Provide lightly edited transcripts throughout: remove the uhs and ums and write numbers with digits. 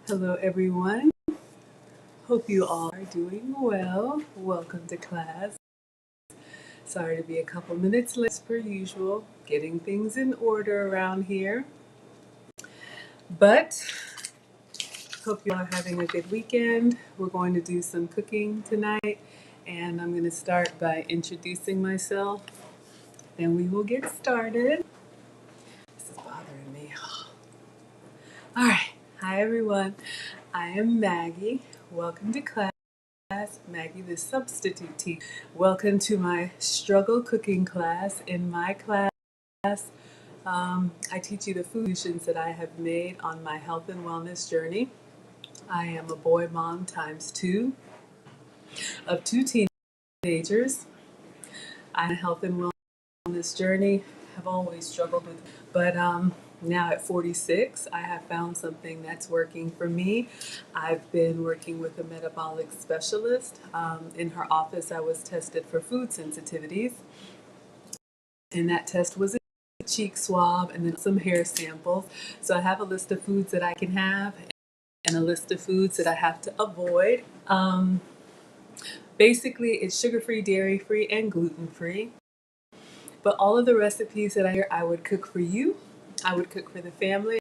Hello everyone. Hope you all are doing well. Welcome to class. Sorry to be a couple minutes late as per usual, getting things in order around here. But hope you all are having a good weekend. We're going to do some cooking tonight, and I'm going to start by introducing myself. Then we will get started. This is bothering me. All right. Hi everyone. I am Maggie. Welcome to class. Maggie, the substitute teacher. Welcome to my struggle cooking class. In my class, I teach you the food solutions that I have made on my health and wellness journey. I am a boy mom times two of two teenagers. I'm a health and wellness journey. Have always struggled with, but now at 46, I have found something that's working for me. I've been working with a metabolic specialist. In her office, I was tested for food sensitivities, and that test was a cheek swab and then some hair samples. So I have a list of foods that I can have and a list of foods that I have to avoid. Basically, it's sugar-free, dairy-free, and gluten-free. But all of the recipes that I would cook for you, I would cook for the family,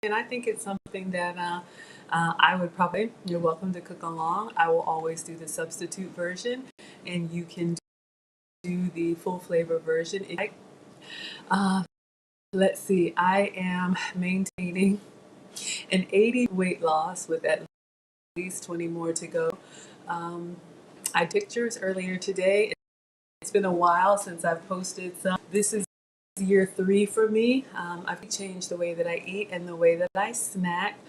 and I think it's something that I would probably, you're welcome to cook along. I will always do the substitute version, and you can do the full flavor version. Let's see, I am maintaining an 80 weight loss with at least 20 more to go. I took pictures earlier today. It's been a while since I've posted some. This is year 3 for me. I've changed the way that I eat and the way that I snack.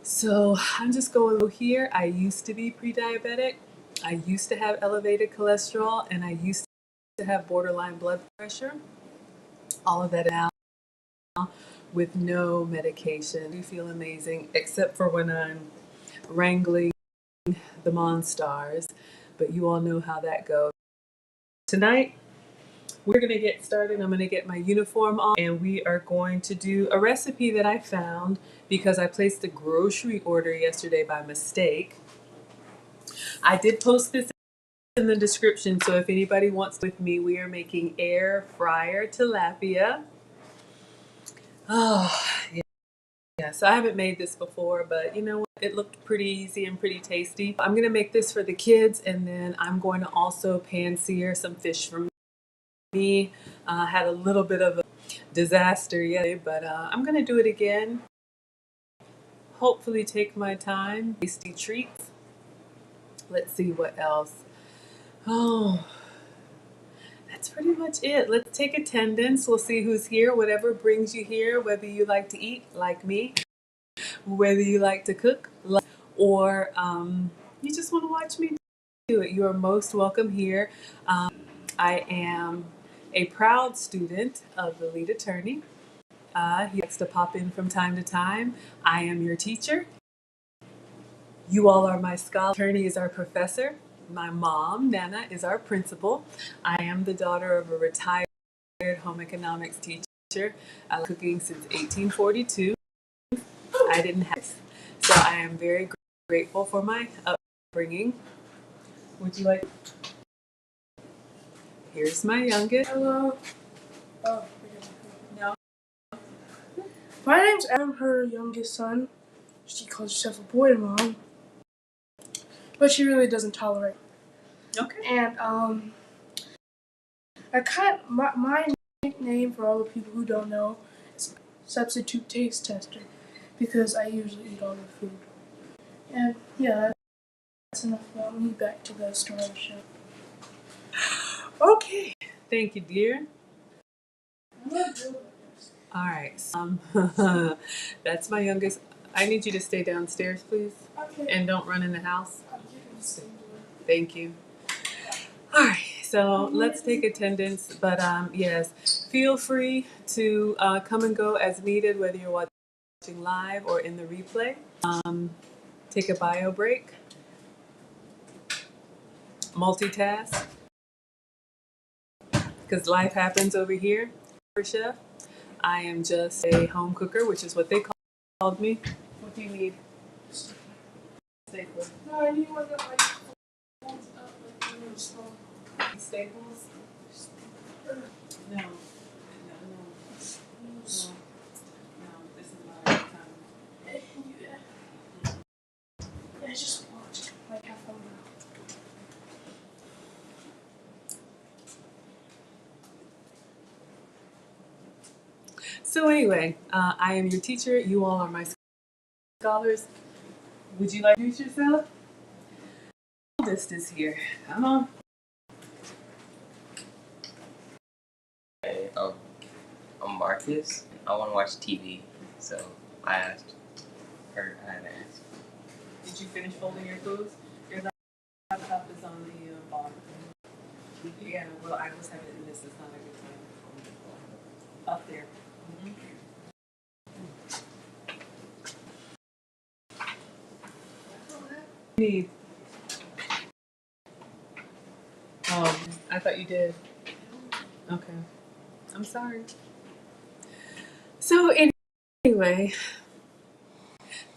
So I'm just going here. I used to be pre-diabetic. I used to have elevated cholesterol, and I used to have borderline blood pressure. All of that now with no medication. I feel amazing, except for when I'm wrangling the Monstars. But you all know how that goes. Tonight, we're going to get started. I'm going to get my uniform on, and we are going to do a recipe that I found because I placed a grocery order yesterday by mistake. I did post this in the description, so if anybody wants with me, we are making air fryer tilapia. Oh, yeah. So I haven't made this before, but you know what? It looked pretty easy and pretty tasty. I'm going to make this for the kids, and then I'm going to also pan-sear some fish for me. Had a little bit of a disaster yesterday, but I'm going to do it again. Hopefully take my time. Tasty treats. Let's see what else. Oh, that's pretty much it. Let's take attendance. We'll see who's here. Whatever brings you here, whether you like to eat like me, whether you like to cook, or you just want to watch me do it. You are most welcome here. I am a proud student of the lead attorney. He likes to pop in from time to time. I am your teacher. You all are my scholar. Attorney is our professor. My mom, Nana, is our principal. I am the daughter of a retired home economics teacher. I was cooking since 1842. I didn't have this, so I am very grateful for my upbringing. Would you like? Here's my youngest. Hello. Oh, No. My name's Adam, her youngest son. She calls herself a boy mom, but she really doesn't tolerate. Okay. And my nickname for all the people who don't know is substitute taste tester because I usually eat all the food. And yeah, that's enough about me. Back to the story of the show. Okay. Thank you, dear. All right. That's my youngest. I need you to stay downstairs, please. Okay. And don't run in the house. I'm keeping the same door. Thank you. All right. So let's take attendance. But yes, feel free to come and go as needed, whether you're watching live or in the replay. Take a bio break. Multitask. Because life happens over here. Chef. I am just a home cooker, which is what they called me. do you need? Stapler. No, I need one that like folds up like a little small. Staples? No. No. This is not a good time. Yeah, just watch like half an hour. So anyway, I am your teacher. You all are my scholars. Would you like to introduce yourself? Oldest is here. Come on. Hey, I'm Marcus. I want to watch TV, so I asked her. I had to ask. Did you finish folding your clothes? Your laptop is on the bottom. Yeah, well, I was having it. This is not a good time. Up there. Need. Oh, I thought you did. Okay. I'm sorry. So anyway,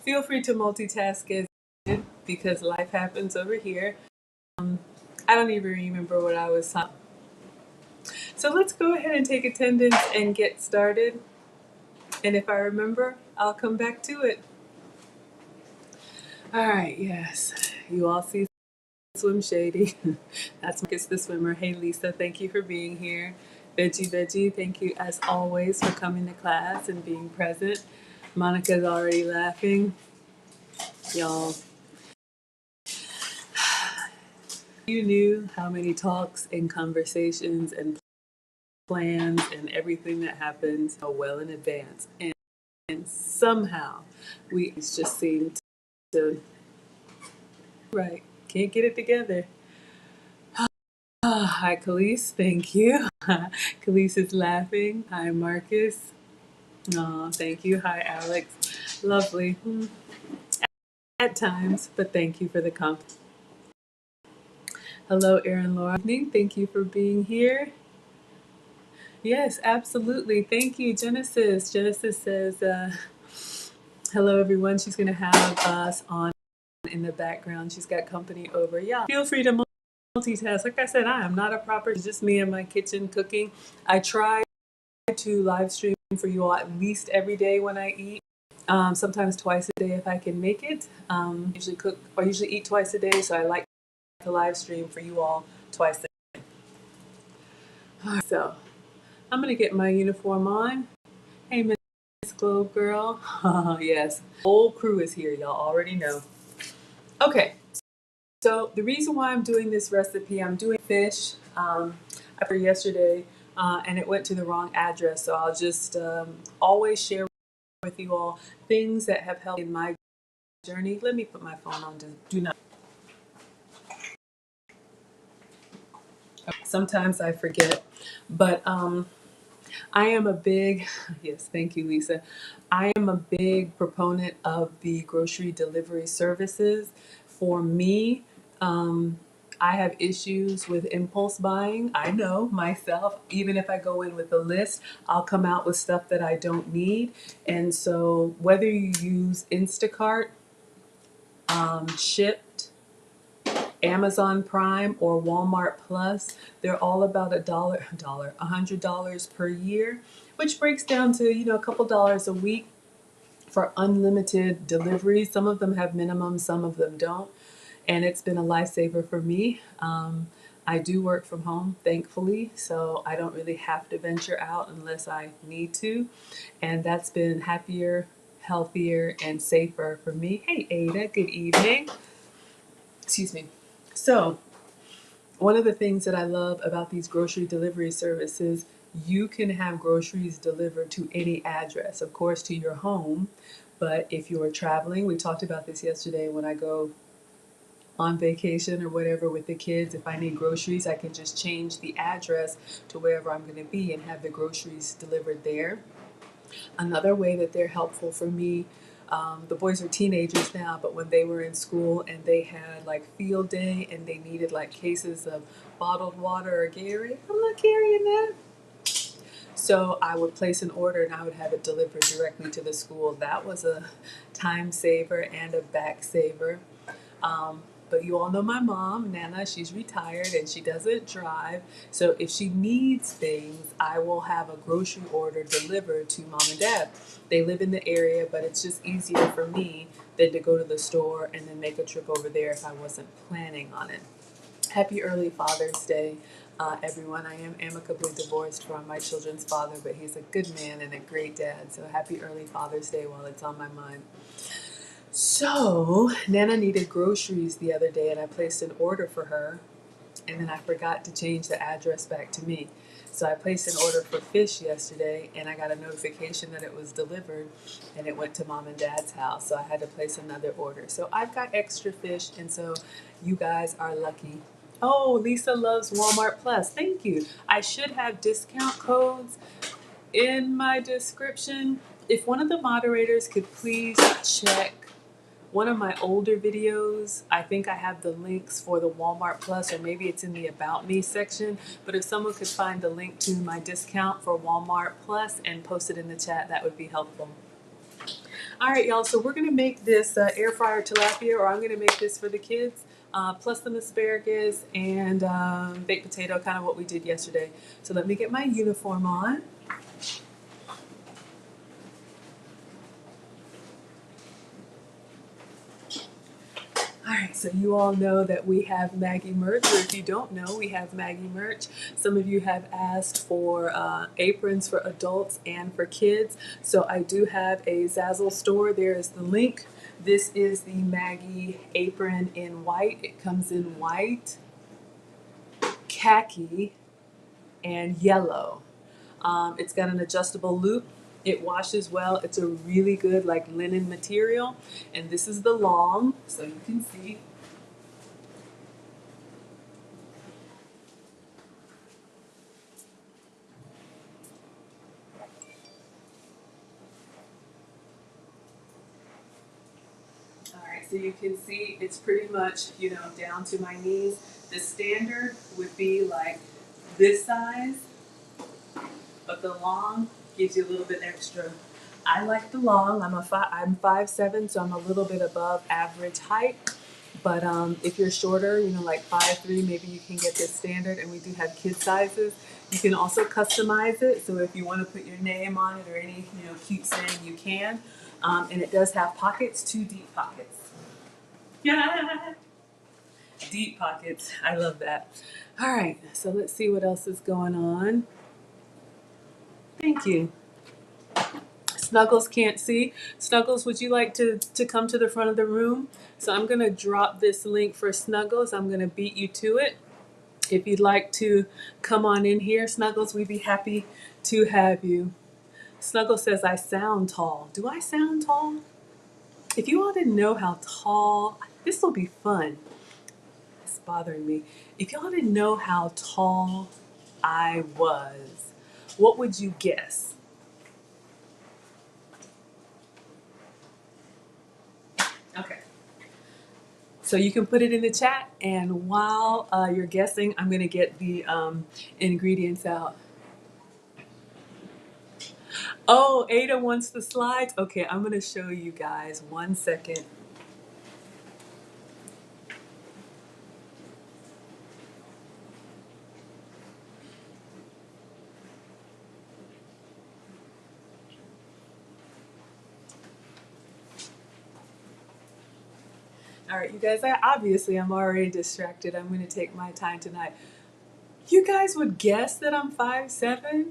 feel free to multitask as needed because life happens over here. I don't even remember what I was talking. So let's go ahead and take attendance and get started. And if I remember, I'll come back to it. All right, yes. You all see Swim Shady. That's Marcus the swimmer. Hey Lisa, thank you for being here. Veggie, thank you as always for coming to class and being present. Monica's already laughing. Y'all, you knew how many talks and conversations and plans and everything that happens so well in advance. And somehow we just seem to, right, can't get it together. Hi, Khalees. Thank you. Khalees is laughing. Hi, Marcus. Oh, thank you. Hi, Alex. Lovely. At times, but thank you for the compliment. Hello, Erin Laura. Thank you for being here. Yes, absolutely. Thank you, Genesis. Genesis says, hello, everyone. She's going to have us on in the background. She's got company over. Yeah, feel free to multitask. Like I said, I am not a proper, it's just me in my kitchen cooking. I try to live stream for you all at least every day when I eat. Sometimes twice a day if I can make it. Usually eat twice a day, so I like to live stream for you all twice a day. So I'm gonna get my uniform on. Hey, Miss Globe Girl. Yes, whole crew is here. Y'all already know. Okay. So the reason why I'm doing this recipe, I'm doing fish. I put it yesterday, and it went to the wrong address. So I'll just always share with you all things that have helped in my journey. Let me put my phone on. Do not. Sometimes I forget, but I am a big, yes, thank you, Lisa. I am a big proponent of the grocery delivery services. For me, I have issues with impulse buying. I know myself, even if I go in with a list, I'll come out with stuff that I don't need. And so whether you use Instacart, Shipt, Amazon Prime, or Walmart Plus, they're all about $100 per year, which breaks down to, a couple dollars a week for unlimited delivery. Some of them have minimums, some of them don't. And it's been a lifesaver for me. I do work from home, thankfully, so I don't really have to venture out unless I need to. And that's been happier, healthier, and safer for me. Hey, Ada, good evening. Excuse me. So, one of the things that I love about these grocery delivery services, you can have groceries delivered to any address, of course, to your home. But if you're traveling, we talked about this yesterday when I go on vacation or whatever with the kids, if I need groceries, I can just change the address to wherever I'm going to be and have the groceries delivered there. Another way that they're helpful for me, the boys are teenagers now, but when they were in school and they had like field day and they needed like cases of bottled water or Gatorade, I'm not carrying that. So I would place an order and I would have it delivered directly to the school. That was a time saver and a back saver. But you all know my mom, Nana, she's retired and she doesn't drive. So if she needs things, I will have a grocery order delivered to mom and dad. They live in the area, but it's just easier for me than to go to the store and then make a trip over there if I wasn't planning on it. Happy early Father's Day, everyone. I am amicably divorced from my children's father, but he's a good man and a great dad. So happy early Father's Day while it's on my mind. So, Nana needed groceries the other day, and I placed an order for her, and then I forgot to change the address back to me. So I placed an order for fish yesterday, and I got a notification that it was delivered, and it went to mom and dad's house. So I had to place another order. So I've got extra fish, and so you guys are lucky. Oh, Lisa loves Walmart Plus. Thank you. I should have discount codes in my description. If one of the moderators could please check one of my older videos, I think I have the links for the Walmart Plus, or maybe it's in the About Me section. But if someone could find the link to my discount for Walmart Plus and post it in the chat, that would be helpful. All right, y'all, so we're gonna make this air fryer tilapia, or I'm gonna make this for the kids, plus some asparagus and baked potato, kind of what we did yesterday. So let me get my uniform on. All right, so you all know that we have Maggie merch, or if you don't know, we have Maggie merch. Some of you have asked for aprons for adults and for kids. So I do have a Zazzle store. There is the link. This is the Maggie apron in white. It comes in white, khaki, and yellow. It's got an adjustable loop. It washes well. It's a really good like linen material. And this is the long, so you can see. All right, so you can see it's pretty much, down to my knees. The standard would be like this size, but the long gives you a little bit extra. I like the long. I'm 5'7", so I'm a little bit above average height. But if you're shorter, like 5'3", maybe you can get this standard. And we do have kid sizes. You can also customize it. So if you want to put your name on it or any cute saying, you can. And it does have pockets, 2 deep pockets. Yeah, deep pockets. I love that. All right, so let's see what else is going on. Thank you. Snuggles can't see. Snuggles, would you like to come to the front of the room? So I'm going to drop this link for Snuggles. I'm going to beat you to it. If you'd like to come on in here, Snuggles, we'd be happy to have you. Snuggles says, I sound tall. Do I sound tall? If you all didn't know how tall, this will be fun. It's bothering me. If y'all didn't know how tall I was, what would you guess? Okay. So you can put it in the chat, and while you're guessing, I'm going to get the ingredients out. Oh, Ada wants the slides. Okay, I'm going to show you guys. 1 second. All right, you guys, I'm already distracted. I'm going to take my time tonight. You guys would guess that I'm 5'7"?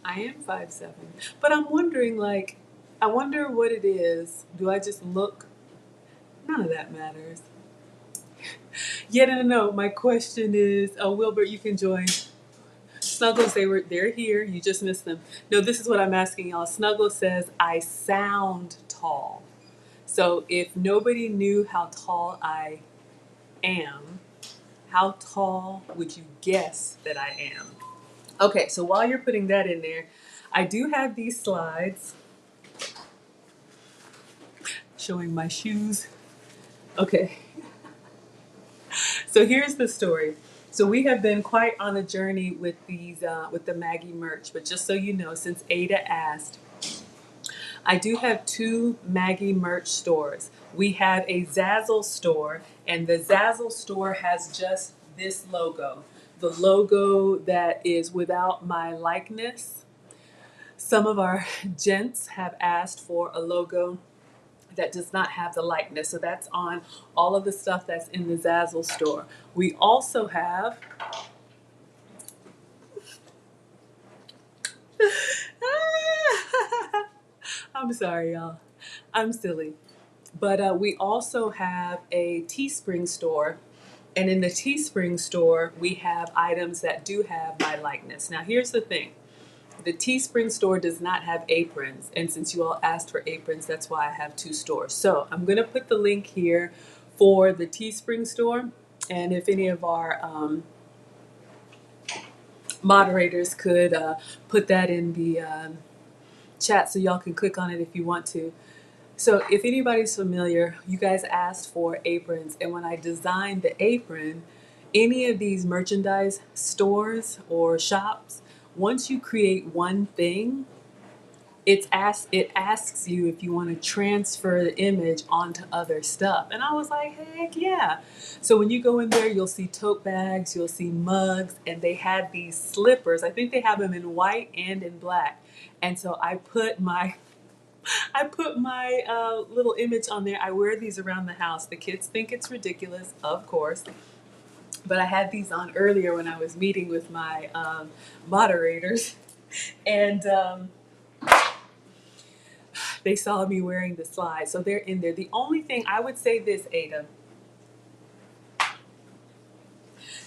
I am 5'7", but I'm wondering, I wonder what it is. Do I just look? None of that matters. Yeah, no. My question is, Wilbert, you can join. Snuggles, they're here. You just missed them. No, this is what I'm asking y'all. Snuggles says, I sound tall. So if nobody knew how tall I am, how tall would you guess that I am? Okay, so while you're putting that in there, I do have these slides showing my shoes. Okay. So here's the story. So we have been quite on a journey with these with the Maggie merch. But just so you know, since Ada asked, I do have two Maggie merch stores. We have a Zazzle store, and the Zazzle store has just this logo. The logo that is without my likeness. Some of our gents have asked for a logo that does not have the likeness. So that's on all of the stuff that's in the Zazzle store. We also have I'm sorry, y'all. I'm silly. But we also have a Teespring store. And in the Teespring store, we have items that do have my likeness. Now, here's the thing. The Teespring store does not have aprons. And since you all asked for aprons, that's why I have two stores. So I'm going to put the link here for the Teespring store. And if any of our moderators could put that in the chat so y'all can click on it if you want to. So if anybody's familiar, you guys asked for aprons, and when I designed the apron, any of these merchandise stores or shops, once you create one thing, it asks you if you want to transfer the image onto other stuff. And I was like, heck yeah. So when you go in there, you'll see tote bags, you'll see mugs, and they had these slippers. I think they have them in white and in black. And so I put my little image on there. I wear these around the house. The kids think it's ridiculous, of course. But I had these on earlier when I was meeting with my moderators. And they saw me wearing the slides. So they're in there. The only thing I would say this, Ada,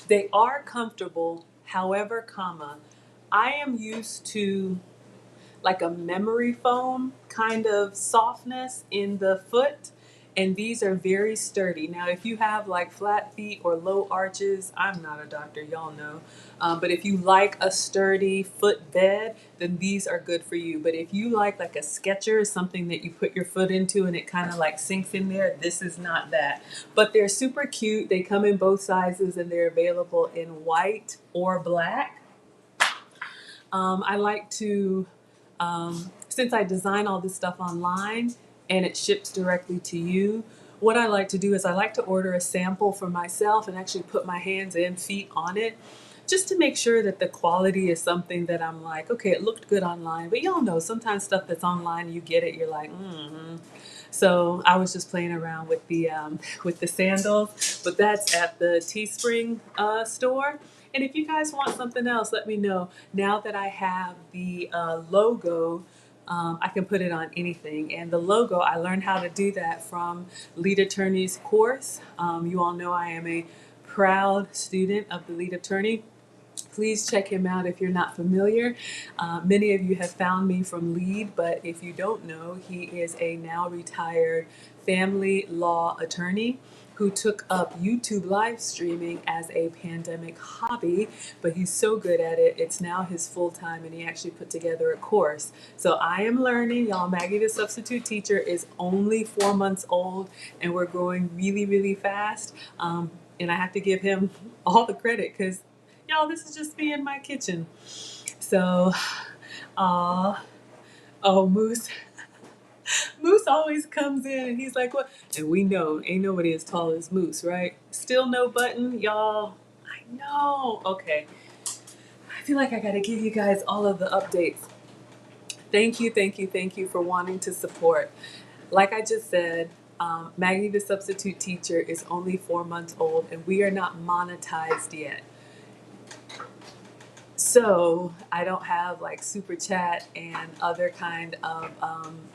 they are comfortable. However, I am used to like a memory foam kind of softness in the foot, and these are very sturdy. Now if you have like flat feet or low arches, I'm not a doctor, y'all know, but if you like a sturdy foot bed, then these are good for you. But if you like a Skechers, something that you put your foot into and it kind of like sinks in there, this is not that. But they're super cute. They come in both sizes and they're available in white or black. I like to since I design all this stuff online and it ships directly to you, what I like to do is I like to order a sample for myself and actually put my hands and feet on it just to make sure that the quality is something that I'm like, okay, it looked good online. But y'all know sometimes stuff that's online, you get it, you're like, mm-hmm. So I was just playing around with the sandals, but that's at the Teespring store. And if you guys want something else, let me know. Now that I have the logo, I can put it on anything. And the logo, I learned how to do that from Lead Attorney's course. You all know I am a proud student of the Lead Attorney. Please check him out if you're not familiar. Many of you have found me from Lead, but if you don't know, he is a now retired family law attorney who took up YouTube live streaming as a pandemic hobby, but he's so good at it, it's now his full time, and he actually put together a course. So I am learning, y'all. Maggie the Substitute Teacher is only 4 months old, and we're growing really, really fast. And I have to give him all the credit because, y'all, this is just me in my kitchen. So, oh, Moose. Moose always comes in and he's like, what? And we know, ain't nobody as tall as Moose, right? Still no button, y'all. I know. Okay. I feel like I got to give you guys all of the updates. Thank you, thank you, thank you for wanting to support. Like I just said, Maggie the Substitute Teacher is only 4 months old and we are not monetized yet. So I don't have like super chat and other kind of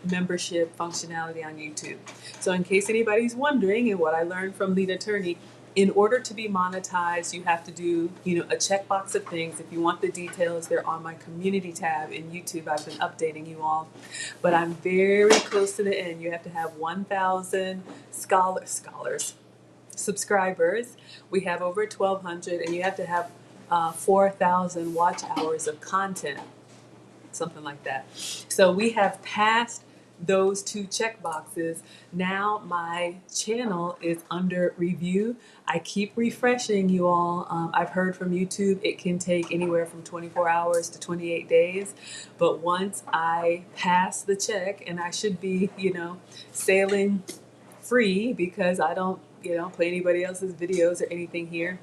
membership functionality on YouTube. So in case anybody's wondering, and what I learned from Lead Attorney, in order to be monetized, you have to do, a checkbox of things. If you want the details, they're on my community tab in YouTube. I've been updating you all, but I'm very close to the end. You have to have 1,000 scholars, subscribers. We have over 1,200, and you have to have 4,000 watch hours of content, something like that. So we have passed those two check boxes, now my channel is under review. I keep refreshing, you all. I've heard from YouTube it can take anywhere from 24 hours to 28 days. But once I pass the check, and I should be, sailing free because I don't, play anybody else's videos or anything here.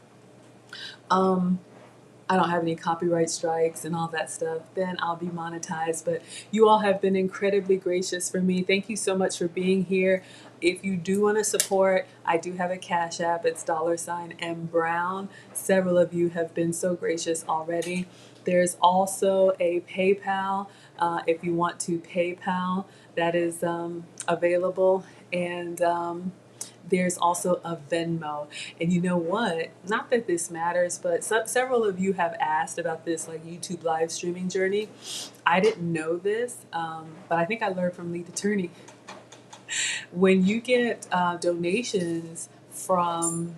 I don't have any copyright strikes and all that stuff, then I'll be monetized. But you all have been incredibly gracious for me. Thank you so much for being here. If you do want to support, I do have a Cash App. It's $M Brown. Several of you have been so gracious already. There's also a PayPal. If you want to PayPal, that is available. And there's also a Venmo. And you know what? Not that this matters, but several of you have asked about this like YouTube live streaming journey. I didn't know this, but I think I learned from Lead Attorney. When you get donations from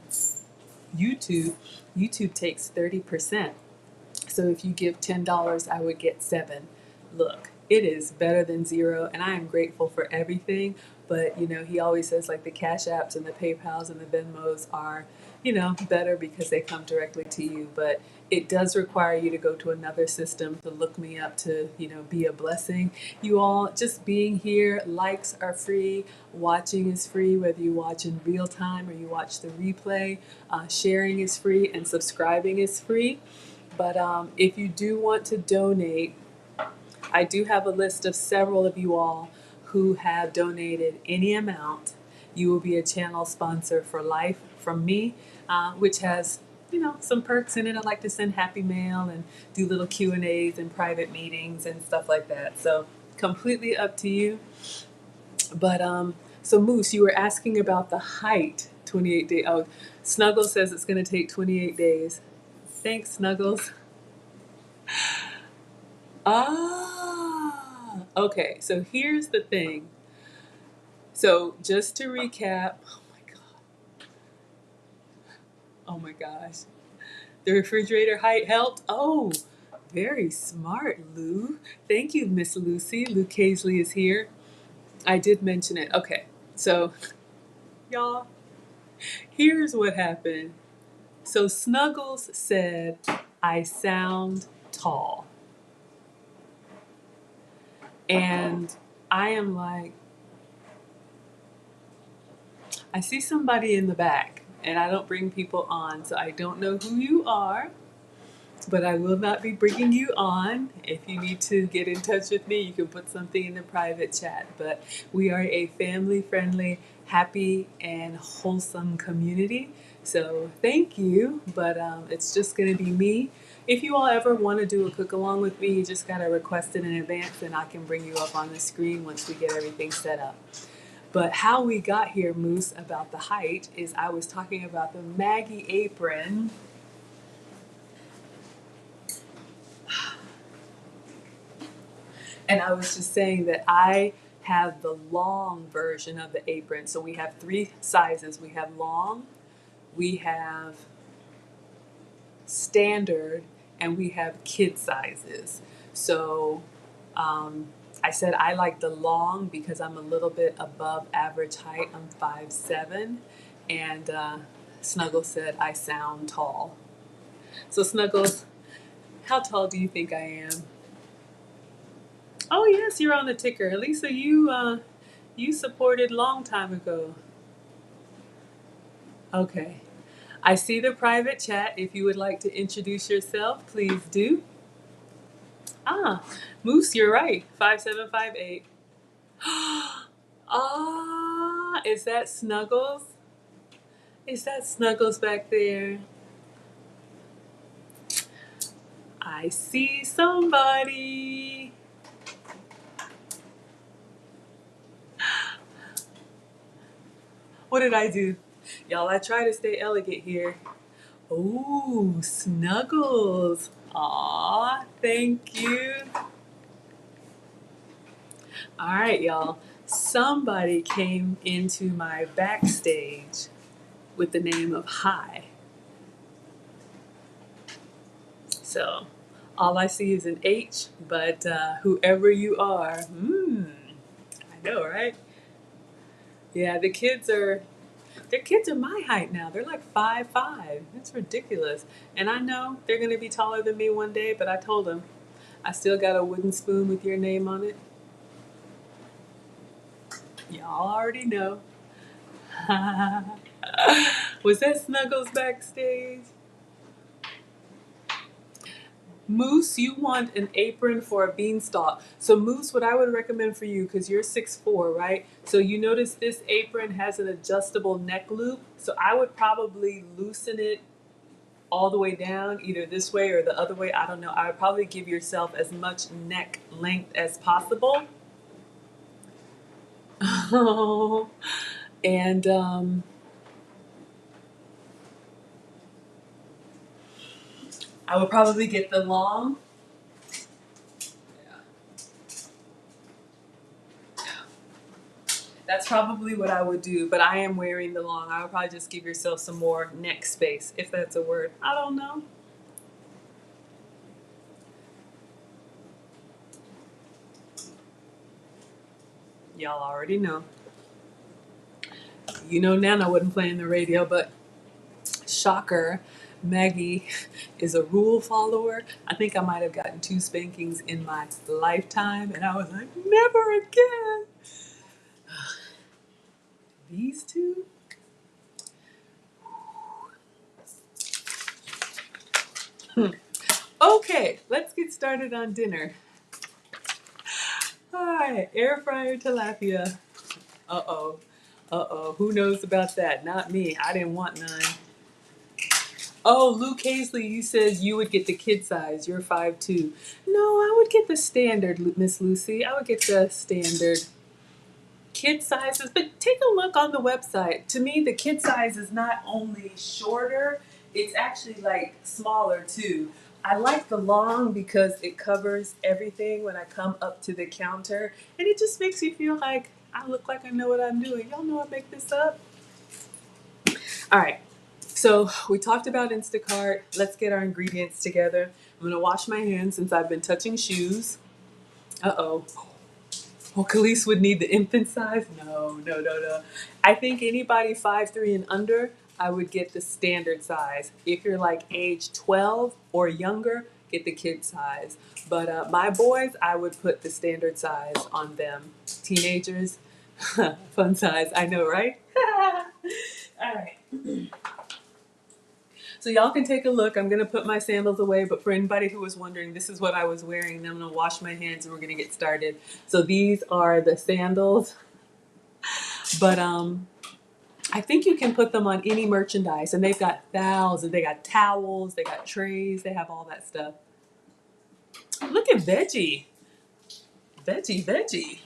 YouTube, YouTube takes 30%. So if you give $10, I would get $7. Look, it is better than zero, and I am grateful for everything. But he always says like the Cash Apps and the PayPals and the Venmos are, better because they come directly to you. But it does require you to go to another system to look me up to, be a blessing. You all just being here, likes are free, watching is free, whether you watch in real time or you watch the replay. Sharing is free and subscribing is free. But if you do want to donate, I do have a list of several of you all who have donated any amount. You will be a channel sponsor for life from me, which has, some perks in it. I like to send happy mail and do little Q&As and private meetings and stuff like that. So completely up to you. But so Moose, you were asking about the height, 28 days. Oh, Snuggles says it's going to take 28 days. Thanks, Snuggles. Okay, so here's the thing. So just to recap, oh my gosh, the refrigerator height helped. Oh, very smart, Lou. Thank you, Miss Lucy. Lou Casely is here. I did mention it. Okay, so y'all, here's what happened. So Snuggles said, I sound tall. And I am like, I see somebody in the back, and I don't bring people on, so I don't know who you are, but I will not be bringing you on. If you need to get in touch with me, you can put something in the private chat. But we are a family-friendly, happy, and wholesome community. So thank you, but it's just going to be me. If you all ever want to do a cook-along with me, you just got to request it in advance, and I can bring you up on the screen once we get everything set up. But how we got here, Moose, about the height is I was talking about the Maggie apron. And I was just saying that I have the long version of the apron. So we have 3 sizes. We have long, we have standard, and we have kid sizes. So I said I like the long because I'm a little bit above average height. I'm 5'7", and Snuggles said I sound tall. So Snuggles, how tall do you think I am? Oh yes, you're on the ticker. Lisa, you supported long time ago. Okay. I see the private chat. If you would like to introduce yourself, please do. Moose, you're right. 5'7", 5'8". Is that Snuggles? Is that Snuggles back there? I see somebody. What did I do? Y'all, I try to stay elegant here. Oh, Snuggles. Aw, thank you. All right, y'all. Somebody came into my backstage with the name of Hi. So all I see is an H, but whoever you are, I know, right? Yeah, their kids are my height now. They're like 5'5". That's ridiculous. And I know they're gonna be taller than me one day, but I told them I still got a wooden spoon with your name on it. Y'all already know. Was that Snuggles backstage? Moose, you want an apron for a beanstalk. So Moose, what I would recommend for you, because you're 6'4", right? So you notice this apron has an adjustable neck loop. So I would probably loosen it all the way down, either this way or the other way. I don't know. I would probably give yourself as much neck length as possible. And I would probably get the long. That's probably what I would do, but I am wearing the long. I would probably just give yourself some more neck space, if that's a word. I don't know. Y'all already know. You know Nana wouldn't play in the radio, but shocker, Maggie is a rule follower. I think I might have gotten 2 spankings in my lifetime, and I was like, never again. These two? Okay, let's get started on dinner. Hi, air fryer tilapia. Uh-oh. Uh-oh. Who knows about that? Not me. I didn't want none. Oh, Luke Hazley, you said you would get the kid size. You're 5'2". No, I would get the standard, Miss Lucy. I would get the standard kid sizes. But take a look on the website. To me, the kid size is not only shorter, it's actually like smaller too. I like the long because it covers everything when I come up to the counter. And it just makes me feel like I look like I know what I'm doing. Y'all know I make this up? All right. So we talked about Instacart. Let's get our ingredients together. I'm gonna wash my hands since I've been touching shoes. Uh-oh. Oh, Khalees would need the infant size? No, no, no, no. I think anybody 5'3" and under, I would get the standard size. If you're like age 12 or younger, get the kid size. But my boys, I would put the standard size on them. Teenagers, fun size. I know, right? All right. So y'all can take a look. I'm going to put my sandals away, but for anybody who was wondering, this is what I was wearing. And I'm going to wash my hands and we're going to get started. So these are the sandals. But I think you can put them on any merchandise. And they've got thousands. They got towels. They got trays. They have all that stuff. Look at Veggie. Veggie, Veggie.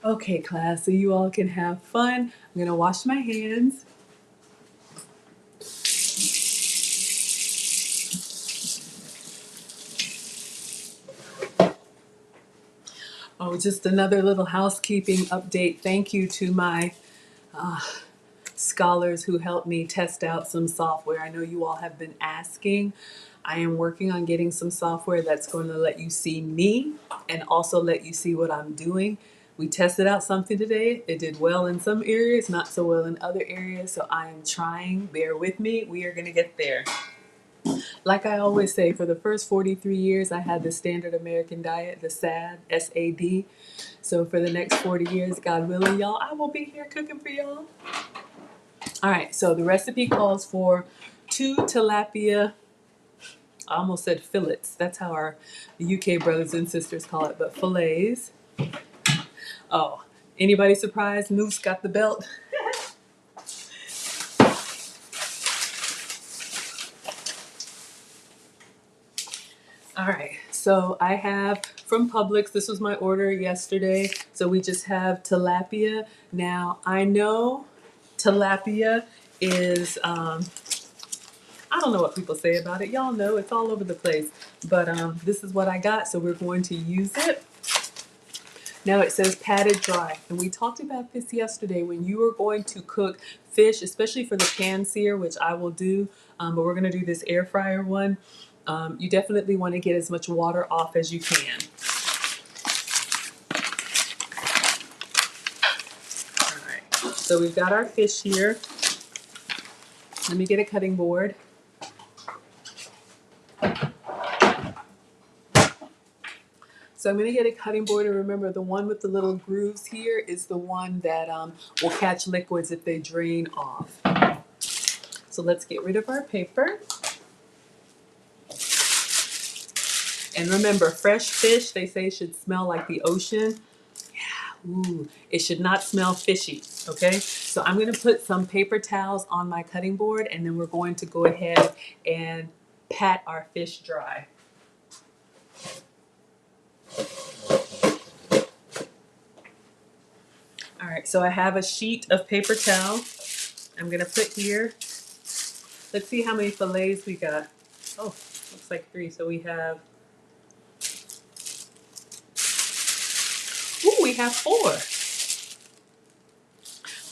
Okay, class, so you all can have fun. I'm gonna wash my hands. Oh, just another little housekeeping update. Thank you to my scholars who helped me test out some software. I know you all have been asking. I am working on getting some software that's going to let you see me and also let you see what I'm doing. We tested out something today. It did well in some areas, not so well in other areas. So I am trying. Bear with me. We are going to get there. Like I always say, for the first 43 years, I had the standard American diet, the SAD, S-A-D. So for the next 40 years, God willing, y'all, I will be here cooking for y'all. All right, so the recipe calls for 2 tilapia. I almost said fillets. That's how our UK brothers and sisters call it, but fillets. Oh, anybody surprised? Moose got the belt. All right, so I have from Publix, this was my order yesterday. So we just have tilapia. Now, I know tilapia is, I don't know what people say about it. Y'all know it's all over the place. But this is what I got, so we're going to use it. Now it says patted dry, and we talked about this yesterday when you are going to cook fish, especially for the pan sear, which I will do, but we're going to do this air fryer one. You definitely want to get as much water off as you can. All right, so we've got our fish here. Let me get a cutting board. So I'm going to get a cutting board, and remember the one with the little grooves here is the one that will catch liquids if they drain off. So let's get rid of our paper. And remember, fresh fish, they say, should smell like the ocean. Yeah, ooh, it should not smell fishy, okay? So I'm going to put some paper towels on my cutting board, and then we're going to go ahead and pat our fish dry. All right, so I have a sheet of paper towel. I'm gonna put here. Let's see how many fillets we got. Oh, looks like 3. So we have, ooh, we have 4.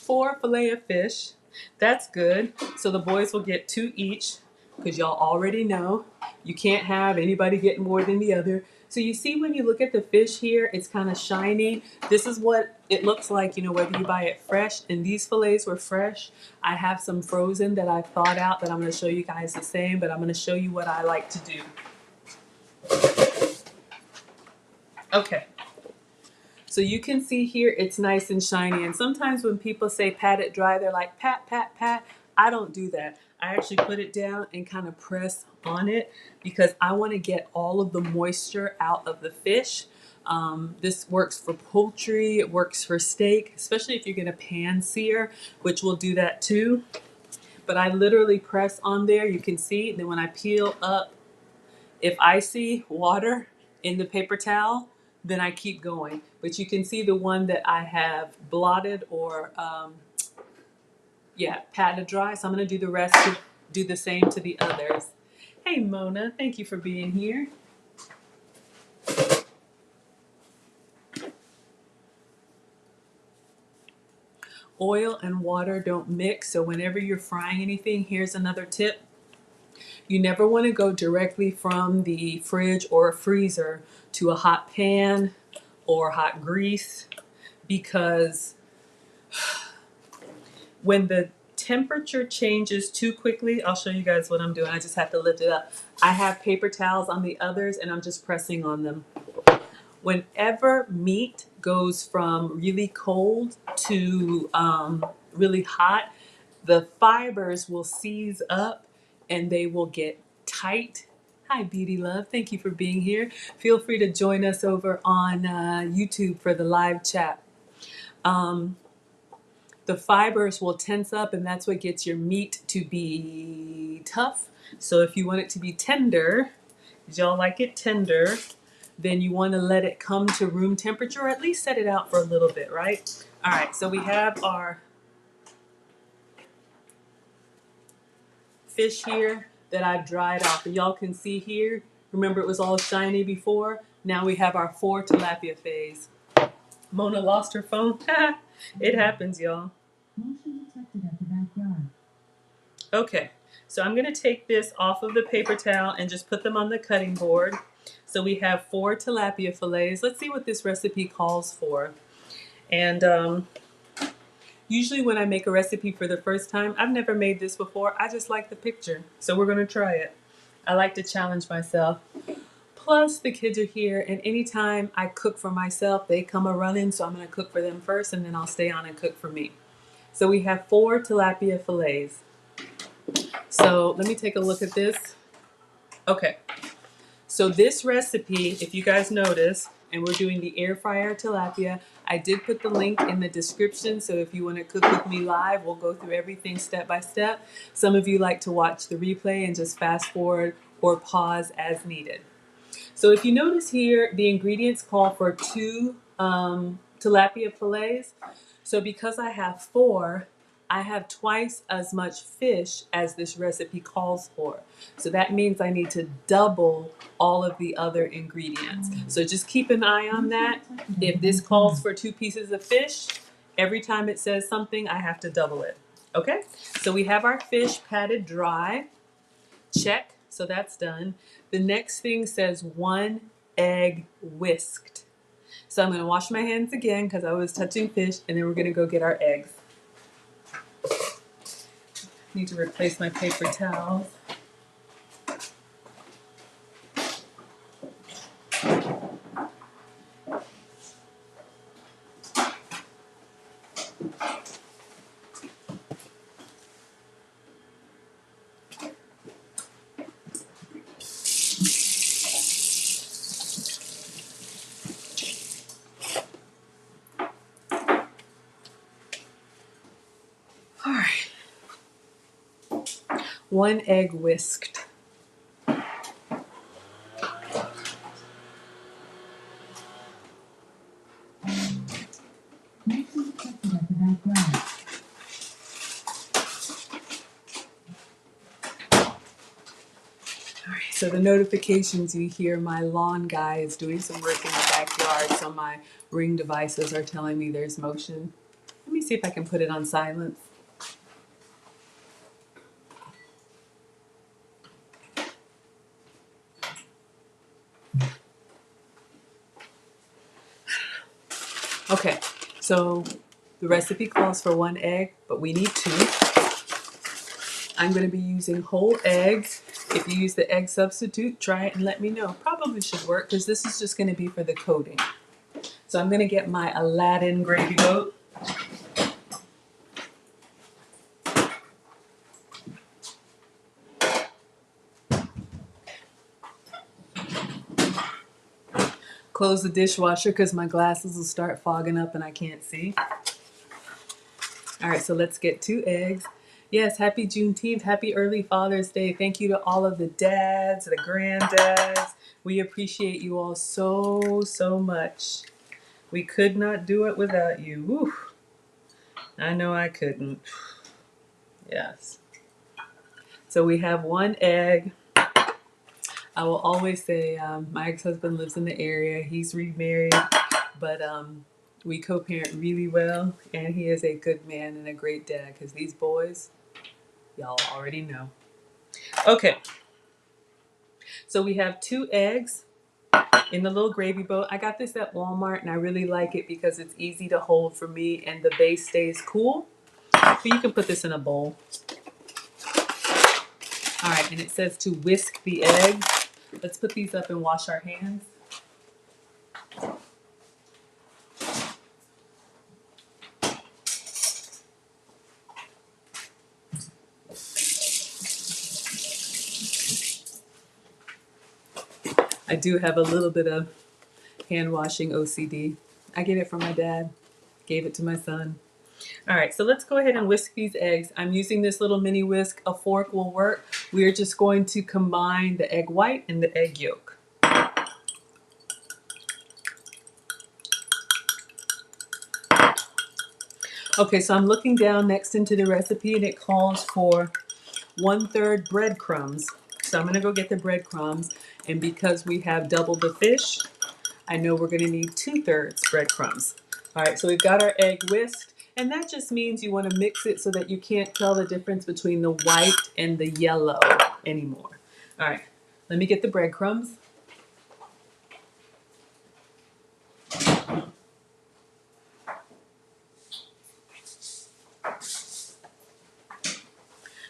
4 fillet of fish. That's good. So the boys will get 2 each, because y'all already know you can't have anybody getting more than the other. So you see when you look at the fish here, it's kind of shiny. This is what it looks like, you know, whether you buy it fresh. And these fillets were fresh. I have some frozen that I thawed out that I'm going to show you guys the same, but I'm going to show you what I like to do. Okay. So you can see here it's nice and shiny. And sometimes when people say pat it dry, they're like pat, pat, pat. I don't do that. I actually put it down and kind of press on it because I want to get all of the moisture out of the fish. This works for poultry, it works for steak, especially if you're going to pan sear, which will do that too. But I literally press on there, you can see. Then when I peel up, if I see water in the paper towel, then I keep going. But you can see the one that I have blotted or patted dry. So I'm going to do the rest, do the same to the others. Hey Mona, thank you for being here. Oil and water don't mix, so whenever you're frying anything, here's another tip. You never want to go directly from the fridge or freezer to a hot pan or hot grease, because when the temperature changes too quickly, I'll show you guys what I'm doing. I just have to lift it up. I have paper towels on the others and I'm just pressing on them. Whenever meat goes from really cold to really hot, the fibers will seize up and they will get tight. Hi, Beauty Love. Thank you for being here. Feel free to join us over on YouTube for the live chat. The fibers will tense up, and that's what gets your meat to be tough. So if you want it to be tender, y'all like it tender, then you want to let it come to room temperature, or at least set it out for a little bit, right? All right, so we have our fish here that I've dried off. And y'all can see here, remember it was all shiny before? Now we have our 4 tilapia phase. Mona lost her phone. It happens, y'all. Okay, so I'm going to take this off of the paper towel and just put them on the cutting board. So we have 4 tilapia fillets. Let's see what this recipe calls for. And usually when I make a recipe for the first time, I've never made this before. I just like the picture. So we're going to try it. I like to challenge myself. Plus the kids are here, and anytime I cook for myself, they come a-running. So I'm going to cook for them first, and then I'll stay on and cook for me. So we have 4 tilapia fillets. So let me take a look at this. Okay, so this recipe, if you guys notice, and we're doing the air fryer tilapia, I did put the link in the description, so if you want to cook with me live, we'll go through everything step by step. Some of you like to watch the replay and just fast forward or pause as needed. So if you notice here, the ingredients call for 2 tilapia fillets. So because I have 4, I have twice as much fish as this recipe calls for. So that means I need to double all of the other ingredients. So just keep an eye on that. If this calls for 2 pieces of fish, every time it says something, I have to double it. Okay? So we have our fish patted dry. Check. So that's done. The next thing says 1 egg whisked. So I'm going to wash my hands again because I was touching fish, and then we're going to go get our eggs. Need to replace my paper towels. All right. 1 egg whisked. So the notifications you hear, my lawn guy is doing some work in the backyard, so my Ring devices are telling me there's motion. Let me see if I can put it on silence. Okay, so the recipe calls for 1 egg, but we need 2. I'm going to be using whole eggs. If you use the egg substitute, try it and let me know. Probably should work because this is just going to be for the coating. So I'm going to get my Aladdin gravy boat. Close the dishwasher because my glasses will start fogging up and I can't see. All right, so let's get 2 eggs. Yes, happy Juneteenth, happy early Father's Day. Thank you to all of the dads, the granddads. We appreciate you all so, so much. We could not do it without you. Whew. I know I couldn't. Yes. So we have 1 egg. I will always say my ex-husband lives in the area. He's remarried, but we co-parent really well, and he is a good man and a great dad because these boys, y'all already know. Okay, so we have 2 eggs in the little gravy boat. I got this at Walmart, and I really like it because it's easy to hold for me, and the base stays cool. So you can put this in a bowl. All right, and it says to whisk the eggs. Let's put these up and wash our hands. I do have a little bit of hand washing OCD. I get it from my dad. Gave it to my son. All right, so let's go ahead and whisk these eggs. I'm using this little mini whisk. A fork will work. We're just going to combine the egg white and the egg yolk. Okay, so I'm looking down next into the recipe and it calls for 1/3 breadcrumbs. So I'm gonna go get the breadcrumbs, and because we have double the fish, I know we're gonna need 2/3 breadcrumbs. All right, so we've got our egg whisked, and that just means you wanna mix it so that you can't tell the difference between the white and the yellow anymore. All right, let me get the breadcrumbs.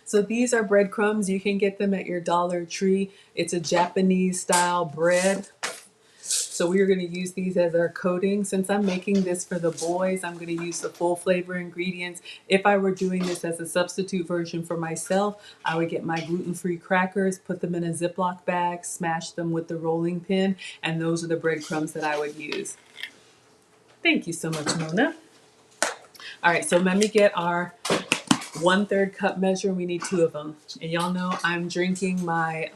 So these are breadcrumbs. You can get them at your Dollar Tree. It's a Japanese style bread. So we are going to use these as our coating. Since I'm making this for the boys, I'm going to use the full flavor ingredients. If I were doing this as a substitute version for myself, I would get my gluten-free crackers, put them in a Ziploc bag, smash them with the rolling pin, and those are the breadcrumbs that I would use. Thank you so much, Mona. All right, so let me get our 1/3 cup measure. We need 2 of them. And y'all know I'm drinking my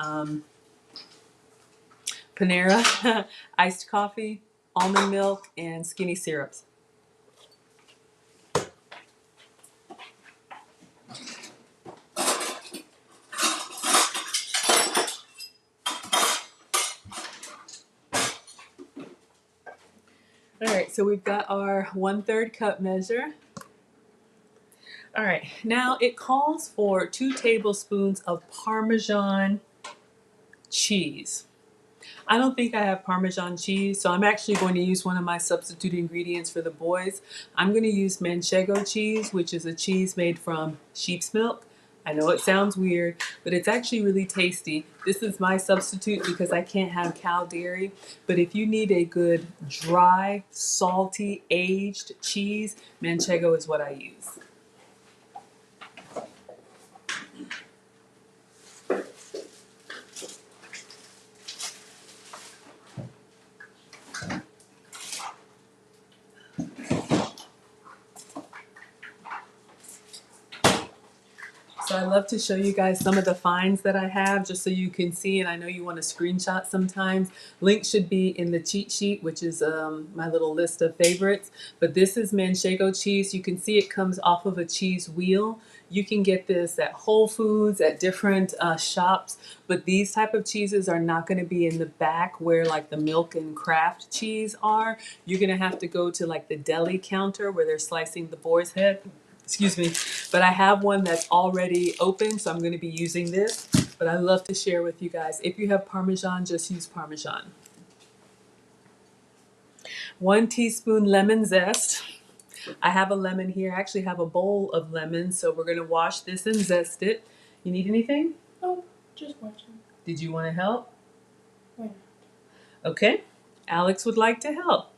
Panera iced coffee, almond milk, and skinny syrups. so we've got our 1/3 cup measure. All right, now it calls for 2 tablespoons of Parmesan cheese. I don't think I have Parmesan cheese, so I'm actually going to use one of my substitute ingredients for the boys. I'm going to use Manchego cheese, which is a cheese made from sheep's milk. I know it sounds weird, but it's actually really tasty. This is my substitute because I can't have cow dairy. But if you need a good, dry, salty, aged cheese, Manchego is what I use. So I love to show you guys some of the finds that I have just so you can see, and I know you want to screenshot sometimes. Links should be in the cheat sheet, which is my little list of favorites. But this is Manchego cheese. You can see it comes off of a cheese wheel. You can get this at Whole Foods, at different shops, but these type of cheeses are not going to be in the back where like the milk and craft cheese are. You're going to have to go to like the deli counter where they're slicing the boar's head. Excuse me, but I have one that's already open, so I'm going to be using this. But I love to share with you guys. If you have Parmesan, just use Parmesan. 1 teaspoon lemon zest. I have a lemon here. I actually have a bowl of lemons, so we're going to wash this and zest it. You need anything? Oh, just watching. Did you want to help? Why not? Okay. Alex would like to help.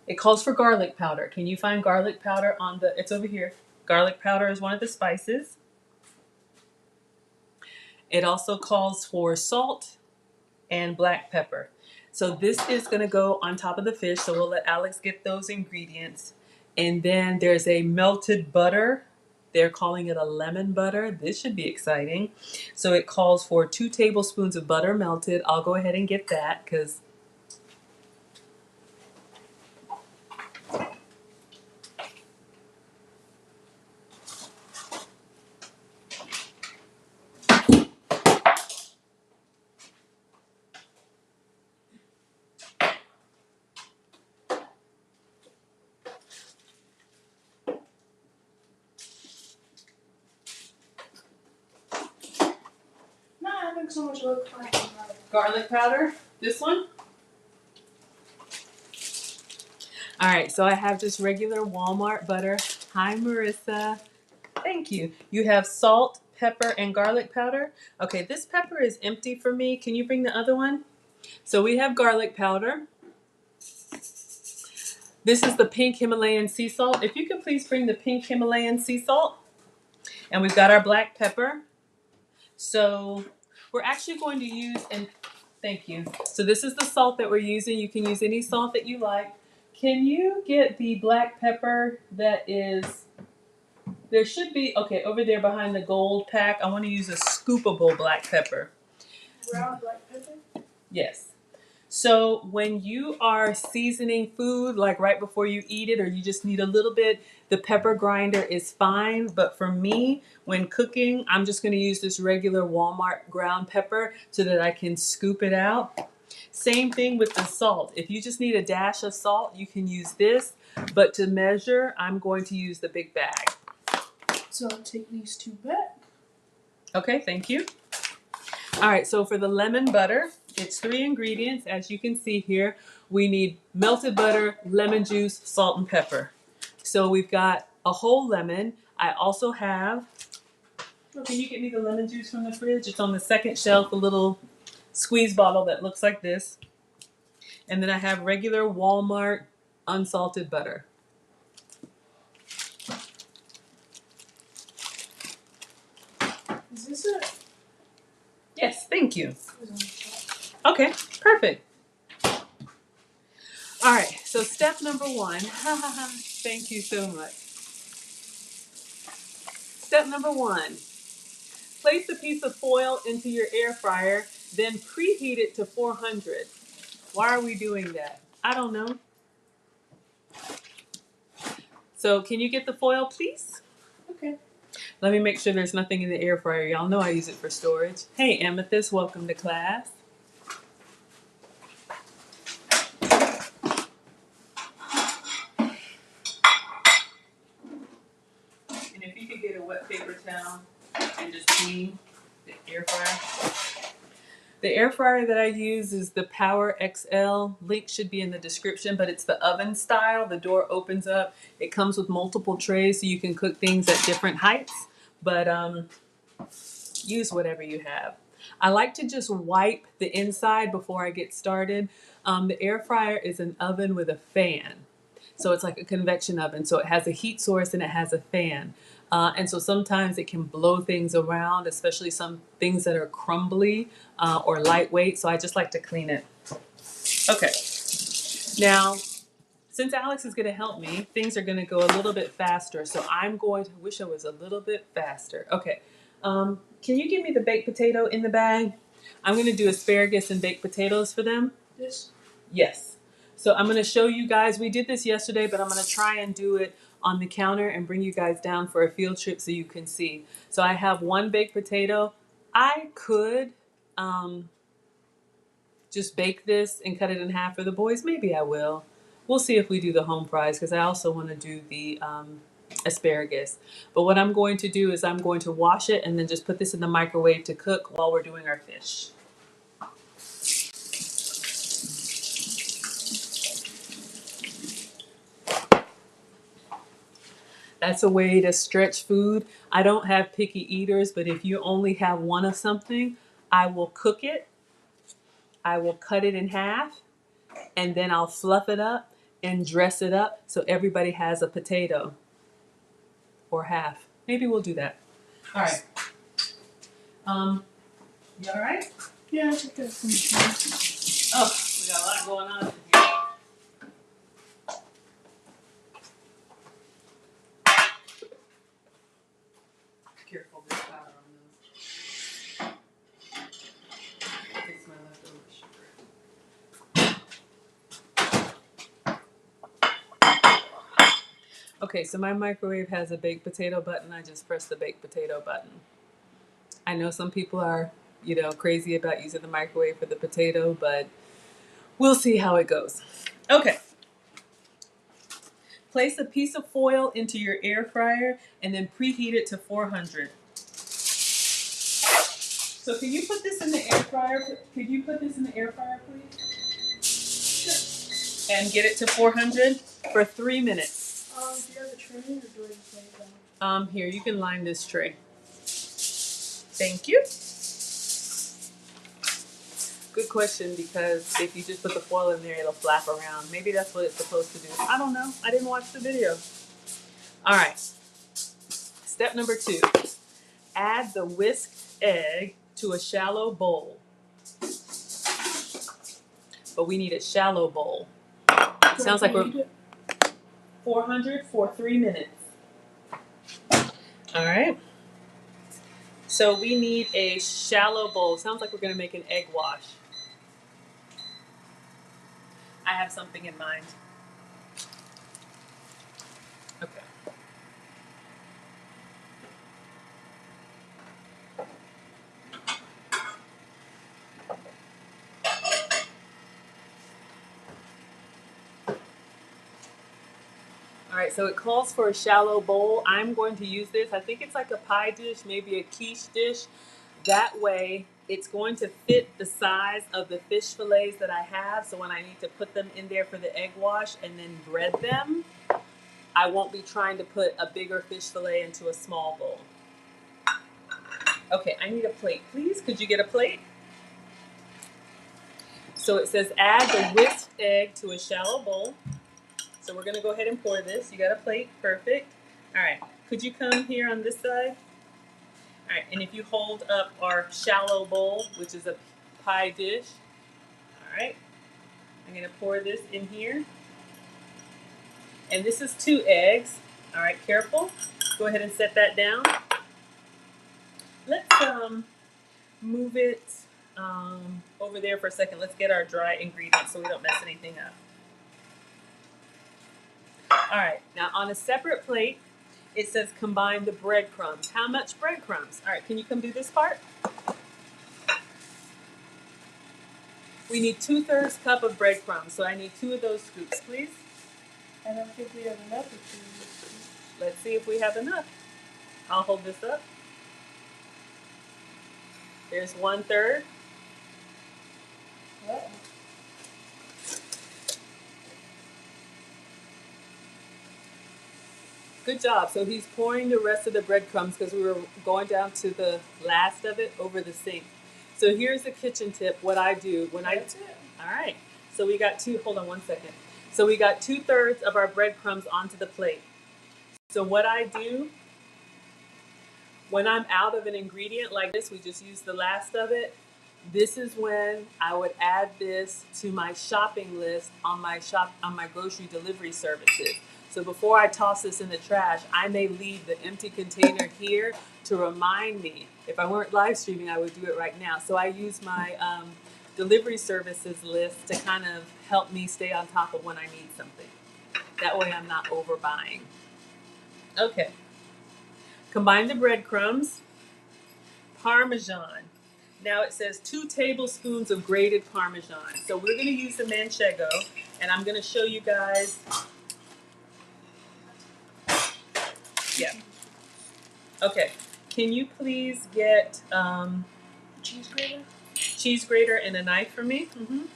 It calls for garlic powder. Can you find garlic powder on the, it's over here. Garlic powder is one of the spices. It also calls for salt and black pepper. So this is gonna go on top of the fish. So we'll let Alex get those ingredients. And then there's a melted butter. They're calling it a lemon butter. This should be exciting. So it calls for 2 tablespoons of butter melted. I'll go ahead and get that because Not having so much luck finding garlic powder, this one. All right, so I have just regular Walmart butter. Hi, Marissa. Thank you. You have salt, pepper, and garlic powder. Okay, this pepper is empty for me. Can you bring the other one? So we have garlic powder. This is the pink Himalayan sea salt. If you could please bring the pink Himalayan sea salt. And we've got our black pepper. So we're actually going to use, and thank you. So this is the salt that we're using. You can use any salt that you like. Can you get the black pepper that is, there should be, okay, over there behind the gold pack. I want to use a scoopable black pepper. brown black pepper? Yes. So when you are seasoning food, like right before you eat it, or you just need a little bit, the pepper grinder is fine. But for me, when cooking, I'm just going to use this regular Walmart ground pepper so that I can scoop it out. Same thing with the salt. If you just need a dash of salt, you can use this. But to measure, I'm going to use the big bag. So I'll take these 2 back. Okay, thank you. All right, so for the lemon butter, it's 3 ingredients. As you can see here, we need melted butter, lemon juice, salt, and pepper. So we've got a whole lemon. I also have, can you get me the lemon juice from the fridge? It's on the second shelf, a little squeeze bottle that looks like this. And then I have regular Walmart unsalted butter. Is this it? Yes, thank you. Okay, perfect. All right, so step number 1. Thank you so much. Step number 1. Place a piece of foil into your air fryer, then preheat it to 400. Why are we doing that? I don't know. So can you get the foil, please? Okay. Let me make sure there's nothing in the air fryer. Y'all know I use it for storage. Hey, Amethyst, welcome to class. wet paper towel and just clean the air fryer. The air fryer that I use is the Power XL. Link should be in the description, but it's the oven style. The door opens up. It comes with multiple trays so you can cook things at different heights, but use whatever you have. I like to just wipe the inside before I get started. The air fryer is an oven with a fan. So it's like a convection oven. So it has a heat source and it has a fan. And so sometimes it can blow things around, especially some things that are crumbly or lightweight. So I just like to clean it. Okay. Now, since Alex is going to help me, things are going to go a little bit faster. So I'm going to wish I was a little bit faster. Okay. Can you give me the baked potato in the bag? I'm going to do asparagus and baked potatoes for them. This? Yes. So I'm going to show you guys. We did this yesterday, but I'm going to try and do it on the counter and bring you guys down for a field trip so you can see. So I have one baked potato. I could just bake this and cut it in half for the boys. Maybe I will. We'll see if we do the home fries because I also want to do the asparagus. But what I'm going to do is I'm going to wash it and then just put this in the microwave to cook while we're doing our fish. That's a way to stretch food. I don't have picky eaters, but if you only have one of something, I will cook it. I will cut it in half, and then I'll fluff it up and dress it up so everybody has a potato or half. Maybe we'll do that. All right. You all right? Yeah, I think that's some. Oh, we got a lot going on in here. Careful, there's powder on those. It's my leftover sugar. Okay, so my microwave has a baked potato button. I just press the baked potato button. I know some people are, crazy about using the microwave for the potato, but we'll see how it goes. Okay. Place a piece of foil into your air fryer and then preheat it to 400. So can you put this in the air fryer? Could you put this in the air fryer, please? Sure. And get it to 400 for 3 minutes. Do you have a tray or do I just lay it down? Here, you can line this tray. Thank you. Good question, because if you just put the foil in there, it'll flap around. Maybe that's what it's supposed to do. I don't know. I didn't watch the video. All right. Step number 2. Add the whisked egg to a shallow bowl. But we need a shallow bowl. Sounds like we're 400 for 3 minutes. All right. So we need a shallow bowl. Sounds like we're going to make an egg wash. I have something in mind. Okay. All right, so it calls for a shallow bowl. I'm going to use this. I think it's like a pie dish, maybe a quiche dish. That way, it's going to fit the size of the fish fillets that I have. So when I need to put them in there for the egg wash and then bread them, I won't be trying to put a bigger fish fillet into a small bowl. Okay, I need a plate, please. Could you get a plate? So it says add the whisked egg to a shallow bowl. So we're going to go ahead and pour this. You got a plate. Perfect. All right. Could you come here on this side? All right, and if you hold up our shallow bowl, which is a pie dish, all right, I'm going to pour this in here. And this is 2 eggs. All right, careful. Go ahead and set that down. Let's move it over there for a second. Let's get our dry ingredients so we don't mess anything up. All right, now on a separate plate, it says combine the breadcrumbs. How much breadcrumbs? All right, can you come do this part? We need 2/3 cup of breadcrumbs, so I need 2 of those scoops, please. I don't think we have enough. Let's see if we have enough. I'll hold this up. There's 1/3. What? Good job. So he's pouring the rest of the breadcrumbs because we were going down to the last of it over the sink. So here's the kitchen tip. What I do when That's it. all right. So we got hold on 1 second. So we got 2/3 of our breadcrumbs onto the plate. So what I do when I'm out of an ingredient like this, we just use the last of it. This is when I would add this to my shopping list on my grocery delivery services. So before I toss this in the trash, I may leave the empty container here to remind me. If I weren't live streaming, I would do it right now. So I use my delivery services list to kind of help me stay on top of when I need something. That way I'm not overbuying. Okay. Combine the breadcrumbs, Parmesan. Now it says 2 tablespoons of grated Parmesan. So we're going to use the Manchego, and I'm going to show you guys. Yeah. Okay. Can you please get cheese grater and a knife for me? Mm-hmm.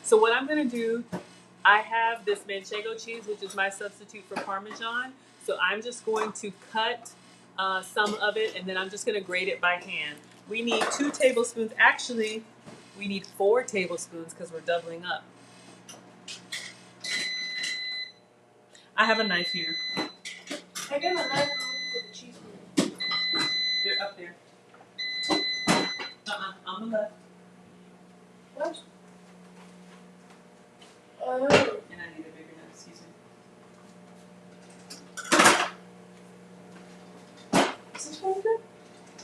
So what I'm going to do, I have this Manchego cheese, which is my substitute for Parmesan. So I'm just going to cut some of it, and then I'm just going to grate it by hand. We need 2 tablespoons. Actually, we need 4 tablespoons because we're doubling up. I have a knife here. I got a knife for the cheese. They're up there. On the left. What? Oh. And I need a bigger knife, excuse me. Is this one good?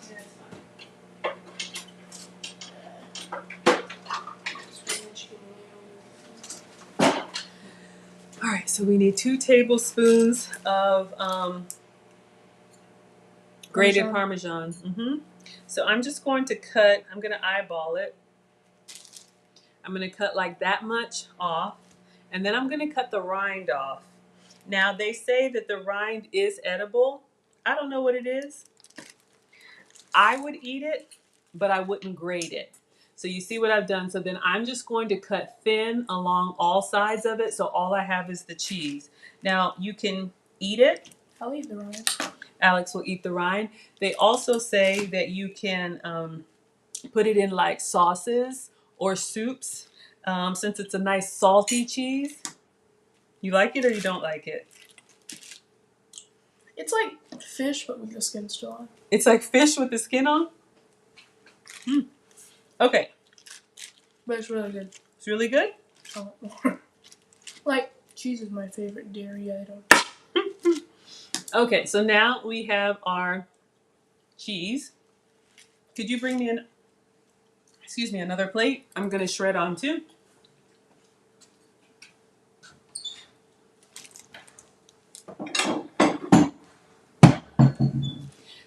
Yeah, it's fine. All right, so we need 2 tablespoons of grated Parmesan. So I'm just going to cut, I'm going to eyeball it. I'm going to cut like that much off, and then I'm going to cut the rind off. Now, they say that the rind is edible. I don't know what it is. I would eat it, but I wouldn't grate it. So you see what I've done? So then I'm just going to cut thin along all sides of it, so all I have is the cheese. Now, you can eat it. I'll eat the rind. Alex will eat the rind. They also say that you can put it in like sauces or soups, since it's a nice salty cheese. You like it or you don't like it? It's like fish, but with the skin still on. It's like fish with the skin on? Okay. But it's really good. It's really good? I want more. Like, cheese is my favorite dairy item. Okay, so now we have our cheese. Could you bring me another plate? I'm going to shred on too.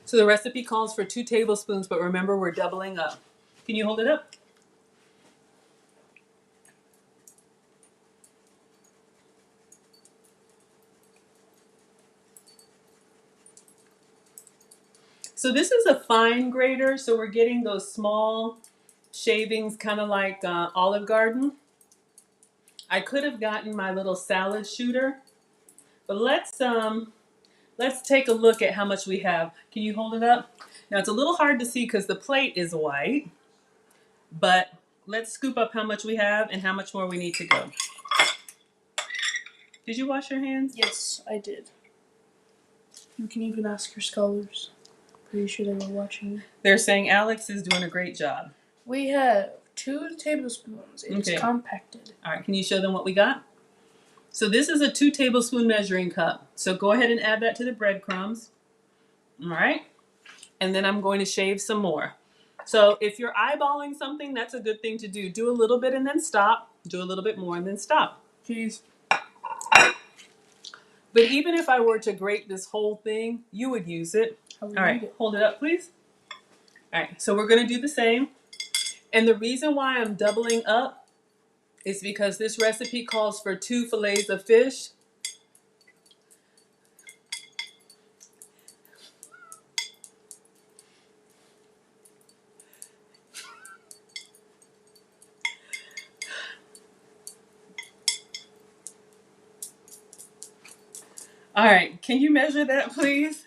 So the recipe calls for 2 tablespoons, but remember we're doubling up. Can you hold it up? So this is a fine grater, so we're getting those small shavings, kind of like Olive Garden. I could have gotten my little salad shooter, but let's take a look at how much we have. Can you hold it up? Now it's a little hard to see because the plate is white, but let's scoop up how much we have and how much more we need to go. Did you wash your hands? Yes, I did. You can even ask your scholars. Pretty sure they were watching. They're saying Alex is doing a great job. We have 2 tablespoons. It's compacted. All right, can you show them what we got? So this is a 2 tablespoon measuring cup. So go ahead and add that to the breadcrumbs. All right. And then I'm going to shave some more. So if you're eyeballing something, that's a good thing to do. Do a little bit and then stop. Do a little bit more and then stop. Cheese. But even if I were to grate this whole thing, you would use it. All right, hold it up, please. All right, so we're going to do the same. And the reason why I'm doubling up is because this recipe calls for 2 fillets of fish. All right, can you measure that, please?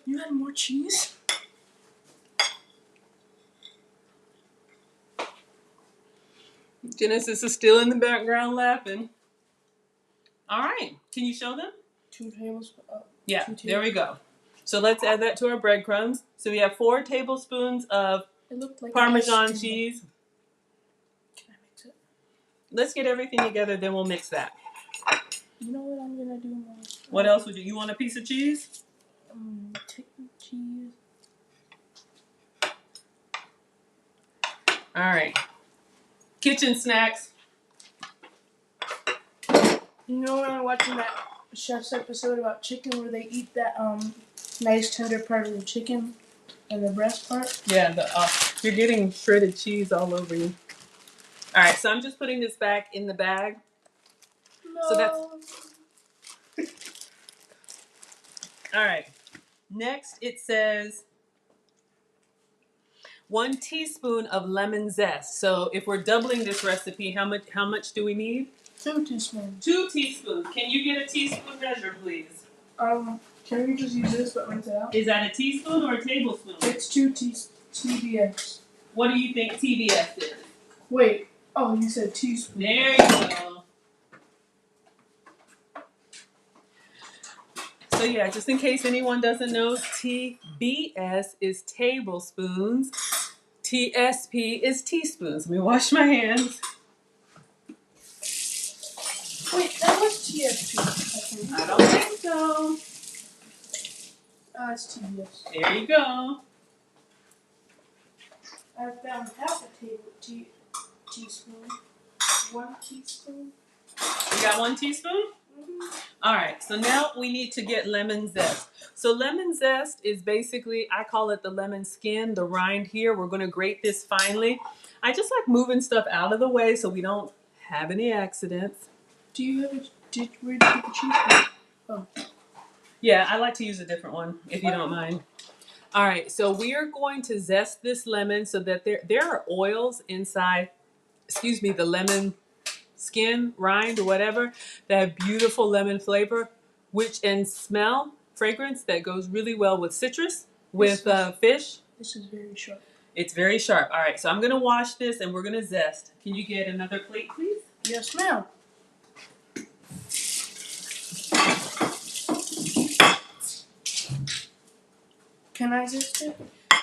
You had more cheese? Genesis is still in the background laughing. All right, can you show them? 2 tablespoons. Yeah, there we go. So let's add that to our breadcrumbs. So we have 4 tablespoons of It looked like Parmesan cheese. Can I mix it? Let's get everything together, then we'll mix that. You know what I'm gonna do more? What else would you want a piece of cheese? Cheese. All right. Kitchen snacks. You know when I'm watching that chef's episode about chicken where they eat that nice tender part of the chicken and the breast part? Yeah, you're getting shredded cheese all over you. All right, so I'm just putting this back in the bag. No. So that's all right. Next, it says 1 teaspoon of lemon zest. So if we're doubling this recipe, how much do we need? 2 teaspoons. 2 teaspoons. Can you get a teaspoon measure, please? Can we just use this but rinse it out? Is that a teaspoon or a tablespoon? It's 2 TBS. What do you think TBS is? Wait. Oh, you said teaspoon. There you go. So yeah, just in case anyone doesn't know, TBS is tablespoons. TSP is teaspoons. Let me wash my hands. Wait, that was TSP. I don't think so. It's TBS. There you go. I found half a teaspoon. 1 teaspoon. You got 1 teaspoon? All right, so now we need to get lemon zest. So lemon zest is basically, I call it the lemon skin, the rind here. We're going to grate this finely. I just like moving stuff out of the way so we don't have any accidents. Do you have where did you get the cheese from? Oh. Yeah, I like to use a different one, if you don't mind. All right, so we are going to zest this lemon so that there are oils inside, the lemon skin, rind, or whatever, that have beautiful lemon flavor, and smell, fragrance that goes really well with citrus, with fish. This is very sharp. It's very sharp. All right, so I'm going to wash this and we're going to zest. Can you get another plate, please? Yes, ma'am. Can I zest it?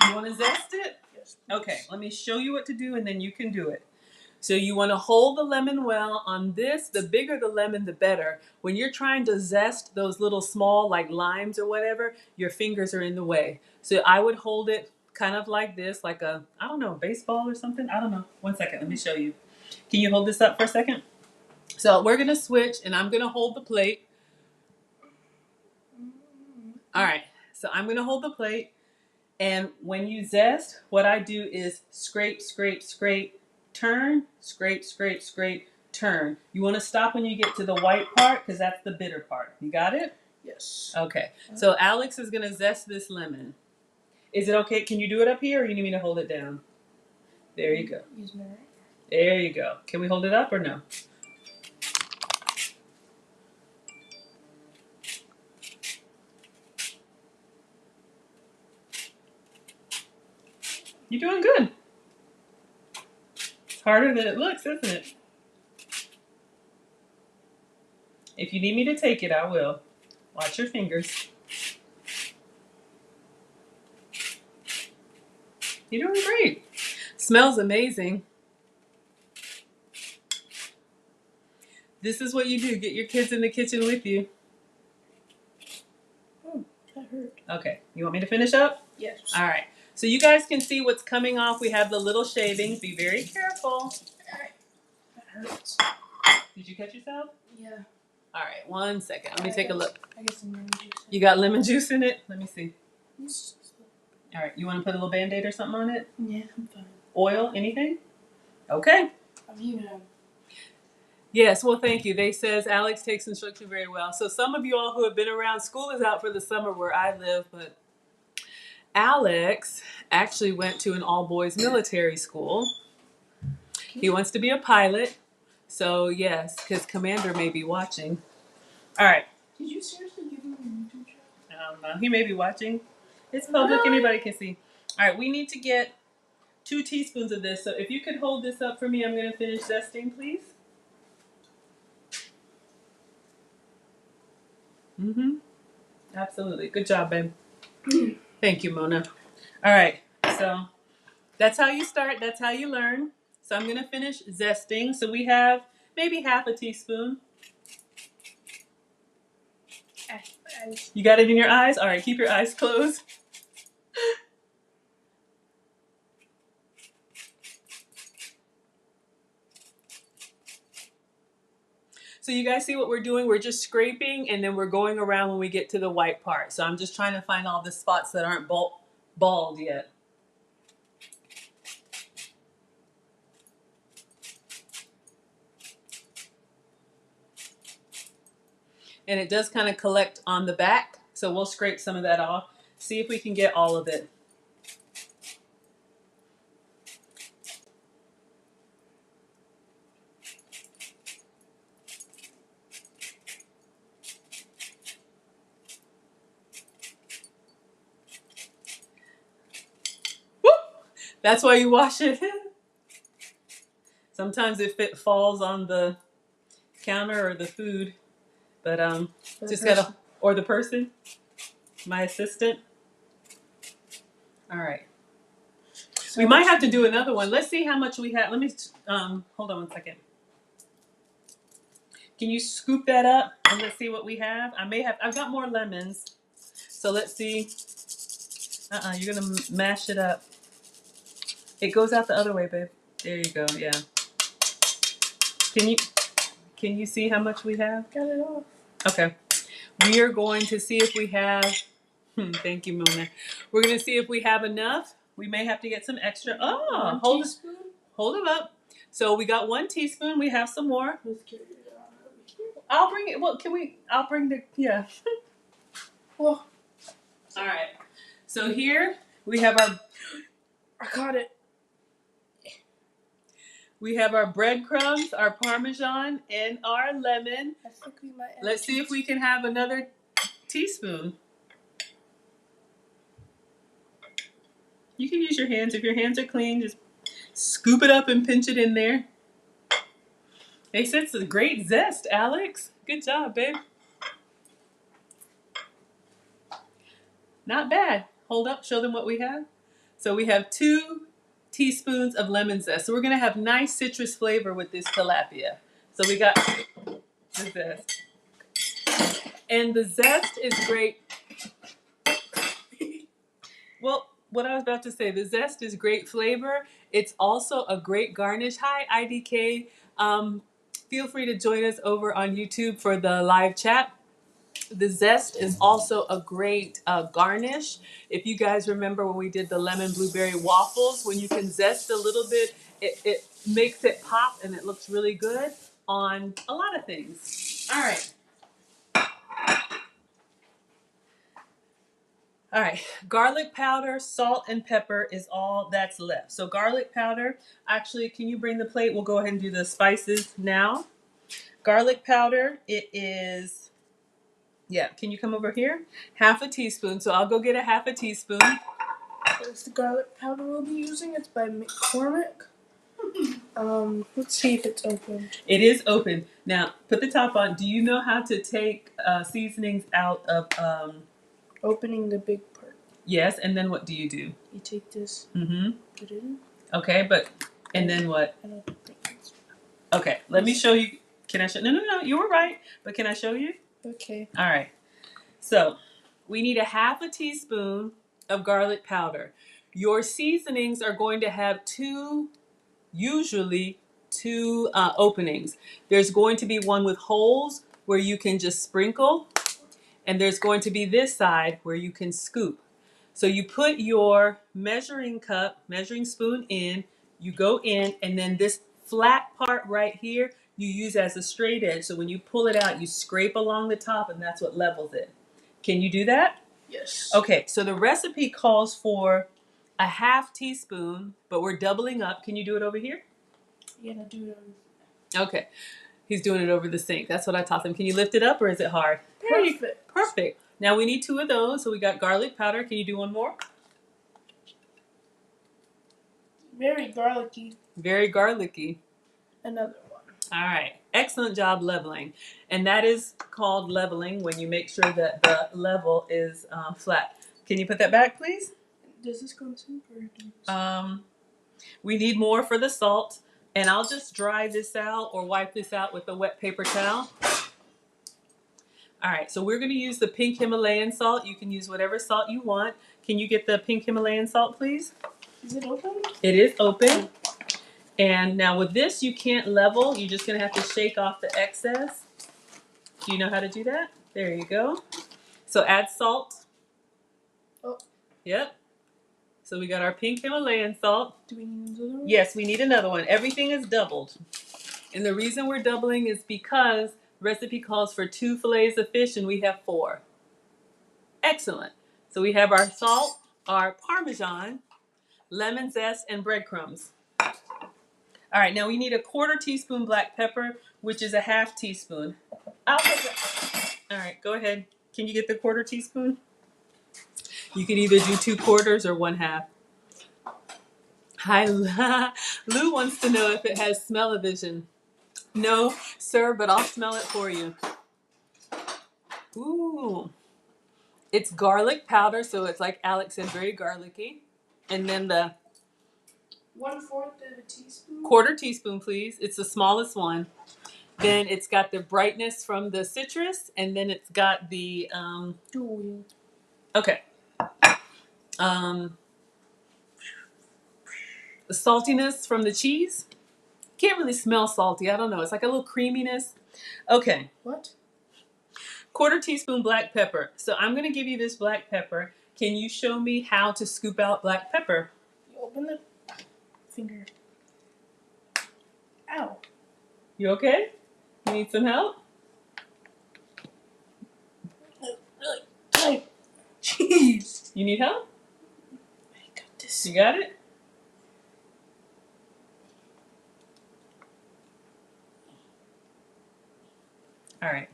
You want to zest it? Yes. Okay, let me show you what to do and then you can do it. So you want to hold the lemon well on this. The bigger the lemon, the better. When you're trying to zest those little small, like limes or whatever, your fingers are in the way. So I would hold it kind of like this, like a, I don't know, baseball or something. I don't know. 1 second, let me show you. Can you hold this up for a second? So we're going to switch and I'm going to hold the plate. All right, so I'm going to hold the plate. And when you zest, what I do is scrape, scrape, scrape, turn, scrape, scrape, scrape, turn. You want to stop when you get to the white part because that's the bitter part. You got it? Yes. Okay. So Alex is going to zest this lemon. Is it okay? Can you do it up here or you need me to hold it down? There you go. Use my right. There you go. Can we hold it up or no? You're doing good. It's harder than it looks, isn't it? If you need me to take it, I will. Watch your fingers. You're doing great. Smells amazing. This is what you do. Get your kids in the kitchen with you. Oh, that hurt. Okay. You want me to finish up? Yes. All right. So you guys can see what's coming off. We have the little shavings. Be very careful. That hurts. Did you catch yourself? Yeah. All right. 1 second. Let me take a look. I get some lemon juice. You got lemon juice in it? Let me see. All right. You want to put a little Band-Aid or something on it? Yeah, I'm fine. Oil? Anything? Okay. I'm even. Yes, well, thank you. They says Alex takes instruction very well. So some of you all who have been around, school is out for the summer where I live, but Alex actually went to an all-boys military school. He wants to be a pilot. So yes, his commander may be watching. All right. Did you seriously give him a YouTube channel? I don't know. He may be watching. It's public. Anybody can see. All right. We need to get 2 teaspoons of this. So if you could hold this up for me, I'm going to finish zesting, please. Mm-hmm. Absolutely. Good job, babe. Thank you, Mona. All right. So that's how you start. That's how you learn. So I'm going to finish zesting. So we have maybe half a teaspoon. You got it in your eyes? All right. Keep your eyes closed. So you guys see what we're doing? We're just scraping and then we're going around when we get to the white part. So I'm just trying to find all the spots that aren't bald yet. And it does kind of collect on the back. So we'll scrape some of that off. See if we can get all of it. Woo! That's why you wash it. Sometimes if it falls on the counter or the food, but just gotta, or the person, my assistant. All right. So we might have to do another one. Let's see how much we have. Let me hold on one second. Can you scoop that up and let's see what we have? I've got more lemons. So let's see. You're gonna mash it up. It goes out the other way, babe. There you go. Yeah. Can you see how much we have? Got it off. Okay. We are going to see if we have. Thank you, Mona. We're gonna see if we have enough. We may have to get some extra. Oh, hold it up. So we got 1 teaspoon. We have some more. Let's carry it on over here. I'll bring it. Well, I'll bring the. Yeah. Well. All right. So here we have our. I caught it. We have our breadcrumbs, our Parmesan, and our lemon. I think we might. Let's see if we can have another teaspoon. You can use your hands. If your hands are clean, just scoop it up and pinch it in there. They said it's a great zest, Alex. Good job, babe. Not bad. Hold up, show them what we have. So we have 2 teaspoons of lemon zest. So we're gonna have nice citrus flavor with this tilapia. So we got the zest. And the zest is great. Well, what I was about to say, the zest is great flavor. It's also a great garnish. Hi, IDK. Feel free to join us over on YouTube for the live chat. The zest is also a great garnish. If you guys remember when we did the lemon blueberry waffles, when you can zest a little bit, it makes it pop and it looks really good on a lot of things. All right. All right, garlic powder, salt, and pepper is all that's left. So garlic powder, actually, can you bring the plate? We'll go ahead and do the spices now. Garlic powder, it is, yeah, can you come over here? Half a teaspoon, so I'll go get a half a teaspoon. That's the garlic powder we'll be using. It's by McCormick. Let's see if it's open. It is open. Now, put the top on. Do you know how to take seasonings out of... Opening the big part. Yes, and then what do you do? You take this, put it in. Okay, but, and then what? I don't think it's... Okay, let me show you. Can I show? No, you were right. But can I show you? Okay. All right. So we need a half a teaspoon of garlic powder. Your seasonings are going to have usually two openings. There's going to be one with holes where you can just sprinkle, and there's going to be this side where you can scoop. So you put your measuring spoon in, you go in, and then this flat part right here, you use as a straight edge. So when you pull it out, you scrape along the top, and that's what levels it. Can you do that? Yes. Okay, so the recipe calls for a half teaspoon, but we're doubling up. Can you do it over here? Yeah, do it. Okay. He's doing it over the sink. That's what I taught him. Can you lift it up or is it hard? There you go. Perfect. Now we need 2 of those. So we got garlic powder. Can you do one more? Very garlicky. Very garlicky. Another one. All right. Excellent job leveling. And that is called leveling when you make sure that the level is flat. Can you put that back, please? Does this go in soup or do you We need more for the salt. And I'll just dry this out or wipe this out with a wet paper towel. All right, so we're going to use the pink Himalayan salt. You can use whatever salt you want. Can you get the pink Himalayan salt, please? Is it open? It is open. And now with this, you can't level. You're just going to have to shake off the excess. Do you know how to do that? There you go. So add salt. Oh. Yep. So we got our pink Himalayan salt. Do we need another one? Yes, we need another one. Everything is doubled. And the reason we're doubling is because the recipe calls for 2 fillets of fish and we have 4. Excellent. So we have our salt, our Parmesan, lemon zest, and breadcrumbs. All right, now we need a 1/4 teaspoon black pepper, which is a 1/2 teaspoon. I'll take it. All right, go ahead. Can you get the 1/4 teaspoon? You can either do 2/4 or 1/2. Hi, Lou wants to know if it has smell-o-vision. No, sir, but I'll smell it for you. Ooh. It's garlic powder, so it's like Alex said, very garlicky. And then the 1/4 of a teaspoon. 1/4 teaspoon, please. It's the smallest one. Then it's got the brightness from the citrus, and then it's got the okay. The saltiness from the cheese. Can't really smell salty. I don't know. It's like a little creaminess. Okay. What? 1/4 teaspoon black pepper. So I'm going to give you this black pepper. Can you show me how to scoop out black pepper? You open the finger. Ow. You okay? You need some help? Really tight. Jeez. You need help? I got this. You got it? All right.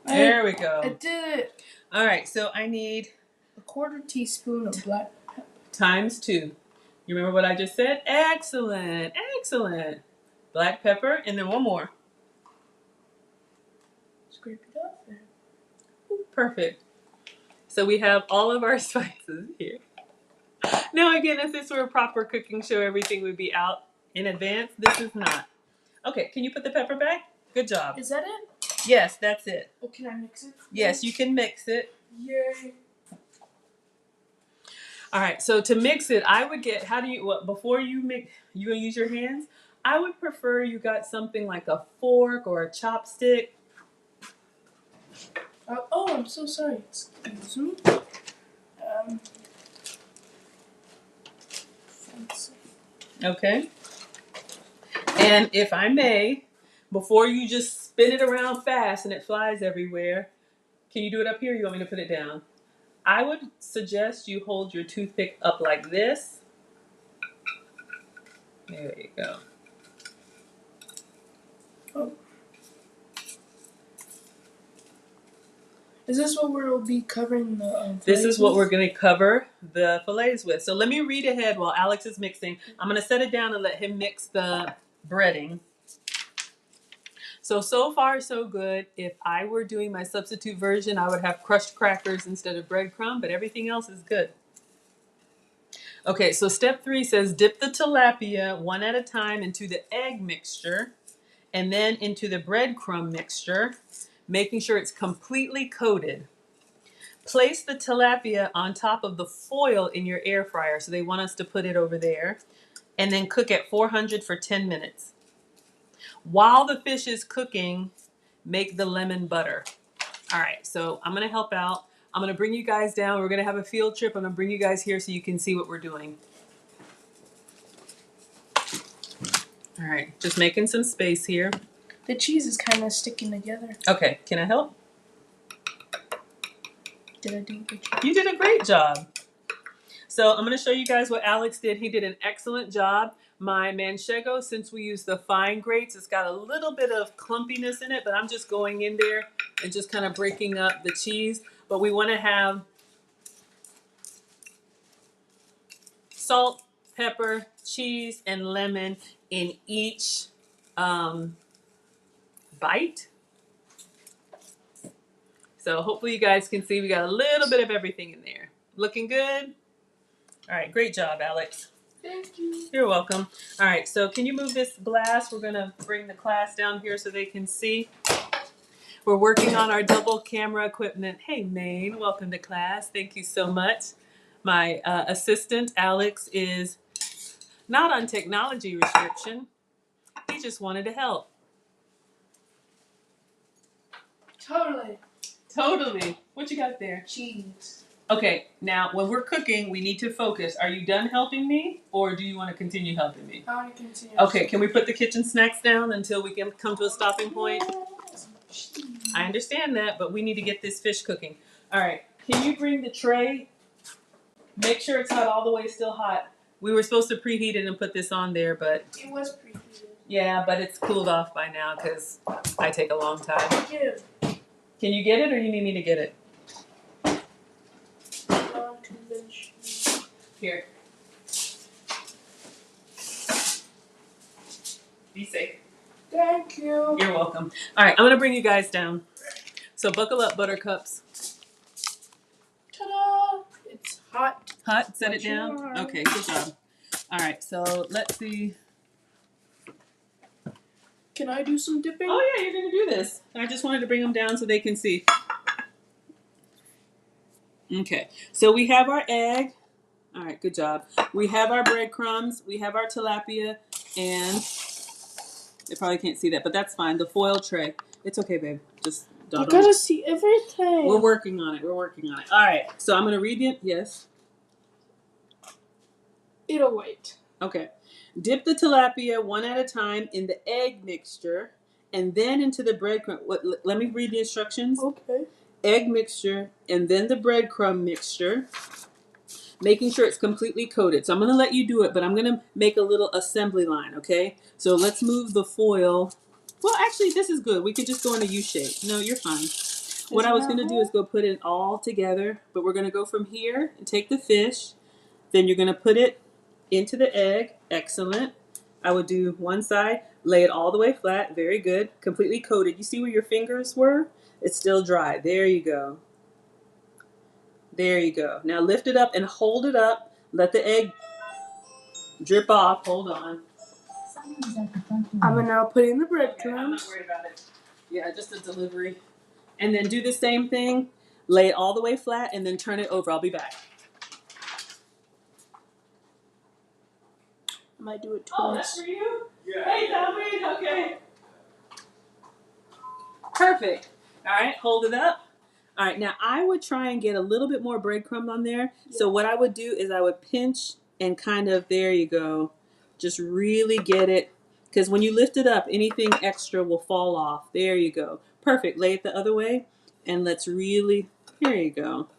There we go. I did it. All right, so I need A 1/4 teaspoon of black pepper. times 2. You remember what I just said? Excellent, excellent. Black pepper, and then one more. Scrape it off there. Perfect. So we have all of our spices here. Now again, if this were a proper cooking show, everything would be out in advance. This is not. Okay, can you put the pepper back? Good job. Is that it? Yes, that's it. Oh, can I mix it? Yes, you can mix it. Yay. All right, so to mix it, I would get, before you mix, you gonna use your hands? I would prefer you got something like a fork or a chopstick. Oh, I'm so sorry. Excuse me. Fancy. Okay. And if I may, before you just spin it around fast and it flies everywhere, can you do it up here or you want me to put it down? I would suggest you hold your toothpick up like this. There you go. Oh. Is this what we'll be covering the This is what we're going to cover the fillets with. So let me read ahead while Alex is mixing. I'm going to set it down and let him mix the breading. So far so good. If I were doing my substitute version, I would have crushed crackers instead of breadcrumb, but everything else is good. Okay, so step 3 says dip the tilapia one at a time into the egg mixture and then into the breadcrumb mixture, making sure it's completely coated. Place the tilapia on top of the foil in your air fryer. So they want us to put it over there. And then cook at 400 for 10 minutes. While the fish is cooking, make the lemon butter. All right, so I'm going to help out. I'm going to bring you guys down. We're going to have a field trip. I'm going to bring you guys here so you can see what we're doing. All right, just making some space here. The cheese is kind of sticking together. Okay, can I help? Did I do a good job? You did a great job. So I'm going to show you guys what Alex did. He did an excellent job. My manchego, since we use the fine grates, it's got a little bit of clumpiness in it, but I'm just going in there and just kind of breaking up the cheese. But we want to have salt, pepper, cheese, and lemon in each bite. So hopefully you guys can see we got a little bit of everything in there. Looking good? All right, great job, Alex. Thank you. You're welcome. All right, so can you move this glass? We're gonna bring the class down here so they can see. We're working on our double camera equipment. Hey, Maine, welcome to class. Thank you so much. My assistant, Alex, is not on technology restriction. He just wanted to help. Totally. Totally. What you got there? Cheese. Okay, now when we're cooking, we need to focus. Are you done helping me, or do you want to continue helping me? I want to continue. Okay, can we put the kitchen snacks down until we can come to a stopping point? I understand that, but we need to get this fish cooking. All right, can you bring the tray? Make sure it's not all the way still hot. We were supposed to preheat it and put this on there, but It was preheated. yeah, but it's cooled off by now because I take a long time. Thank you. Can you get it, or you need me to get it? Here. Be safe. Thank you. You're welcome. All right, I'm going to bring you guys down. So buckle up, buttercups. Ta-da! It's hot. Hot? Set it Sure. down? Okay, good job. All right, so let's see. Can I do some dipping? Oh, yeah, you're going to do this. I just wanted to bring them down so they can see. Okay, so we have our egg. All right, good job. We have our breadcrumbs. We have our tilapia. And they probably can't see that, but that's fine. The foil tray. It's okay, babe. Just I don't. gotta see everything. We're working on it. We're working on it. All right, so I'm going to read it. Yes. It'll wait. Okay. Dip the tilapia one at a time in the egg mixture and then into the breadcrumb. Let me read the instructions. Okay. Egg mixture and then the breadcrumb mixture, making sure it's completely coated. So I'm going to let you do it, but I'm going to make a little assembly line, okay? So let's move the foil. Well, actually, this is good. We could just go in a U shape. No, you're fine. What I was going to do is go put it all together, but we're going to go from here and take the fish. Then you're going to put it into the egg. Excellent. I would do one side, lay it all the way flat. Very good. Completely coated. You see where your fingers were? It's still dry. There you go. There you go. Now lift it up and hold it up. Let the egg drip off. Hold on. I'm gonna now put in the Okay, I'm not breadcrumbs. worried about it. Yeah, just a delivery. And then do the same thing. Lay it all the way flat and then turn it over. I'll be back. I might do it Oh, that's twice. for you? Yeah. Hey, Tommy. Okay. Perfect. All right, hold it up. All right, now I would try and get a little bit more breadcrumb on there. Yeah. So what I would do is I would pinch and kind of, there you go, just really get it. Because when you lift it up, anything extra will fall off. There you go. Perfect. Lay it the other way. And let's really, here you go.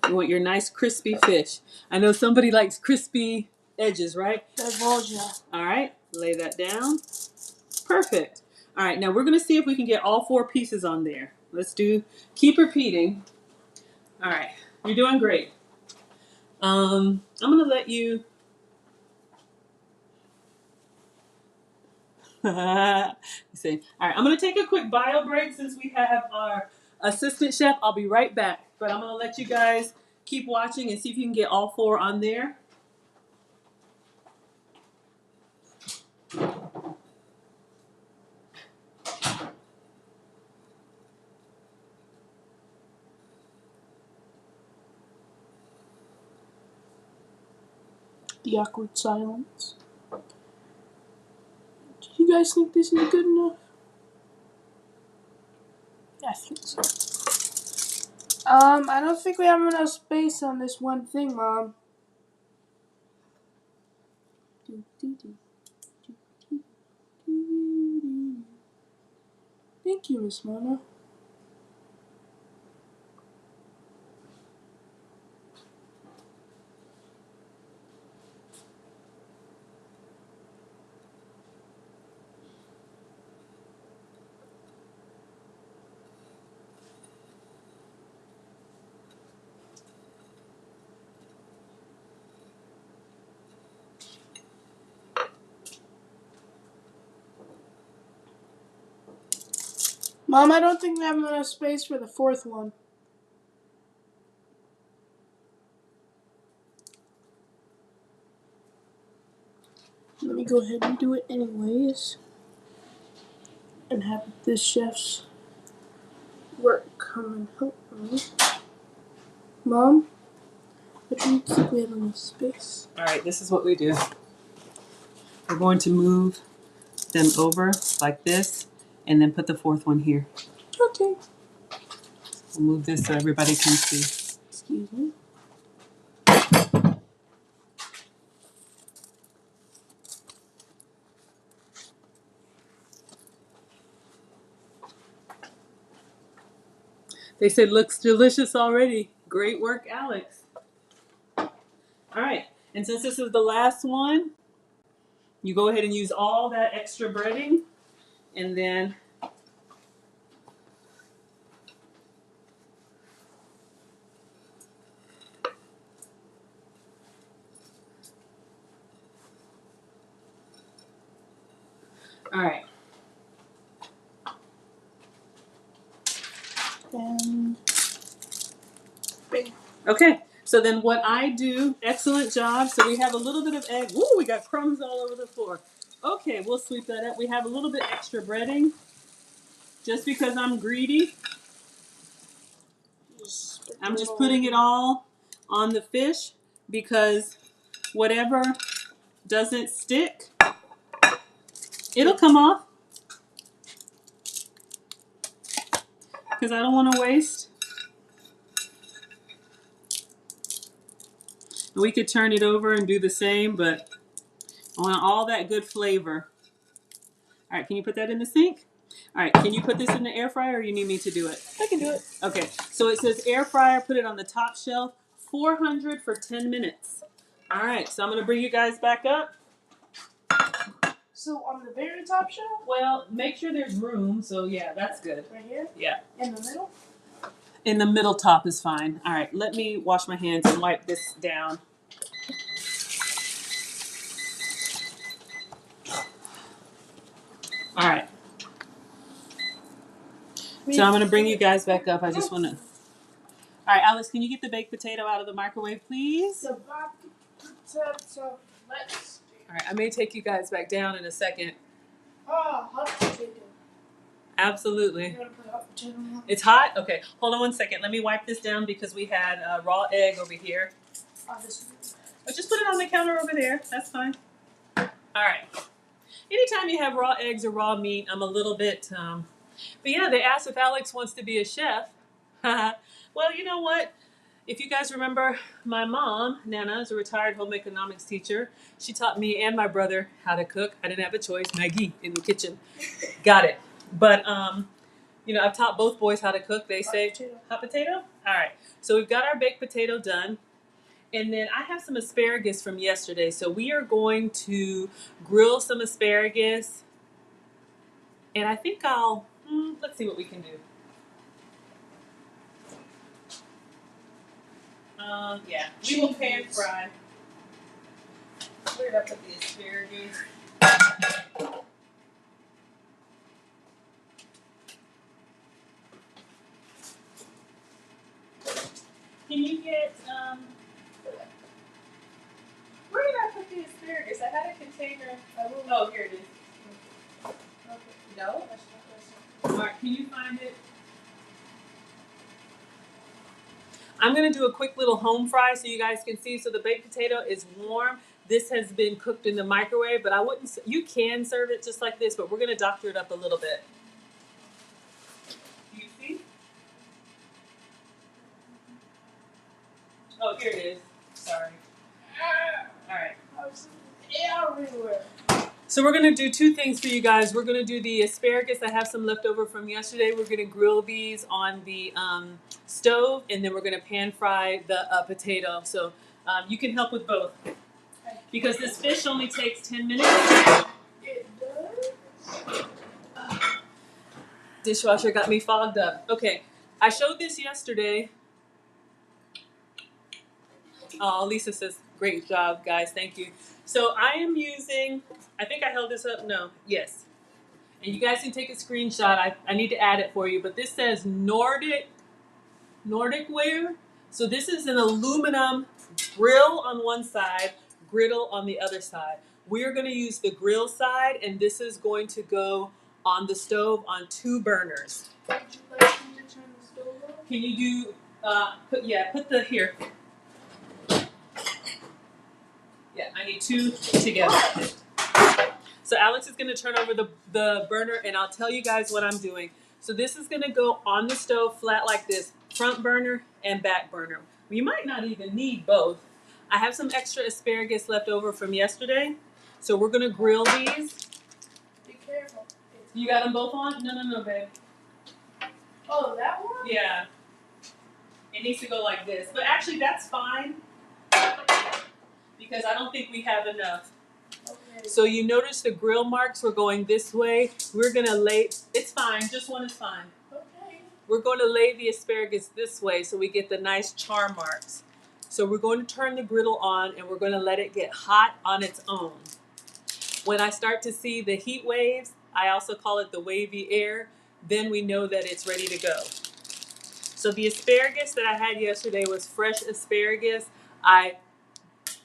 You want your nice crispy fish. I know somebody likes crispy edges, right? All right, lay that down. Perfect. All right, now we're going to see if we can get all 4 pieces on there. Let's do, keep repeating. All right, you're doing great. I'm going to let you. See. All right, I'm going to take a quick bio break since we have our assistant chef. I'll be right back, but I'm going to let you guys keep watching and see if you can get all 4 on there. The awkward silence. Do you guys think this is good enough? Yeah, I think so. I don't think we have enough space on this one thing, Mom. Thank you, Miss Mona. Mom, I don't think we have enough space for the fourth one. Let me go ahead and do it anyways. And have this chef's work come and help me. Mom, I don't think we have enough space. All right, this is what we do. We're going to move them over like this and then put the fourth one here. Okay. We'll move this so everybody can see. Excuse me. They said looks delicious already. Great work, Alex. All right, and since this is the last one, you go ahead and use all that extra breading, and then all right. And bam. Okay, so then what I do, excellent job. So we have a little bit of egg. Woo, we got crumbs all over the floor. Okay, we'll sweep that up. We have a little bit extra breading. Just because I'm greedy, I'm just putting it all on the fish because whatever doesn't stick, it'll come off. Because I don't want to waste. We could turn it over and do the same, but I want all that good flavor. All right, can you put that in the sink? All right, can you put this in the air fryer or you need me to do it? I can do it. Okay, so it says air fryer, put it on the top shelf, 400 for 10 minutes. All right, so I'm going to bring you guys back up. So on the very top shelf? Well, make sure there's room, so yeah, that's good. Right here? Yeah. In the middle? In the middle top is fine. All right, let me wash my hands and wipe this down. All right. So I'm going to bring you guys back up. I just want to... All right, Alex, can you get the baked potato out of the microwave, please? The baked potato. Let's see. All right, I may take you guys back down in a second. Ah, hot potato. Absolutely. You gotta put hot potato on. It's hot? Okay, hold on one second. Let me wipe this down because we had a raw egg over here. This But just put it on the counter over there. That's fine. All right. Anytime you have raw eggs or raw meat, I'm a little bit... But yeah, they asked if Alex wants to be a chef. Well, you know what? If you guys remember, my mom, Nana, is a retired home economics teacher. She taught me and my brother how to cook. I didn't have a choice. Maggie in the kitchen. Got it. But, you know, I've taught both boys how to cook. They say, hot potato? All right. So we've got our baked potato done. And then I have some asparagus from yesterday. So we are going to grill some asparagus. And I think I'll, let's see what we can do. Yeah, we will pan fry. Where did I put the asparagus? Can you get, where did I put the asparagus? I had a container. Oh, here it is. Okay. No? All right, can you find it? I'm going to do a quick little home fry so you guys can see. So the baked potato is warm. This has been cooked in the microwave, but I wouldn't, you can serve it just like this, but we're going to doctor it up a little bit. Do you see? Oh, here it is. Sorry. All right. everywhere. So we're going to do two things for you guys. We're going to do the asparagus. I have some left over from yesterday. We're going to grill these on the stove, and then we're going to pan fry the potato. So you can help with both. Because this fish only takes 10 minutes. It does? Dishwasher got me fogged up. Okay, I showed this yesterday. Oh, Lisa says, great job, guys. Thank you. So I am using, I think I held this up. No, yes. And you guys can take a screenshot. I need to add it for you, but this says Nordic ware. So this is an aluminum grill on one side, griddle on the other side. We're going to use the grill side, and this is going to go on the stove on 2 burners. Would you like me to turn the stove on? Can you do? Put the here. Yeah, I need 2 together. So Alex is going to turn over the burner, and I'll tell you guys what I'm doing. So this is going to go on the stove flat like this, front burner and back burner. You might not even need both. I have some extra asparagus left over from yesterday, so we're going to grill these. Be careful. You got them both on? No, babe. Oh, that one? Yeah. It needs to go like this. But actually, that's fine because I don't think we have enough. Okay. So you notice the grill marks were going this way. We're going to lay, it's fine, just one is fine. Okay. We're going to lay the asparagus this way so we get the nice char marks. So we're going to turn the griddle on and we're going to let it get hot on its own. When I start to see the heat waves, I also call it the wavy air, then we know that it's ready to go. So the asparagus that I had yesterday was fresh asparagus. I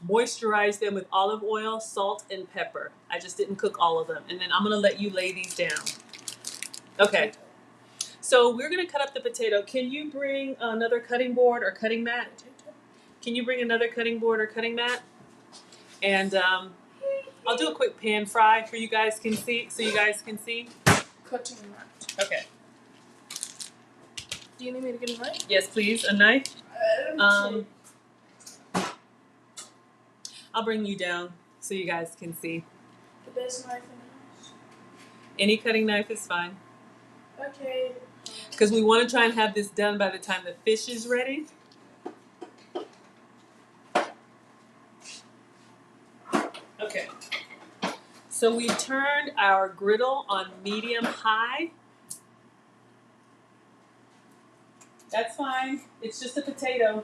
moisturized them with olive oil, salt, and pepper. I just didn't cook all of them. And then I'm going to let you lay these down. Okay. So we're going to cut up the potato. Can you bring another cutting board or cutting mat? Can you bring another cutting board or cutting mat? And I'll do a quick pan fry for you guys can see, so you guys can see. Cutting mat. Okay. Do you need me to get a knife? Yes, please. A knife. I'll bring you down so you guys can see. The best knife in the house. Any cutting knife is fine. Okay. Because we want to try and have this done by the time the fish is ready. Okay. So we turned our griddle on medium high. That's fine. It's just a potato.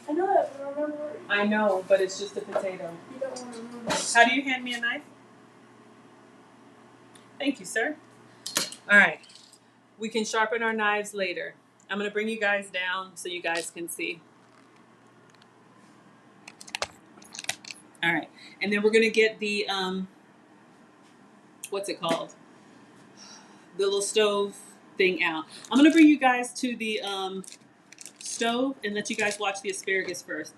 I know that, but remember. I know, but it's just a potato. You don't want to ruin it. How do you hand me a knife? Thank you, sir. All right. We can sharpen our knives later. I'm going to bring you guys down so you guys can see. All right. And then we're going to get the, what's it called? The little stove thing out. I'm going to bring you guys to the stove and let you guys watch the asparagus first.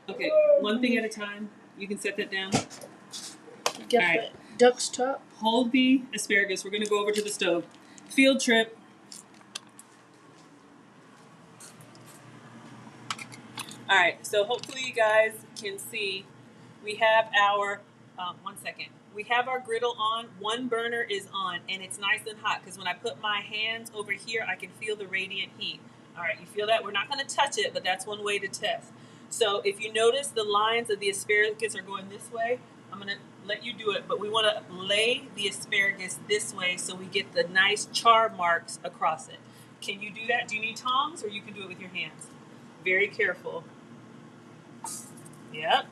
Okay, one thing at a time. You can set that down. Get All right. the duck's top. Hold the asparagus. We're going to go over to the stove. Field trip. All right, so hopefully you guys can see. We have our, one second. We have our griddle on. One burner is on, and it's nice and hot because when I put my hands over here, I can feel the radiant heat. All right, you feel that? We're not going to touch it, but that's one way to test. So if you notice the lines of the asparagus are going this way, I'm going to let you do it, but we want to lay the asparagus this way so we get the nice char marks across it. Can you do that? Do you need tongs, or you can do it with your hands? Very careful. Yep.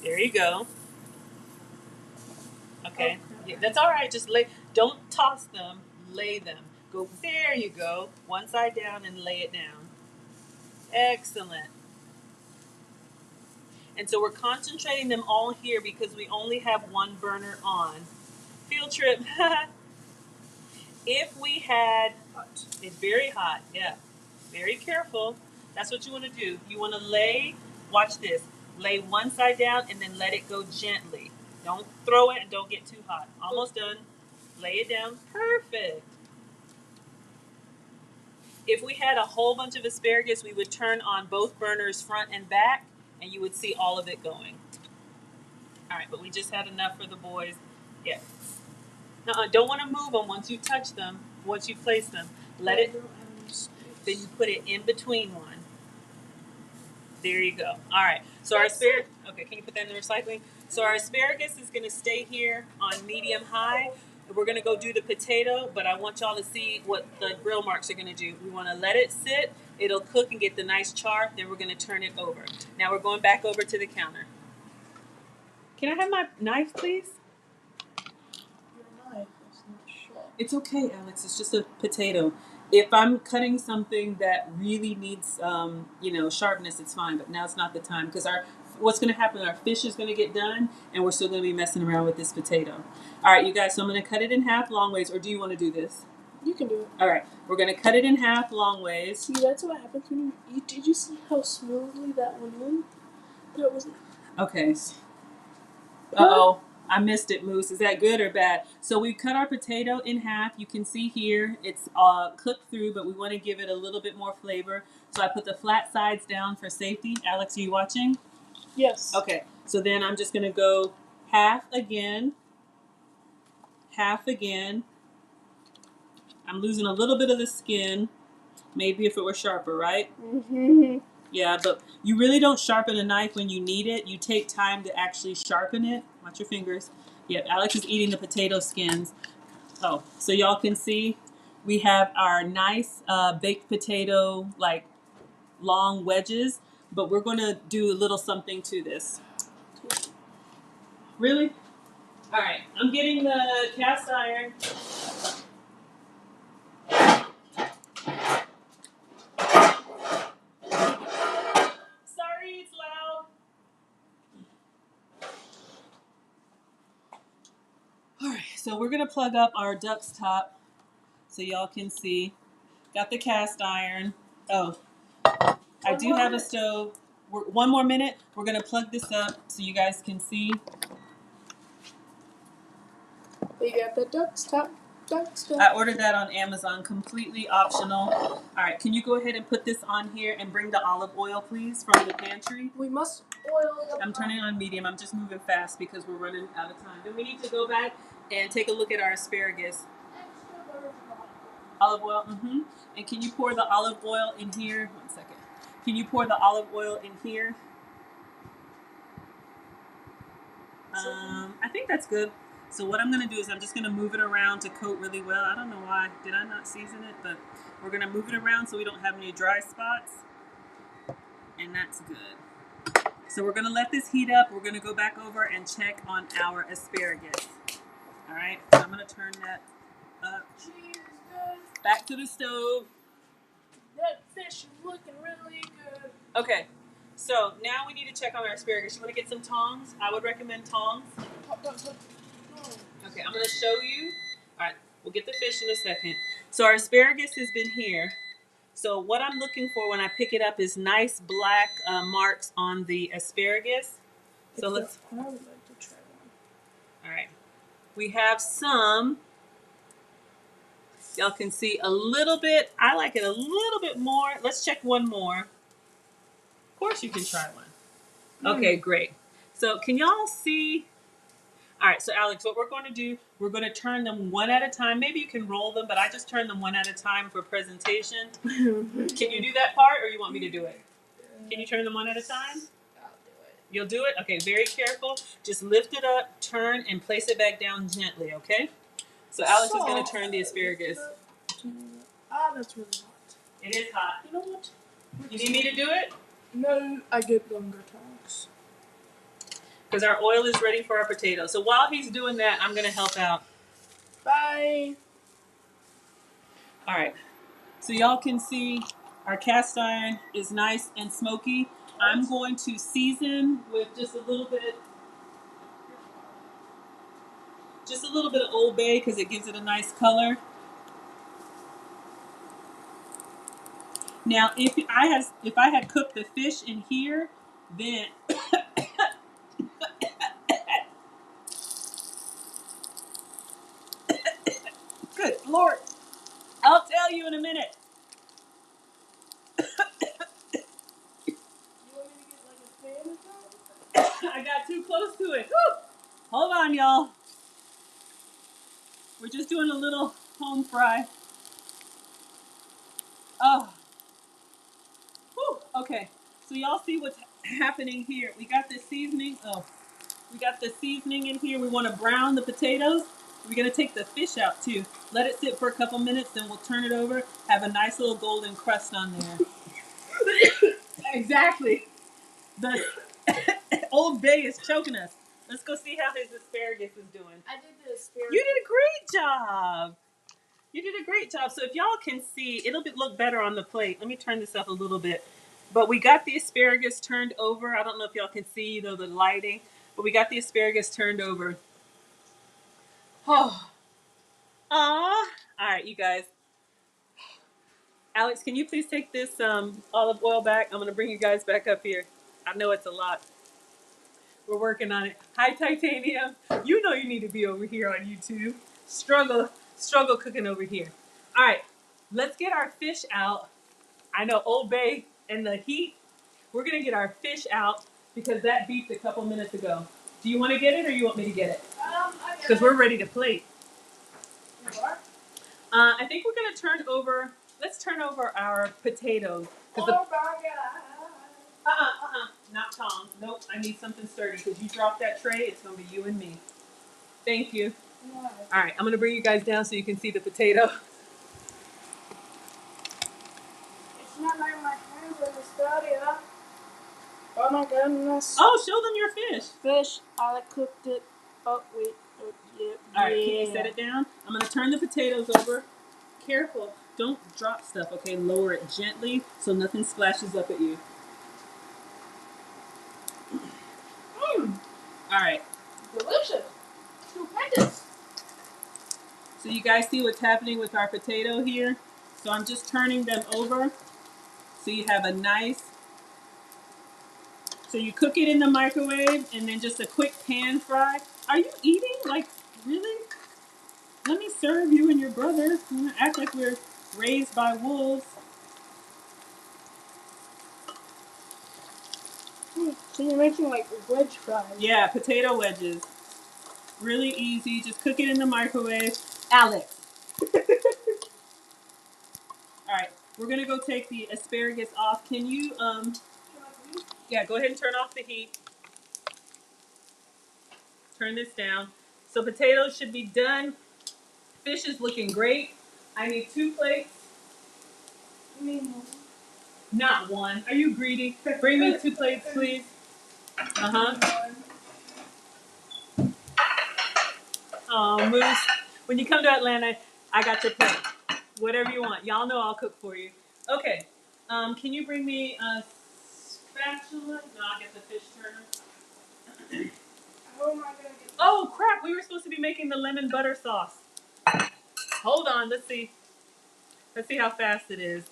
There you go. Okay. Yeah, that's all right. Just lay. Don't toss them. Lay them. Go. There you go. One side down and lay it down. Excellent. And so we're concentrating them all here because we only have one burner on. Field trip. If we had, it's very hot. Yeah. Very careful. That's what you want to do. You want to lay, watch this, lay one side down and then let it go gently. Don't throw it and don't get too hot. Almost done. Lay it down. Perfect. If we had a whole bunch of asparagus, we would turn on both burners front and back and you would see all of it going. All right, but we just had enough for the boys. Yeah. Don't want to move them once you touch them, once you place them. Let it, then you put it in between one. There you go. All right. So our asparagus, okay, can you put that in the recycling? So our asparagus is going to stay here on medium high. We're going to go do the potato, but I want y'all to see what the grill marks are going to do. We want to let it sit. It'll cook and get the nice char. Then we're going to turn it over. Now we're going back over to the counter. Can I have my knife, please? It's okay, Alex. It's just a potato. If I'm cutting something that really needs, sharpness, it's fine. But now it's not the time because what's going to happen? Our fish is going to get done, and we're still going to be messing around with this potato. All right, you guys. So I'm going to cut it in half long ways, or do you want to do this? You can do it. All right, we're going to cut it in half long ways. See, that's what happens when you eat. Did you see how smoothly that went in? That wasn't. Okay. Uh-oh. I missed it, Moose. Is that good or bad? So we cut our potato in half. You can see here it's cooked through, but we want to give it a little bit more flavor. So I put the flat sides down for safety. Alex, are you watching? Yes. Okay. So then I'm just going to go half again. Half again. I'm losing a little bit of the skin. Maybe if it were sharper, right? Mm-hmm. Yeah, but you really don't sharpen a knife when you need it. You take time to actually sharpen it. Watch your fingers. Yep, Alex is eating the potato skins. Oh, so y'all can see we have our nice baked potato, like long wedges, but we're going to do a little something to this. Really? All right, I'm getting the cast iron. Sorry, it's loud. All right, so we're going to plug up our duck's top so y'all can see. Got the cast iron. Oh, I do have a stove. One more minute. We're going to plug this up so you guys can see. We got the duck's top. I ordered that on Amazon, completely optional. All right, can you go ahead and put this on here and bring the olive oil, please, from the pantry? We must oil the I'm turning on medium. I'm just moving fast because we're running out of time. Then we need to go back and take a look at our asparagus. Olive oil, mm-hmm. And can you pour the olive oil in here? 1 second. Can you pour the olive oil in here? I think that's good. So what I'm going to do is I'm just going to move it around to coat really well. I don't know why. Did I not season it? But we're going to move it around so we don't have any dry spots. And that's good. So we're going to let this heat up. We're going to go back over and check on our asparagus. All right. So I'm going to turn that up. Back to the stove. That fish is looking really good. Okay. So now we need to check on our asparagus. You want to get some tongs? I would recommend tongs. Okay, I'm going to show you. All right, we'll get the fish in a second. So our asparagus has been here. So what I'm looking for when I pick it up is nice black marks on the asparagus. So let's. I would like to try one. All right, we have some. Y'all can see a little bit. I like it a little bit more. Let's check one more. Of course, you can try one. Okay, great. So can y'all see? All right, so Alex, what we're going to do, we're going to turn them one at a time. Maybe you can roll them, but I just turn them one at a time for presentation. Can you do that part, or you want me to do it? Can you turn them one at a time? I'll do it. You'll do it? Okay, very careful. Just lift it up, turn, and place it back down gently, okay? So Alex is going to turn the asparagus. That's really hot. It is hot. You know what? You need me to do it? No, I get longer tongs. Because our oil is ready for our potatoes. So while he's doing that, I'm going to help out. Bye. All right. So y'all can see our cast iron is nice and smoky. I'm going to season with just a little bit of Old Bay because it gives it a nice color. Now, if I had cooked the fish in here, then good Lord, I'll tell you in a minute. I got too close to it. Woo! Hold on, y'all. We're just doing a little home fry. Oh. Whew. Okay. So y'all see what's happening here. We got the seasoning. Oh. We got the seasoning in here. We want to brown the potatoes. We're going to take the fish out too. Let it sit for a couple minutes, then we'll turn it over. Have a nice little golden crust on there. Exactly. The Old Bay is choking us. Let's go see how his asparagus is doing. I did the asparagus. You did a great job. You did a great job. So if y'all can see, it'll look better on the plate. Let me turn this up a little bit. But we got the asparagus turned over. I don't know if y'all can see, you know, the lighting. But we got the asparagus turned over. Oh. Aw. All right, you guys. Alex, can you please take this olive oil back? I'm going to bring you guys back up here. I know it's a lot. We're working on it. Hi, Titanium. You know you need to be over here on YouTube. Struggle cooking over here. All right, let's get our fish out. I know Old Bay and the heat. We're going to get our fish out because that beeped a couple minutes ago. Do you want to get it or you want me to get it? Because we're ready to plate. You are? I think we're going to let's turn over our potatoes. Oh my God. Not tongs. Nope, I need something sturdy because you dropped that tray. It's going to be you and me. Thank you. What? All right, I'm going to bring you guys down so you can see the potato. It's not like my hands are sturdy, huh? Oh my goodness. Oh, show them your fish. Fish. I cooked it. Oh, wait. Oh, yeah. All right, can you set it down? I'm going to turn the potatoes over. Careful. Don't drop stuff, okay? Lower it gently so nothing splashes up at you. All right. Delicious. Stupendous. So you guys see what's happening with our potato here? So I'm just turning them over so you have a nice... So you cook it in the microwave and then just a quick pan fry. Are you eating? Like, really? Let me serve you and your brother. You wanna act like we're raised by wolves. So you're making like wedge fries. Yeah, potato wedges. Really easy. Just cook it in the microwave. Alex. All right, we're gonna go take the asparagus off. Can you, yeah, go ahead and turn off the heat. Turn this down. So potatoes should be done. Fish is looking great. I need 2 plates. Not one. Are you greedy? Bring me 2 plates, please. Oh, Moose. When you come to Atlanta, I got your plate. Whatever you want. Y'all know I'll cook for you. Okay. Can you bring me a spatula? No, I'll get the fish turner. Oh, crap. We were supposed to be making the lemon butter sauce. Hold on. Let's see. Let's see how fast it is.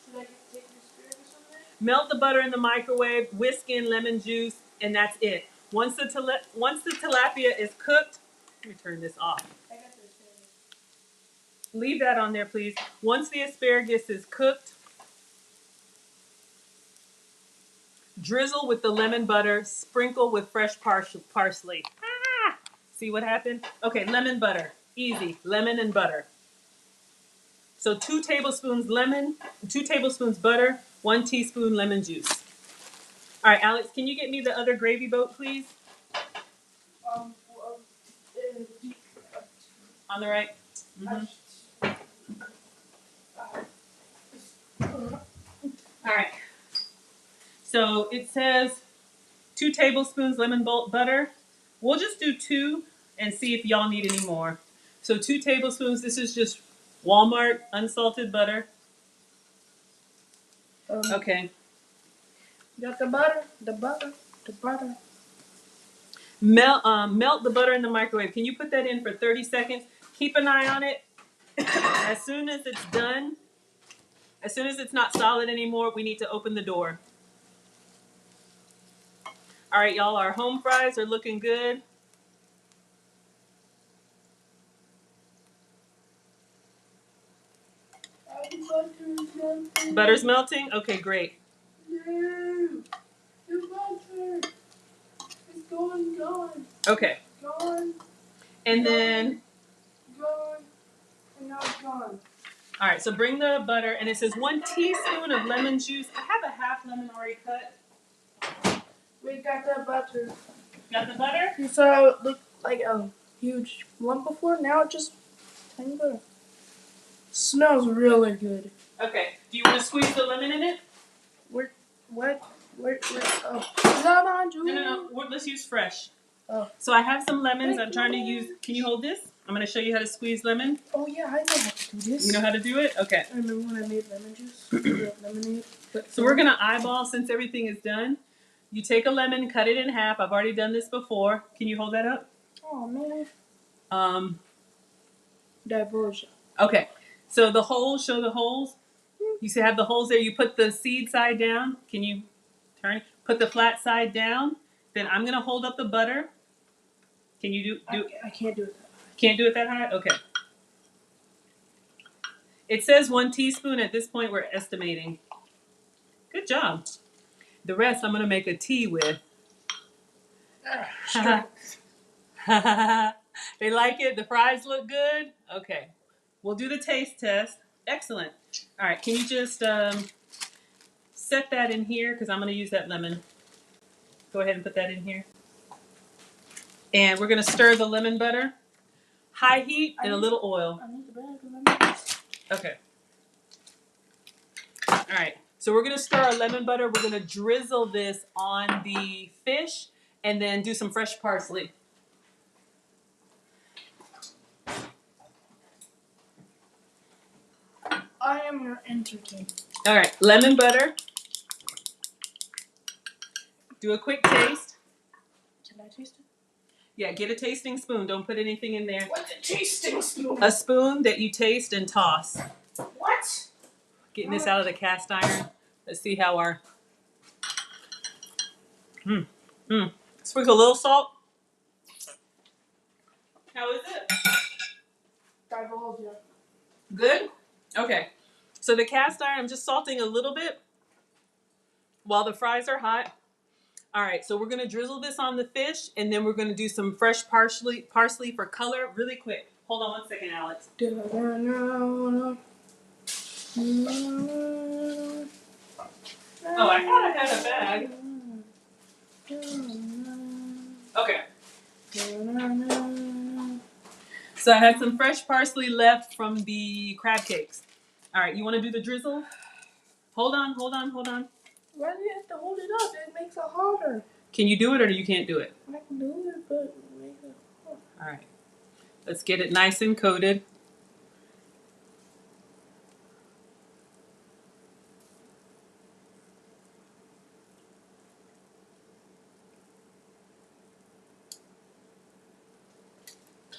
Should I take the asparagus on there? Melt the butter in the microwave, whisk in lemon juice, and that's it. Once the tilapia is cooked, let me turn this off. I got the asparagus. Leave that on there, please. Once the asparagus is cooked, drizzle with the lemon butter, sprinkle with fresh parsley. Ah! See what happened? Okay, lemon butter. Easy. Lemon and butter. So 2 tablespoons lemon, 2 tablespoons butter, 1 teaspoon lemon juice. All right, Alex, can you get me the other gravy boat, please? On the right? Mm-hmm. All right. So it says 2 tablespoons lemon butter. We'll just do 2 and see if y'all need any more. So 2 tablespoons. This is just Walmart unsalted butter. Okay. Got the butter, the butter, the butter. Melt the butter in the microwave. Can you put that in for 30 seconds? Keep an eye on it. As soon as it's done, as soon as it's not solid anymore, we need to open the door. All right, y'all, our home fries are looking good. Butter's melting? Okay, great. No, the butter. It's gone. Okay. Gone. And then, Gone. And now it's gone. all right, so bring the butter, and it says 1 teaspoon of lemon juice. I have a half lemon already cut. We got the butter. Got the butter? You saw it look like a huge lump before. Now it's just tiny butter. Smells really good. Okay. Do you want to squeeze the lemon in it? What? Oh, lemon juice. No. Let's use fresh. Oh. So I have some lemons. I'm trying to use. Can you hold this? I'm going to show you how to squeeze lemon. Oh yeah, I know how to do this. You know how to do it? Okay. I remember when I made lemon juice, lemonade. So we're going to eyeball since everything is done. You take a lemon, cut it in half. I've already done this before. Can you hold that up? Oh man. Diversion. Okay. So the holes, show the holes. You see, have the holes there. You put the seed side down. Can you turn? Put the flat side down. Then I'm going to hold up the butter. Can you do? I can't do it that high. Can't do it that high? Okay. It says 1 teaspoon. At this point, we're estimating. Good job. The rest I'm going to make a tea with. They like it? The fries look good? Okay. We'll do the taste test. Excellent. All right. Can you just set that in here? Because I'm going to use that lemon. Go ahead and put that in here. And we're going to stir the lemon butter. High heat and a little oil. I need the bag, remember? Okay. All right. So we're going to stir our lemon butter. We're going to drizzle this on the fish and then do some fresh parsley. I am your entertainer. All right. Lemon butter. Do a quick taste. Can I taste it? Yeah, get a tasting spoon. Don't put anything in there. What's a tasting spoon? A spoon that you taste and toss. What? Getting this out of the cast iron. Let's see how our... Sprinkle a little salt. How is it? Divulge you. Good? Okay. So the cast iron, I'm just salting a little bit while the fries are hot. All right, so we're going to drizzle this on the fish, and then we're going to do some fresh parsley for color really quick. Hold on 1 second, Alex. Oh, I thought I had a bag. Okay. So I had some fresh parsley left from the crab cakes. All right, you want to do the drizzle? Hold on. Why do you have to hold it up? It makes it harder. Can you do it or you can't do it? I can do it, but it makes it hard. All right. Let's get it nice and coated.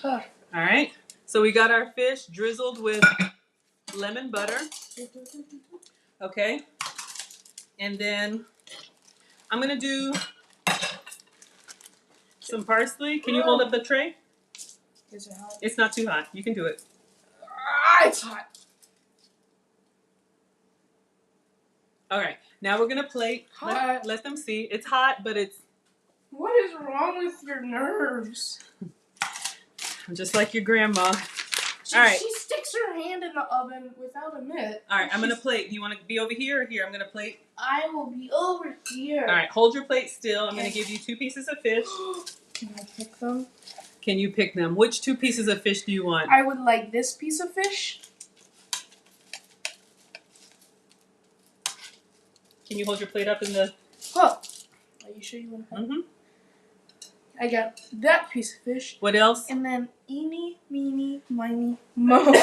Tough. All right. So we got our fish drizzled with lemon butter. Okay. And then I'm going to do some parsley. Can you hold up the tray? Is it hot? It's not too hot. You can do it. It's hot. All right. Now we're going to plate. Hot. Let them see. It's hot, but it's What is wrong with your nerves? just like your grandma. She, All right. She sticks her hand in the oven without a mitt. All right. I'm going to plate. Do you want to be over here or here? I'm going to plate. I will be over here. All right. Hold your plate still. I'm going to give you 2 pieces of fish. Can I pick them? Can you pick them? Which 2 pieces of fish do you want? I would like this piece of fish. Can you hold your plate up in the... Huh. Are you sure you want to? Mm-hmm. I got that piece of fish. What else? And then eeny, meeny, miny, mo.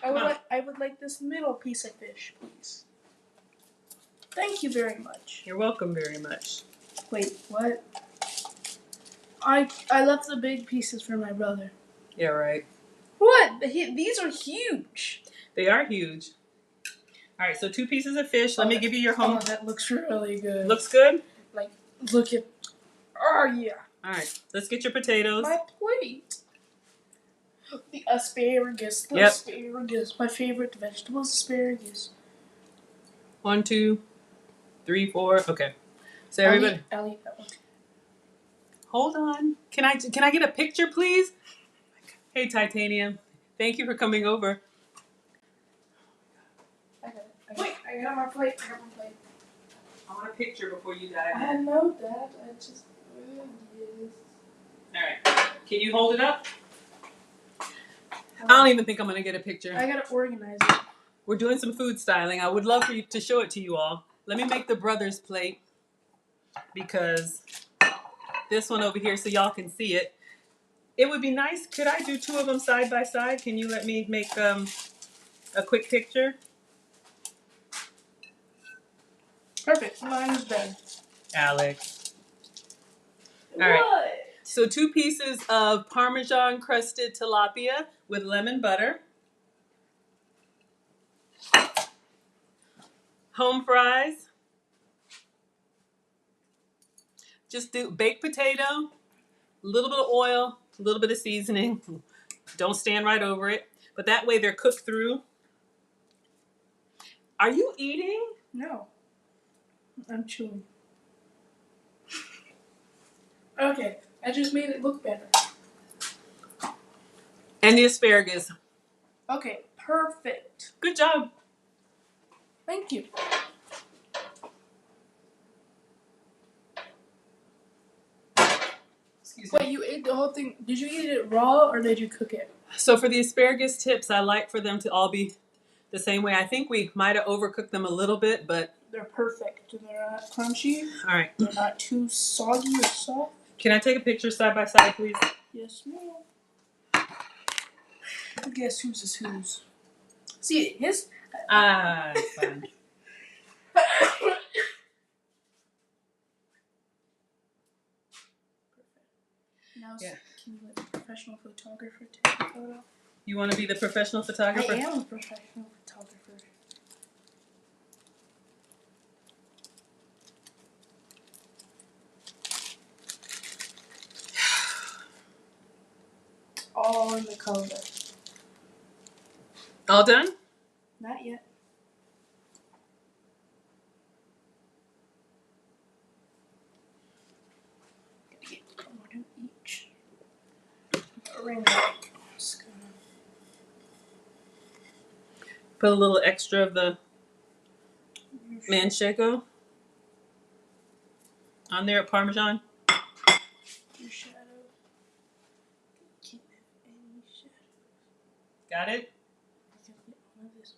I would like this middle piece of fish, please. Thank you very much. You're welcome very much. Wait, what? I left the big pieces for my brother. Yeah, right. What? These are huge. They are huge. All right, so 2 pieces of fish. Let me give you your home. Oh, that looks really good. Looks good? Like, look at... Oh, yeah. All right, let's get your potatoes. My plate. The asparagus. The Yep. asparagus. My favorite vegetable is asparagus. 1, 2, 3, 4. Okay. So everybody... I'll eat that one. Hold on. Can I get a picture, please? Hey, Titanium. Thank you for coming over. I got it. I got my plate. I got my plate. I want a picture before you dive I in. know that. I just... Yes. All right. Can you hold it up? I don't even think I'm going to get a picture. I gotta organize it. We're doing some food styling. I would love for you to show it to you all. Let me make the brother's plate because this one over here so y'all can see it. It would be nice. Could I do 2 of them side by side? Can you let me make a quick picture? Perfect. Mine is better. Alex. All right. What? So 2 pieces of Parmesan crusted tilapia with lemon butter. Home fries. Just do baked potato, a little bit of oil, a little bit of seasoning. Don't stand right over it. But that way they're cooked through. Are you eating? No. I'm chewing. Okay, I just made it look better. And the asparagus. Okay, perfect. Good job. Thank you. Excuse me. Wait, you ate the whole thing. Did you eat it raw or did you cook it? So for the asparagus tips, I like for them to all be the same way. I think we might have overcooked them a little bit, but They're perfect. They're not crunchy. all right. They're not too soggy or soft. Can I take a picture side by side, please? Yes, ma'am. Guess whose is whose? See, his. Ah, it's fine. Now, Yeah. can you let the professional photographer take a photo? You want to be the professional photographer? I am a professional photographer. All in the color. All done? Not yet. Gotta get one of each. Ring light. Just gonna... Put a little extra of the manchego on there at Parmesan. Your shadow. Can't have any shadow. Got it? I can get one of this.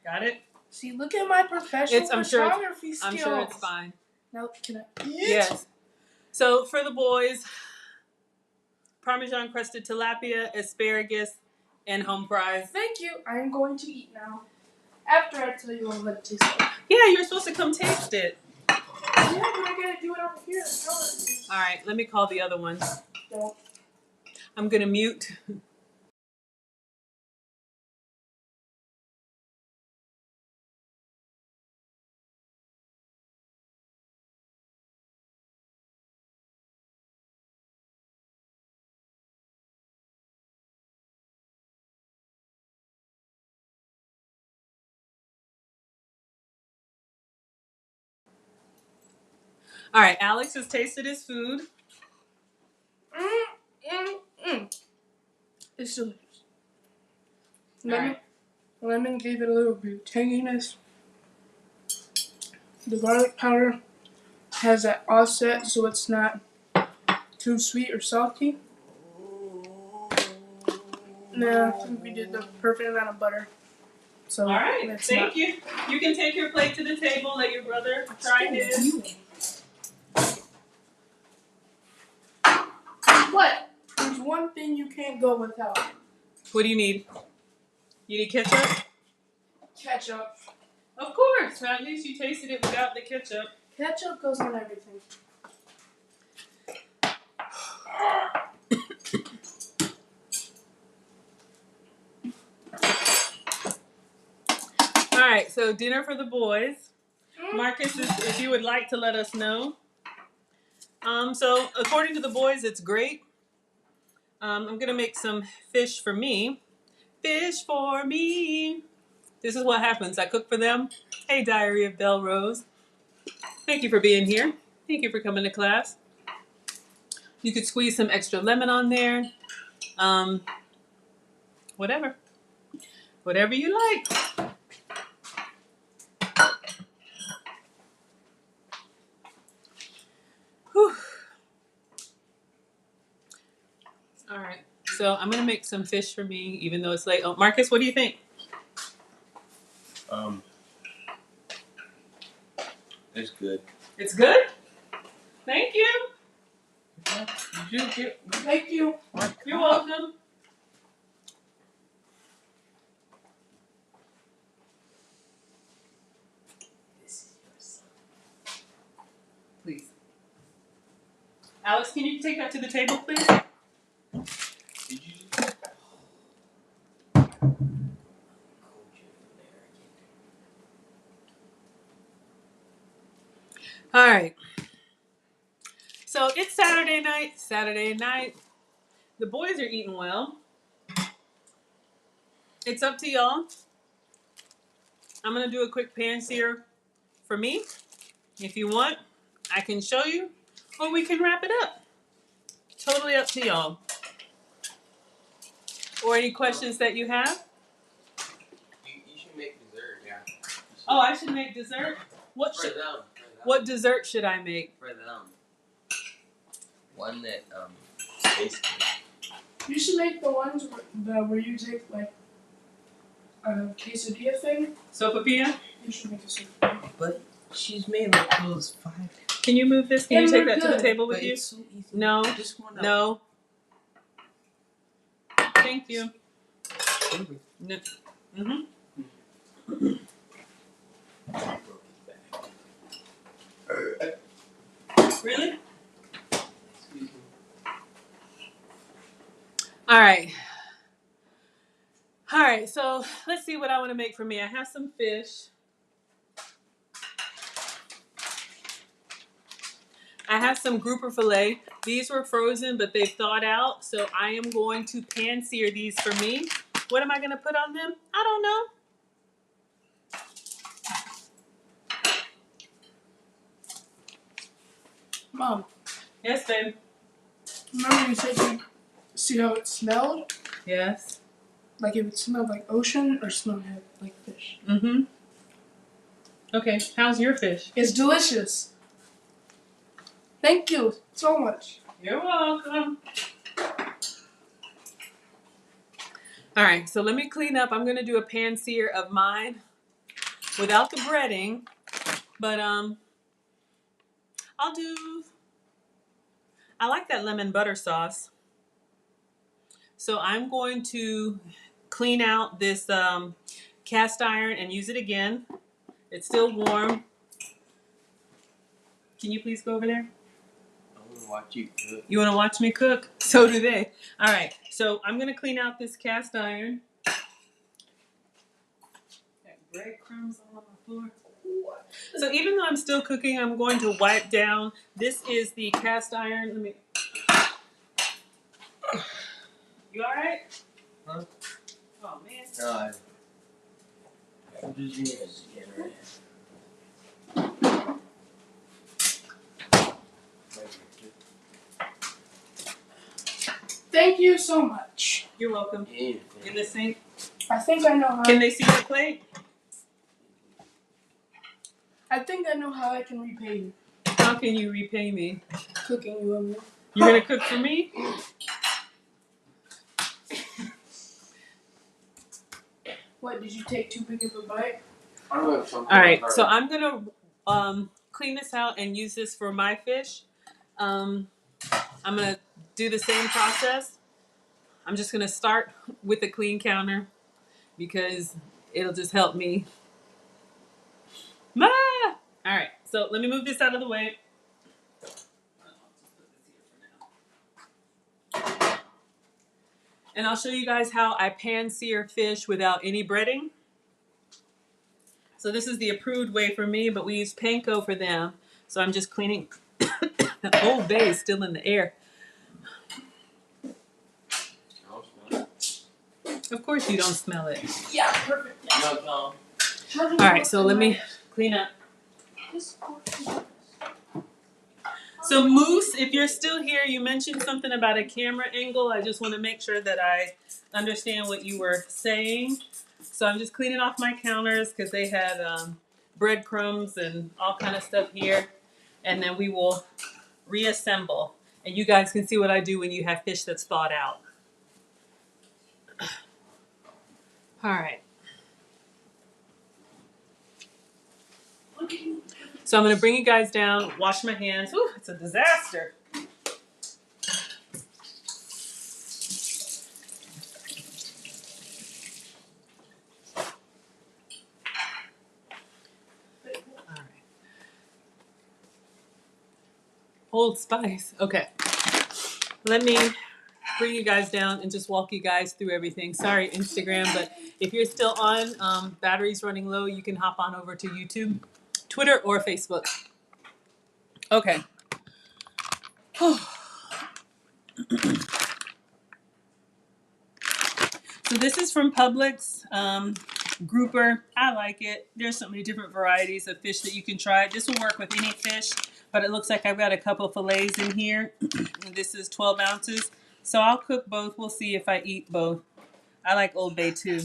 Got it? See, look at my professional photography skills. I'm sure it's fine. Now, can I eat? Yes. So for the boys, Parmesan crusted tilapia, asparagus, and home fries. Thank you. I am going to eat now. After I tell you what it tastes like. Yeah, you're supposed to come taste it. Yeah, but I gotta do it over here. All right, let me call the other one. Don't. I'm going to mute. All right, Alex has tasted his food. It's delicious. All right. Lemon gave it a little bit of tanginess. The garlic powder has that offset so it's not too sweet or salty. No, I think we did the perfect amount of butter. So All right, thank you. You can take your plate to the table. Let your brother try his. What? There's one thing you can't go without. What do you need? You need ketchup? Ketchup. Of course. At least you tasted it without the ketchup. Ketchup goes on everything. All right, so dinner for the boys. Marcus, if you would like to let us know. So according to the boys, it's great. I'm going to make some fish for me. Fish for me. This is what happens. I cook for them. Hey, Diary of Belle Rose. Thank you for being here. Thank you for coming to class. You could squeeze some extra lemon on there. Whatever. Whatever you like. Whew. All right. So I'm going to make some fish for me, even though it's late. Oh, Marcus, what do you think? It's good. It's good? Thank you. Thank you. You're welcome. This is your son. Please. Alex, can you take that to the table, please? Did you just... All right. So it's Saturday night. Saturday night. The boys are eating well. It's up to y'all. I'm going to do a quick pan sear for me. If you want, I can show you, or we can wrap it up. Totally up to y'all. Or any questions that you have? You should make dessert, yeah. Oh, I should make dessert? What For should, them. what dessert should I make? For them. One that, tastes good. You should make the ones where you take like a quesadilla thing. Sopapilla? You should make a sopapilla. But she's made like those 5. Can you move this? Can And you take they're that to the good, table with But you? it's so easy. No. Just one No. Thank you. No. Mm-hmm. Really? Excuse me. All right. All right, so let's see what I want to make for me. I have some fish. I have some grouper filet. These were frozen, but they've thawed out, so I am going to pan sear these for me. What am I going to put on them? I don't know. Mom, Yes, babe. remember you said you see how it smelled? Yes. Like if it smelled like ocean or smelled like fish. Mm-hmm. Okay, how's your fish? It's delicious. Thank you so much. You're welcome. All right, so let me clean up. I'm gonna do a pan sear of mine without the breading, but I like that lemon butter sauce. So I'm going to clean out this cast iron and use it again. It's still warm. Can you please go over there? I want to watch you cook. You want to watch me cook? So do they. All right. So I'm going to clean out this cast iron. Got breadcrumbs all on the floor. So even though I'm still cooking, I'm going to wipe down. This is the cast iron. Let me. You all right? Huh? Oh man. God. I'm just using it again, right? Thank you so much. You're welcome. In the sink. I think I know how. Can they see your plate? I think I know how I can repay you. How can you repay me? Cooking you a meal. You're gonna cook for me? What, did you take too big of a bite? All right, so I'm gonna clean this out and use this for my fish. I'm gonna do the same process. I'm just gonna start with a clean counter because it'll just help me. Ah! All right, so let me move this out of the way. And I'll show you guys how I pan sear fish without any breading. So this is the approved way for me, but we use panko for them. So I'm just cleaning. The whole bay is still in the air. Of course you don't smell it. Yeah, perfect. No, Tom. All right, so let me clean up. So Moose, if you're still here, you mentioned something about a camera angle. I just want to make sure that I understand what you were saying. So I'm just cleaning off my counters because they had breadcrumbs and all kind of stuff here. And then we will reassemble. And you guys can see what I do when you have fish that's thawed out. All right. So I'm going to bring you guys down, wash my hands. Ooh, it's a disaster. Old Spice. Okay. Let me bring you guys down and just walk you guys through everything. Sorry, Instagram, but if you're still on, batteries running low, you can hop on over to YouTube, Twitter, or Facebook. Okay. So this is from Publix. Grouper. I like it. There's so many different varieties of fish that you can try. This will work with any fish, but it looks like I've got a couple of fillets in here. And this is 12 ounces. So I'll cook both. We'll see if I eat both. I like Old Bay too.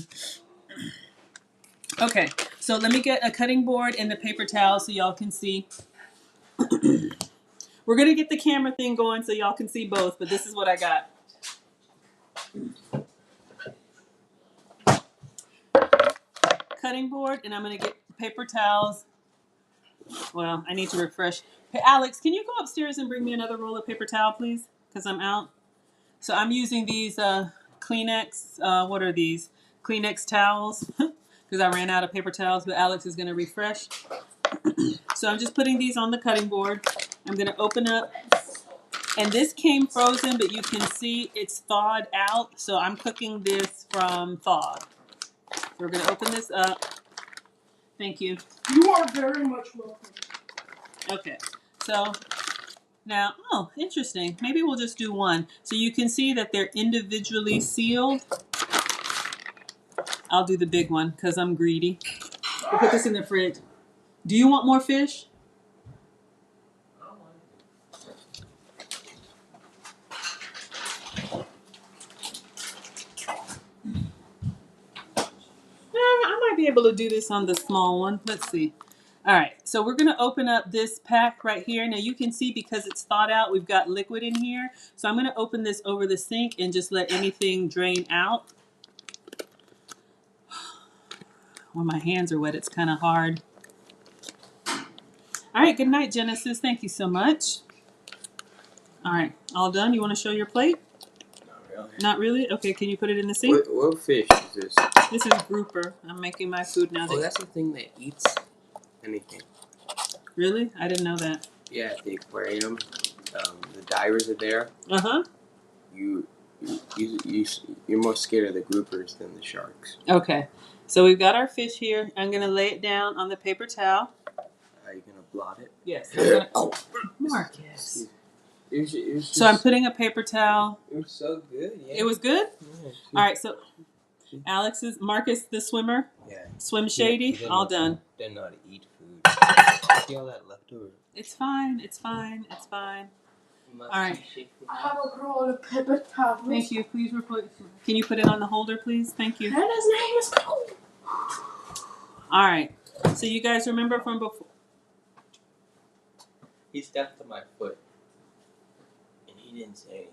Okay, so let me get a cutting board and the paper towel so y'all can see. We're gonna get the camera thing going so y'all can see both, but this is what I got. Cutting board, and I'm gonna get paper towels. Well, I need to refresh. Hey, Alex, can you go upstairs and bring me another roll of paper towel, please? Because I'm out. So I'm using these Kleenex. What are these? Kleenex towels. Because I ran out of paper towels, but Alex is gonna refresh. So I'm just putting these on the cutting board. I'm gonna open up. And this came frozen, but you can see it's thawed out. So I'm cooking this from thawed. So we're gonna open this up. Thank you. You are very much welcome. Okay, so now, oh, interesting. Maybe we'll just do one. So you can see that they're individually sealed. I'll do the big one because I'm greedy. We'll put this in the fridge. Do you want more fish? I might be able to do this on the small one. Let's see. All right, so we're gonna open up this pack right here. Now you can see because it's thawed out, we've got liquid in here. So I'm gonna open this over the sink and just let anything drain out. When my hands are wet, it's kind of hard. All right, good night, Genesis. Thank you so much. All right, all done. You want to show your plate? Not really. Not really? Okay, can you put it in the sink? What fish is this? This is grouper. I'm making my food now. Oh, that's the thing that eats anything. Really? I didn't know that. Yeah, at the aquarium, the divers are there. Uh-huh. You're more scared of the groupers than the sharks. Okay, so we've got our fish here. I'm going to lay it down on the paper towel. Are you going to blot it? Yes. I'm gonna... Oh, Marcus. So I'm putting a paper towel. It was so good. Yeah. It was good? Yeah, All right, so Marcus the swimmer. Yeah. Swim shady. Yeah, all done. Didn't know how to eat food. See all that leftover? It's fine. It's fine. It's fine. All right. I have a roll of paper towels. Thank you. Please report. Can you put it on the holder, please? Thank you. And his name is Cole. All right. So you guys remember from before? He stepped on my foot, and he didn't say anything.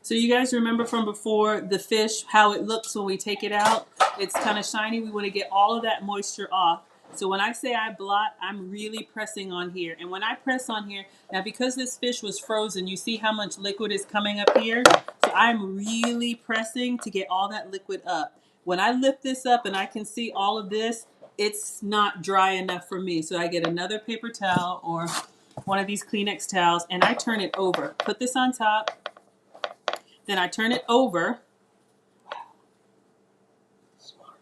So you guys remember from before the fish, how it looks when we take it out? It's kind of shiny. We want to get all of that moisture off. So when I say I blot, I'm really pressing on here. And when I press on here, now because this fish was frozen, you see how much liquid is coming up here? So I'm really pressing to get all that liquid up. When I lift this up and I can see all of this, it's not dry enough for me. So I get another paper towel or one of these Kleenex towels and I turn it over. Put this on top. Then I turn it over. Smart.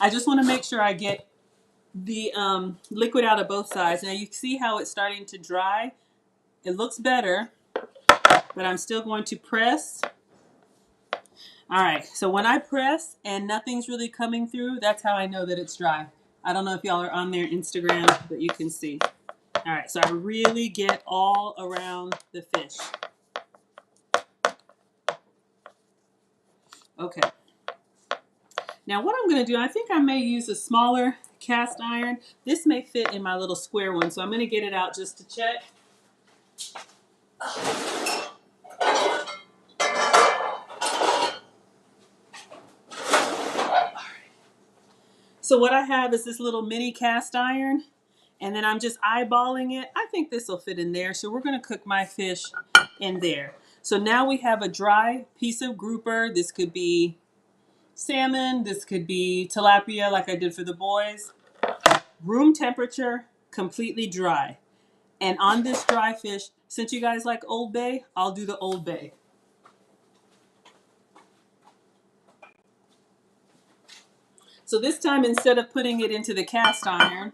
I just want to make sure I get the liquid out of both sides. Now you see how it's starting to dry. It looks better, but I'm still going to press. All right, so when I press and nothing's really coming through, that's how I know that it's dry. I don't know if y'all are on their Instagram, but you can see. All right, so I really get all around the fish. Okay. Now what I'm going to do, I think I may use a smaller cast iron. This may fit in my little square one, so I'm going to get it out just to check. So what I have is this little mini cast iron, and then I'm just eyeballing it. I think this will fit in there, so we're going to cook my fish in there. So now we have a dry piece of grouper. This could be salmon, this could be tilapia like I did for the boys. Room temperature, completely dry. And on this dry fish, since you guys like Old Bay, I'll do the Old Bay. So this time, instead of putting it into the cast iron,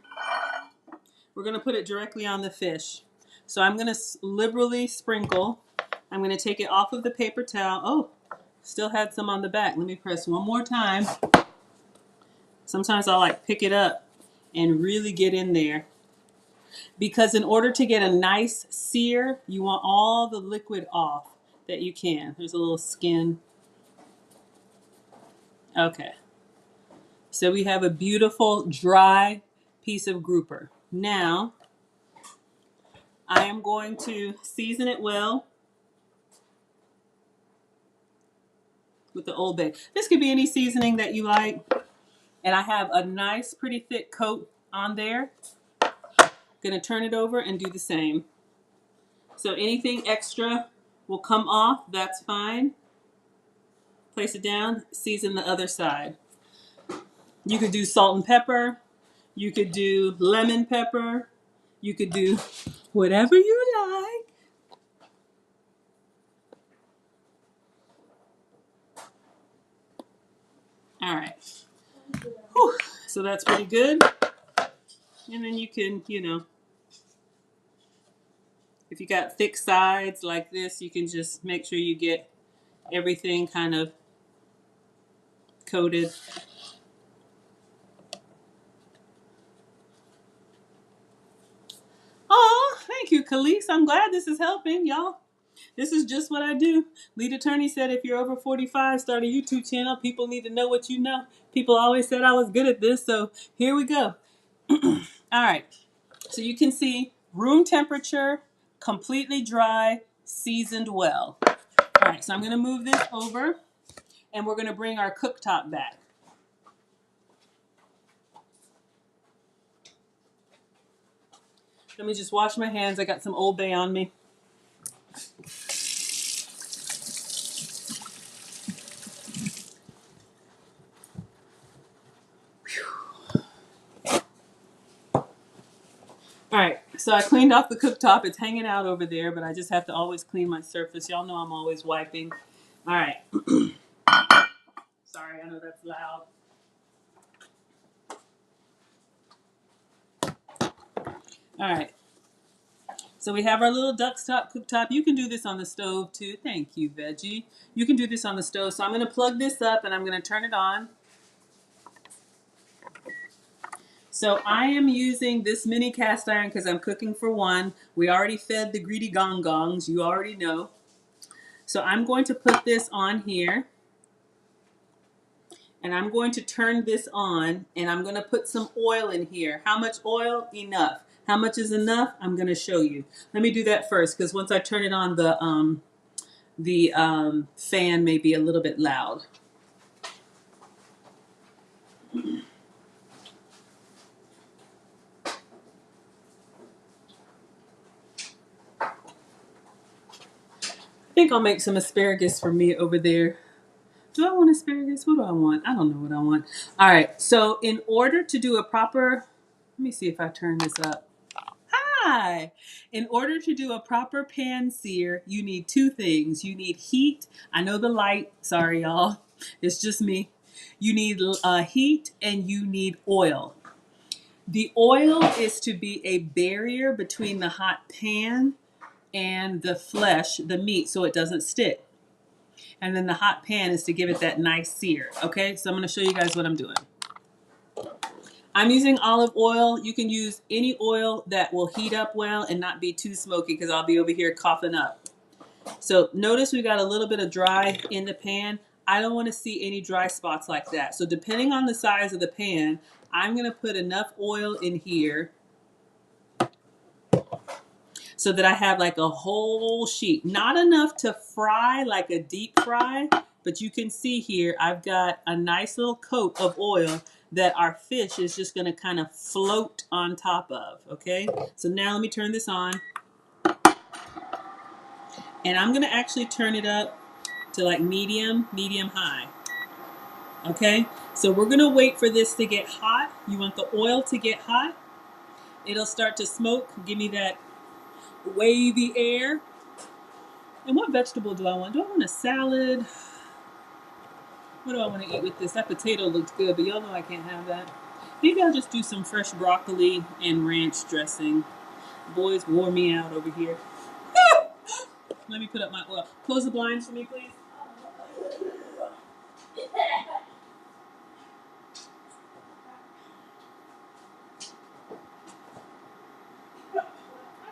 we're going to put it directly on the fish. So I'm going to liberally sprinkle. I'm going to take it off of the paper towel. Oh, still had some on the back. Let me press one more time. Sometimes I'll like pick it up and really get in there. Because in order to get a nice sear, you want all the liquid off that you can. There's a little skin. Okay. So we have a beautiful dry piece of grouper. Now, I am going to season it well with the Old Bay. This could be any seasoning that you like. And I have a nice, pretty thick coat on there. Gonna turn it over and do the same. So anything extra will come off, that's fine. Place it down, season the other side. You could do salt and pepper. You could do lemon pepper. You could do whatever you like. All right. Whew. So that's pretty good. And then you can, if you got thick sides like this, you can just make sure you get everything kind of coated. Oh, thank you, Khalees. I'm glad this is helping, y'all. This is just what I do. Lead attorney said if you're over 45, start a YouTube channel. People need to know what you know. People always said I was good at this, so here we go. All right. So you can see room temperature, completely dry, seasoned well. All right, so I'm going to move this over, and we're going to bring our cooktop back. Let me just wash my hands. I got some Old Bay on me. All right, so I cleaned off the cooktop. It's hanging out over there, but I just have to always clean my surface. Y'all know I'm always wiping. All right. Sorry, I know that's loud. All right. So we have our little duckstock cooktop. You can do this on the stove too. Thank you, Veggie. You can do this on the stove. So I'm going to plug this up and I'm going to turn it on. So I am using this mini cast iron because I'm cooking for one. We already fed the greedy gong gongs. You already know. So I'm going to put this on here. And I'm going to turn this on. And I'm going to put some oil in here. How much oil? Enough. How much is enough? I'm going to show you. Let me do that first because once I turn it on, the fan may be a little bit loud. I think I'll make some asparagus for me over there. Do I want asparagus? What do I want? I don't know what I want. All right. So in order to do a proper, let me see if I turn this up. Hi. In order to do a proper pan sear, you need two things. You need heat. I know the light. Sorry, y'all. It's just me. You need heat and you need oil. The oil is to be a barrier between the hot pan and the flesh, the meat, so it doesn't stick. And then the hot pan is to give it that nice sear. Okay, so I'm going to show you guys what I'm doing. I'm using olive oil. You can use any oil that will heat up well and not be too smoky because I'll be over here coughing up. So notice we got a little bit of dry in the pan. I don't want to see any dry spots like that. So depending on the size of the pan, I'm going to put enough oil in here so that I have like a whole sheet. Not enough to fry like a deep fry, but you can see here I've got a nice little coat of oil that our fish is just going to kind of float on top of, okay? So now let me turn this on. And I'm going to actually turn it up to like medium high. Okay? So we're going to wait for this to get hot. You want the oil to get hot. It'll start to smoke. Give me that wavy air. And what vegetable do I want? Do I want a salad? What do I want to eat with this? That potato looks good, but y'all know I can't have that. Maybe I'll just do some fresh broccoli and ranch dressing. Boys wore me out over here. Let me put up my oil. Close the blinds for me, please. I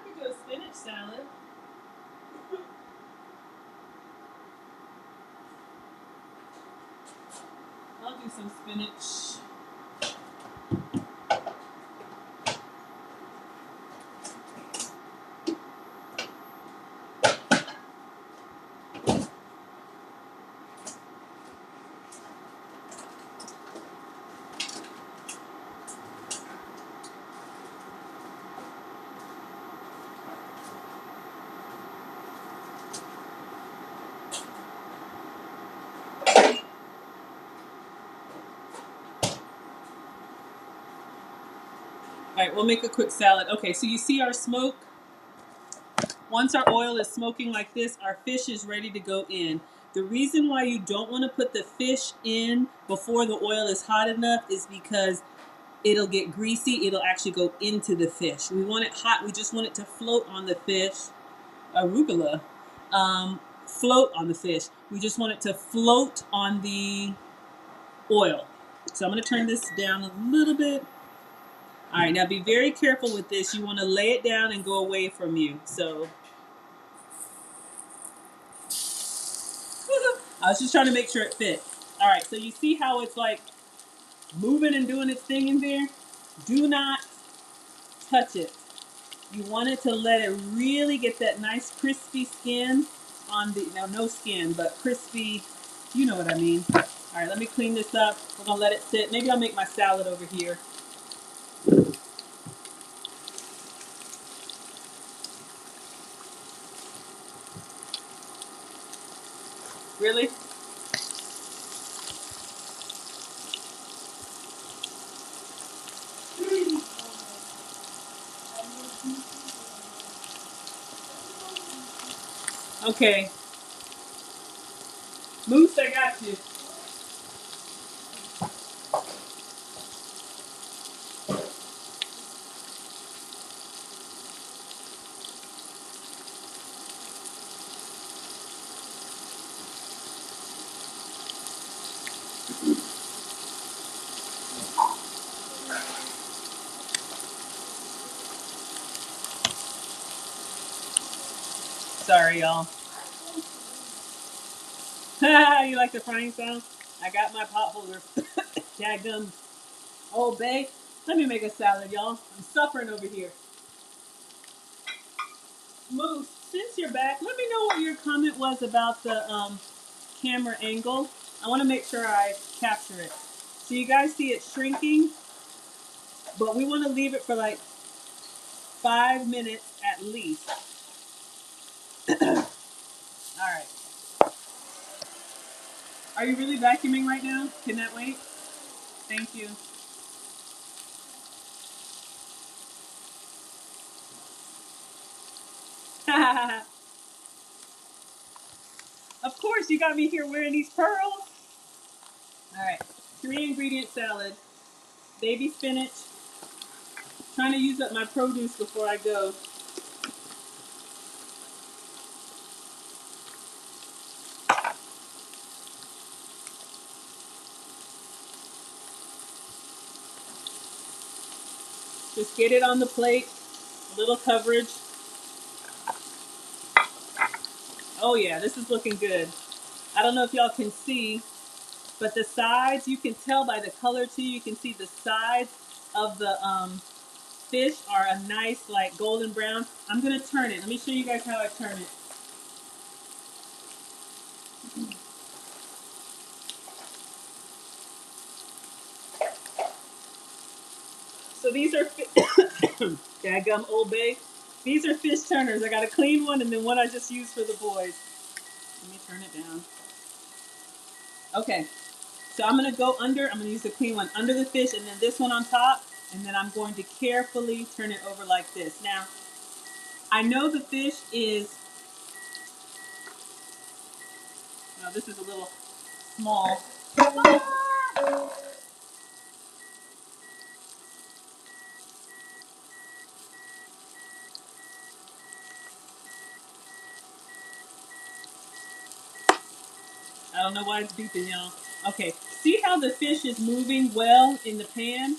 could do a spinach salad. I'll do some spinach. All right, we'll make a quick salad. Okay, so you see our smoke? Once our oil is smoking like this, our fish is ready to go in. The reason why you don't want to put the fish in before the oil is hot enough is because it'll get greasy. It'll actually go into the fish. We want it hot. We just want it to float on the fish. Arugula. Float on the fish. We just want it to float on the oil. So I'm going to turn this down a little bit. All right, now be very careful with this. You want to lay it down and go away from you. So I was just trying to make sure it fit. All right, so you see how it's like moving and doing its thing in there? Do not touch it. You want it to let it really get that nice crispy skin on the, now no skin, but crispy, you know what I mean. All right, let me clean this up. We're gonna let it sit. Maybe I'll make my salad over here. Really? Okay. Moose, I got you. Sorry, y'all. You like the frying sound? I got my pot holder. Daggum. Oh, babe. Let me make a salad, y'all. I'm suffering over here. Moose, since you're back, let me know what your comment was about the camera angle. I want to make sure I capture it. So you guys see it shrinking, but we want to leave it for like 5 minutes at least. All right. Are you really vacuuming right now? Can that wait? Thank you. Of course, you got me here wearing these pearls. All right. 3-ingredient salad. Baby spinach. Trying to use up my produce before I go. Just get it on the plate. A little coverage. Oh yeah, this is looking good. I don't know if y'all can see, but the sides, you can tell by the color too, you can see the sides of the fish are a nice like golden brown. I'm gonna turn it. Let me show you guys how I turn it. So these are, daggum Old Bay. These are fish turners. I got a clean one and then one I just used for the boys. Let me turn it down. Okay, so I'm gonna go under, I'm gonna use the clean one under the fish and then this one on top, and then I'm going to carefully turn it over like this. Now, I know the fish is, well, this is a little small. I don't know why it's beeping, y'all. Okay, see how the fish is moving well in the pan?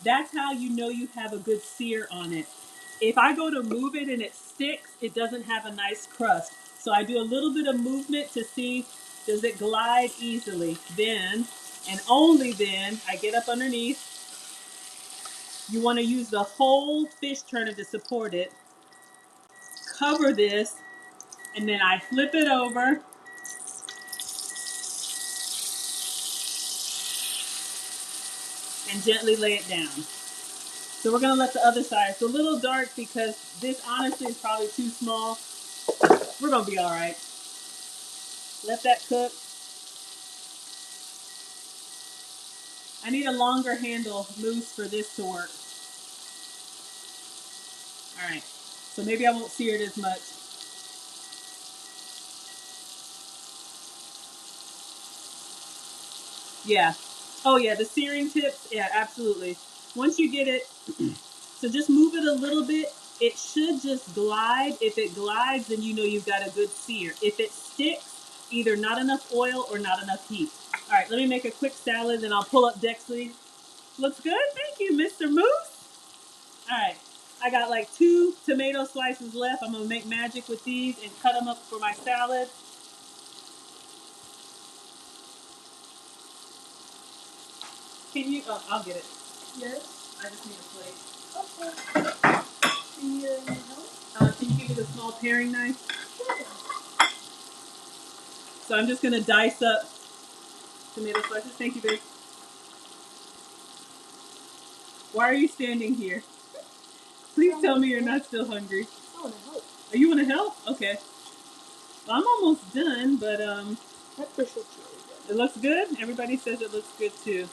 That's how you know you have a good sear on it. If I go to move it and it sticks, it doesn't have a nice crust. So I do a little bit of movement to see, does it glide easily? Then, and only then, I get up underneath. You want to use the whole fish turner to support it. Cover this, and then I flip it over and gently lay it down. So we're gonna let the other side. It's a little dark because this honestly is probably too small. We're gonna be all right. Let that cook. I need a longer handle mousse for this to work. All right. So maybe I won't sear it as much. Yeah. Oh yeah, the searing tips. Yeah, absolutely. Once you get it, so just move it a little bit. It should just glide. If it glides, then you know you've got a good sear. If it sticks, either not enough oil or not enough heat. All right, let me make a quick salad, then I'll pull up Dexley. Looks good. Thank you, Mr. Moose. All right. I got like 2 tomato slices left. I'm going to make magic with these and cut them up for my salad. Can you? Oh, I'll get it. Yes. I just need a plate. Okay. Do you need any help? Can you give me the small paring knife? So I'm just going to dice up tomato slices. Thank you, babe. Why are you standing here? Please tell me you're not still hungry. I want to help. Oh, you want to help? Okay. Well, I'm almost done, but That fish looks really good. it looks good. Everybody says it looks good too.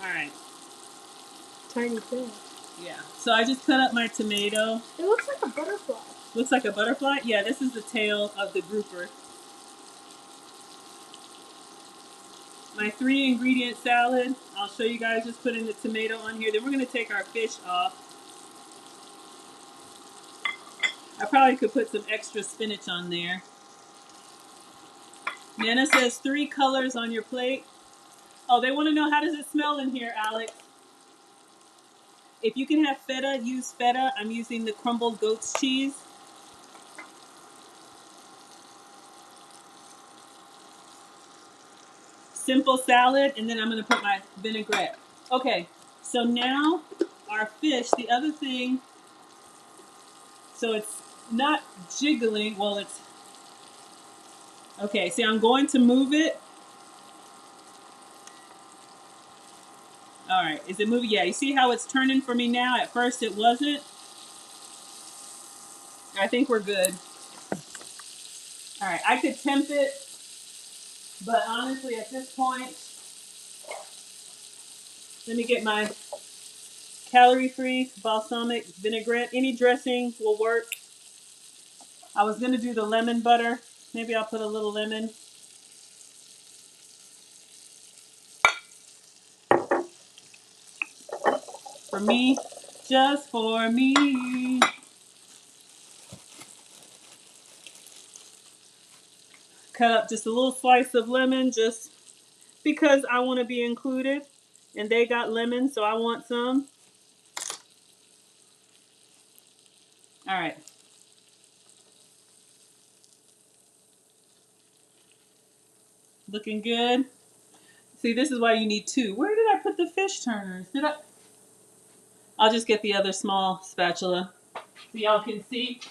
All right. Tiny thing. Yeah. So I just cut up my tomato. It looks like a butterfly. Looks like a butterfly? Yeah, this is the tail of the grouper. My 3 ingredient salad. I'll show you guys, just putting the tomato on here. Then we're going to take our fish off. I probably could put some extra spinach on there. Nana says 3 colors on your plate. Oh, they want to know, how does it smell in here, Alex? If you can have feta, use feta. I'm using the crumbled goat's cheese. Simple salad, and then I'm going to put my vinaigrette. Okay, so now our fish, the other thing, so it's not jiggling. Well, it's okay. See, I'm going to move it. All right, is it moving? Yeah, you see how it's turning for me now? At first it wasn't. I think we're good. All right, I could temp it, but honestly, at this point, let me get my calorie-free balsamic vinaigrette. Any dressing will work. I was gonna do the lemon butter. Maybe I'll put a little lemon. For me, just for me. Cut up just a little slice of lemon just because I want to be included. And they got lemon, so I want some. All right. Looking good. See, this is why you need 2. Where did I put the fish turners? Did I? I'll just get the other small spatula so y'all can see.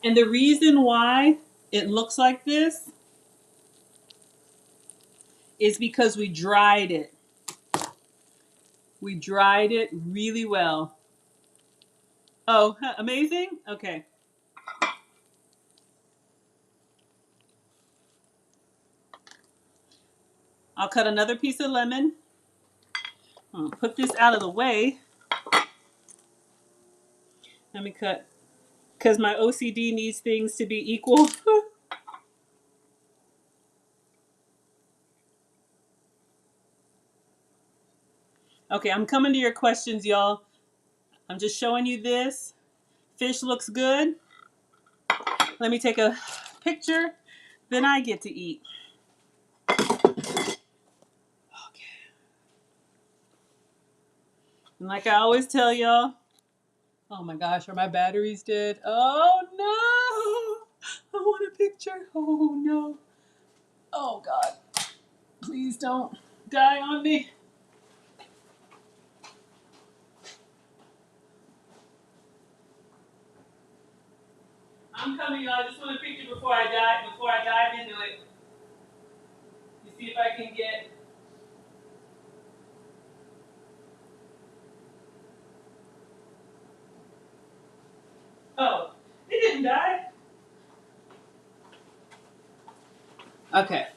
And the reason why it looks like this is because we dried it. We dried it really well. Oh, amazing? Okay. I'll cut another piece of lemon. I'll put this out of the way. Let me cut because my OCD needs things to be equal. Okay, I'm coming to your questions, y'all. I'm just showing you this. Fish looks good. Let me take a picture. Then I get to eat. Okay. And like I always tell y'all, oh my gosh, are my batteries dead? Oh no! I want a picture. Oh no. Oh God. Please don't die on me. I'm coming, y'all. I just want a picture before I dive into it. You see if I can get. Oh, it didn't die. Okay.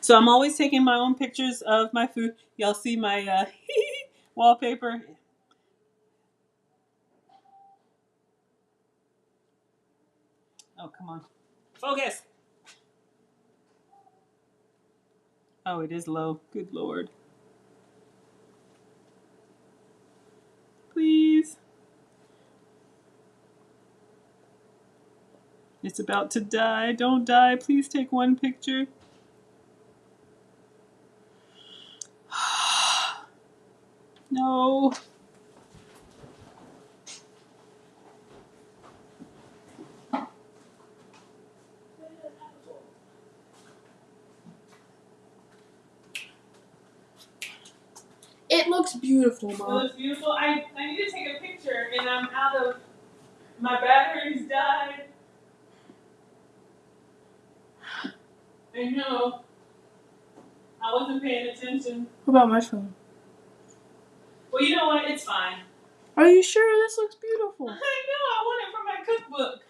So I'm always taking my own pictures of my food. Y'all see my wallpaper? Oh, come on. Focus. Oh, it is low. Good Lord. Please. It's about to die. Don't die. Please take one picture. No. It looks beautiful, It Mom. looks beautiful. I need to take a picture and I'm out of, my batteries died. I know. I wasn't paying attention. What about my phone? Well, you know what? It's fine. Are you sure this looks beautiful? I know. I want it for my cookbook.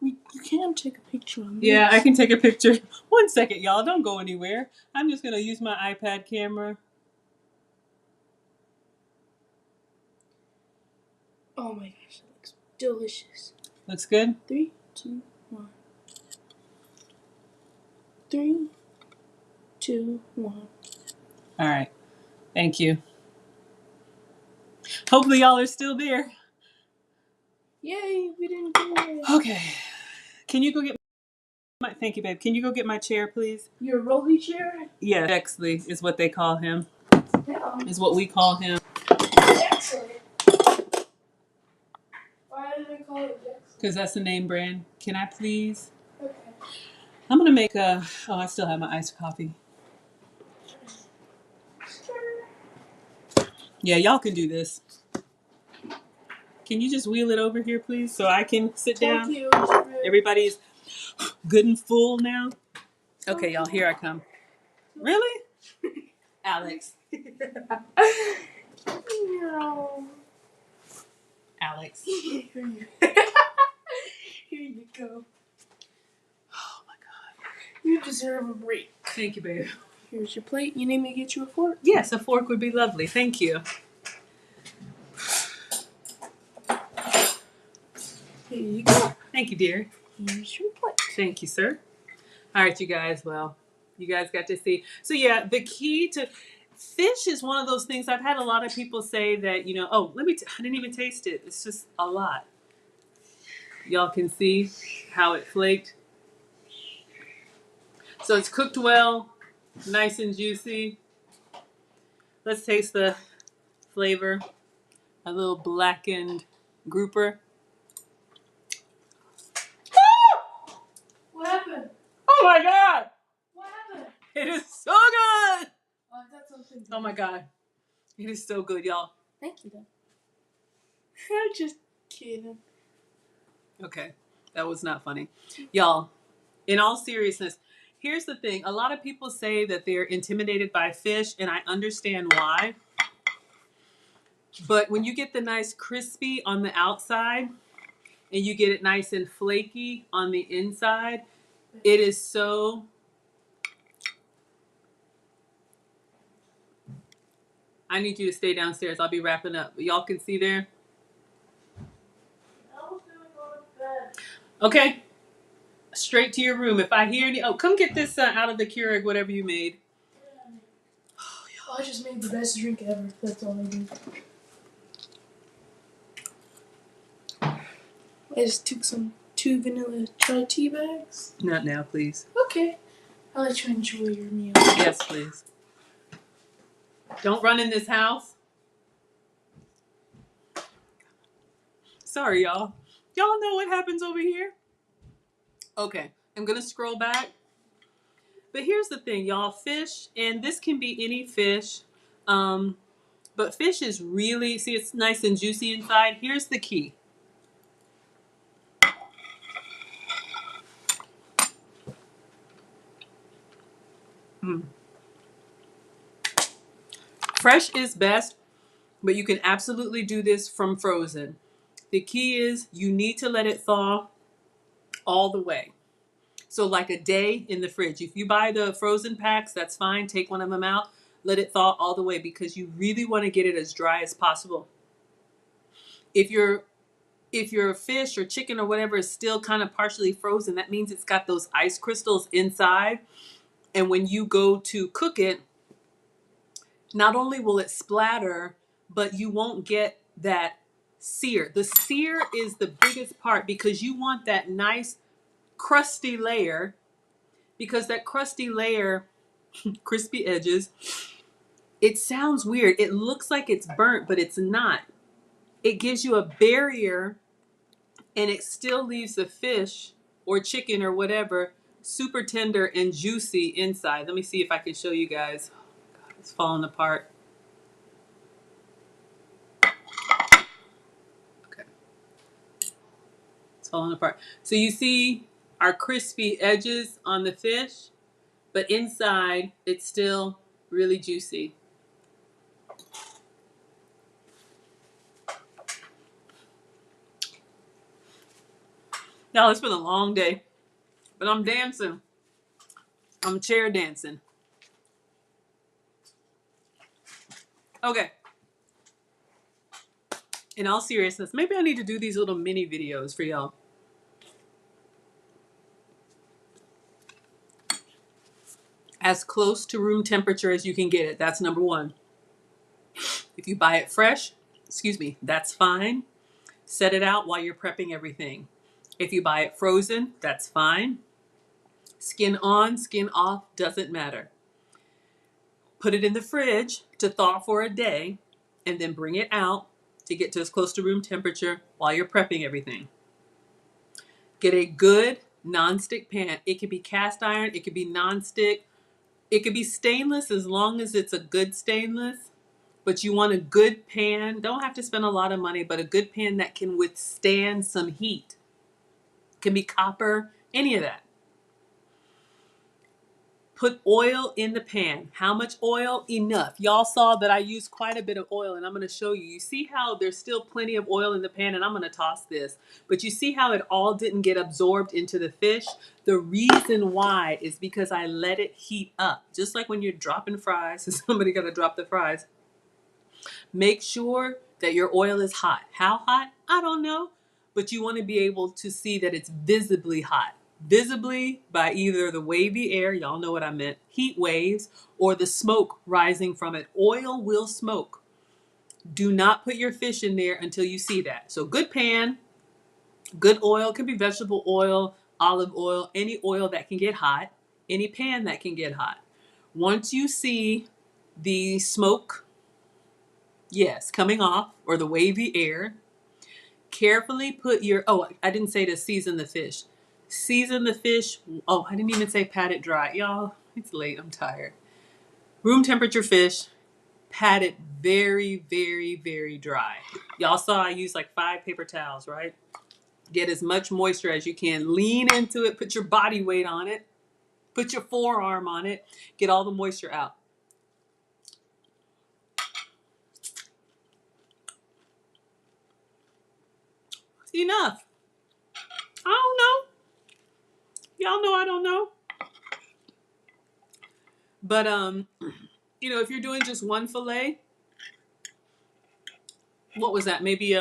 You can take a picture on this. Yeah, I can take a picture. One second, y'all. Don't go anywhere. I'm just going to use my iPad camera. Oh my gosh, that looks delicious. Looks good? 3, 2, 1. 3, 2, 1. All right. Thank you. Hopefully y'all are still there. Yay, we didn't do it. Okay. Can you go get my, thank you, babe. Can you go get my chair, please? Your rolly chair? Yeah, Bexley is what they call him. Yeah. Is what we call him. Excellent. Why do they call it Jackson? Because that's the name brand. Can I please? Okay. I'm going to make a, oh, I still have my iced coffee. Yeah, y'all can do this. Can you just wheel it over here, please, so I can sit down? Thank you. Everybody's good and full now. Okay, y'all, here I come. Really? Alex. No. Alex. Here you go. Oh my God. You deserve a break. Thank you, babe. Here's your plate. You need me to get you a fork? Yes, a fork would be lovely. Thank you. Here you go. Thank you, dear. Here's your plate. Thank you, sir. All right, you guys. Well, you guys got to see. So yeah, the key to fish is one of those things. I've had a lot of people say that, you know, oh, I didn't even taste it. It's just a lot. Y'all can see how it flaked. So it's cooked well, nice and juicy. Let's taste the flavor. A little blackened grouper. What happened? Oh my God! What happened? It is so good! Oh, I got something. Oh my God. It is so good, y'all. Thank you, though. I'm just kidding. Okay, that was not funny. Y'all, in all seriousness, here's the thing. A lot of people say that they're intimidated by fish, and I understand why. But when you get the nice crispy on the outside, and you get it nice and flaky on the inside, it is so... I need you to stay downstairs. I'll be wrapping up. Y'all can see there. I was gonna go to bed. Okay, straight to your room. If I hear any, oh, come get this out of the Keurig, whatever you made. Oh, I just made the best drink ever. That's all I did. I just took some 2 vanilla chai tea bags. Not now, please. Okay. I'll let you enjoy your meal. Yes, please. Don't run in this house. Sorry, y'all. Y'all know what happens over here? Okay, I'm gonna scroll back. But here's the thing, y'all. Fish, and this can be any fish, but fish is really, see, it's nice and juicy inside. Here's the key. Fresh is best, but you can absolutely do this from frozen. The key is you need to let it thaw all the way. So like a day in the fridge. If you buy the frozen packs, that's fine. Take one of them out. Let it thaw all the way because you really want to get it as dry as possible. If your fish or chicken or whatever is still kind of partially frozen, that means it's got those ice crystals inside. And when you go to cook it, not only will it splatter, but you won't get that sear. The sear is the biggest part because you want that nice crusty layer, because that crusty layer, crispy edges, it sounds weird. It looks like it's burnt, but it's not. It gives you a barrier and it still leaves the fish or chicken or whatever super tender and juicy inside. Let me see if I can show you guys. Oh, God, it's falling apart. Okay. It's falling apart. So you see our crispy edges on the fish, but inside it's still really juicy. Now, it's been a long day, but I'm dancing. I'm chair dancing. Okay. In all seriousness, maybe I need to do these little mini videos for y'all. As close to room temperature as you can get it. That's number one. If you buy it fresh, that's fine. Set it out while you're prepping everything. If you buy it frozen, that's fine. Skin on, skin off, doesn't matter. Put it in the fridge to thaw for a day and then bring it out to get to as close to room temperature while you're prepping everything. Get a good nonstick pan. It could be cast iron, it could be nonstick, it could be stainless as long as it's a good stainless. But you want a good pan. Don't have to spend a lot of money, but a good pan that can withstand some heat. It can be copper, any of that. Put oil in the pan. How much oil? Enough. Y'all saw that I used quite a bit of oil, and I'm going to show you. You see how there's still plenty of oil in the pan, and I'm going to toss this. But you see how it all didn't get absorbed into the fish? The reason why is because I let it heat up. Just like when you're dropping fries, and somebody got to drop the fries. Make sure that your oil is hot. How hot? I don't know. But you want to be able to see that it's visibly hot. Visibly by either the wavy air, y'all know what I meant, heat waves, or the smoke rising from it. Oil will smoke. Do not put your fish in there until you see that. So good pan, good oil, can be vegetable oil, olive oil, any oil that can get hot, any pan that can get hot. Once you see the smoke, yes, coming off, or the wavy air, carefully put your, oh, I didn't say to season the fish. Season the fish. Oh, I didn't even say pat it dry. Y'all, it's late. I'm tired. Room temperature fish, pat it very, very, very dry. Y'all saw I used like 5 paper towels, right? Get as much moisture as you can. Lean into it. Put your body weight on it. Put your forearm on it. Get all the moisture out. Enough. I don't know. Y'all know I don't know. But if you're doing just one fillet, what was that? Maybe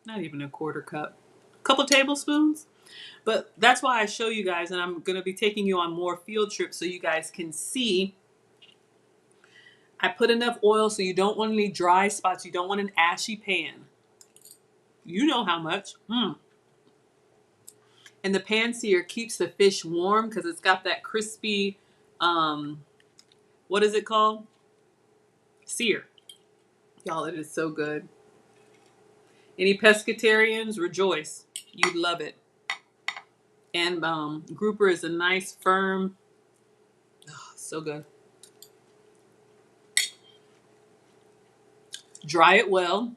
not even a quarter cup. couple tablespoons. But that's why I show you guys, and I'm going to be taking you on more field trips so you guys can see. I put enough oil so you don't want any dry spots. You don't want an ashy pan. You know how much. And the pan sear keeps the fish warm because it's got that crispy, what is it called? Sear. Y'all, it is so good. Any pescatarians, rejoice. You'd love it. And grouper is a nice, firm, so good. Dry it well.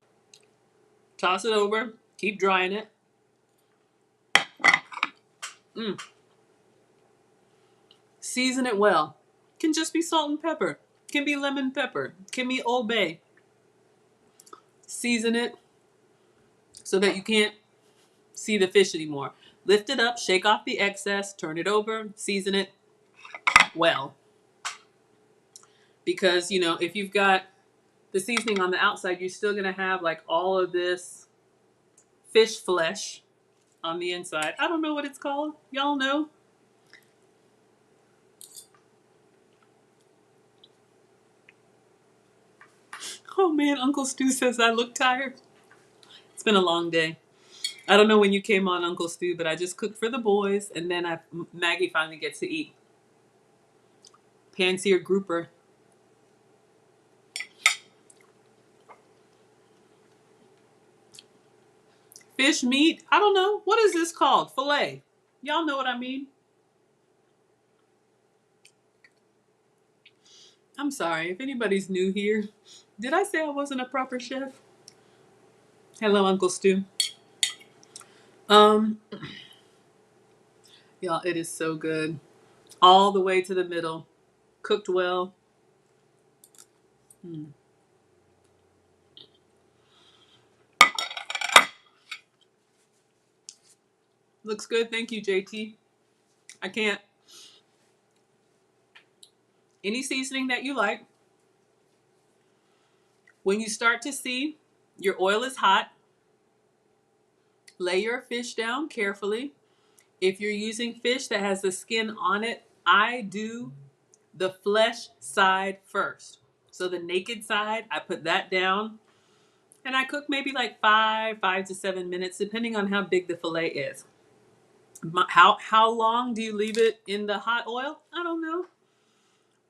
Toss it over. Keep drying it. Season it well. Can just be salt and pepper. Can be lemon pepper. Can be Old Bay. Season it so that you can't see the fish anymore. Lift it up, shake off the excess, turn it over, season it well. Because, you know, if you've got the seasoning on the outside, you're still going to have like all of this fish flesh on the inside. I don't know what it's called. Y'all know? Oh man, Uncle Stu says I look tired. It's been a long day. I don't know when you came on, Uncle Stu, but I just cooked for the boys, and then Maggie finally gets to eat. Pan-seared grouper. Fish meat? I don't know. What is this called? Filet. Y'all know what I mean. I'm sorry if anybody's new here. Did I say I wasn't a proper chef? Hello, Uncle Stu. Y'all, it is so good. All the way to the middle. Cooked well. Looks good. Thank you, JT. I can't. Any seasoning that you like. When you start to see your oil is hot, lay your fish down carefully. If you're using fish that has the skin on it, I do the flesh side first. So the naked side, I put that down and I cook maybe like 5 to 7 minutes, depending on how big the fillet is. How long do you leave it in the hot oil? I don't know.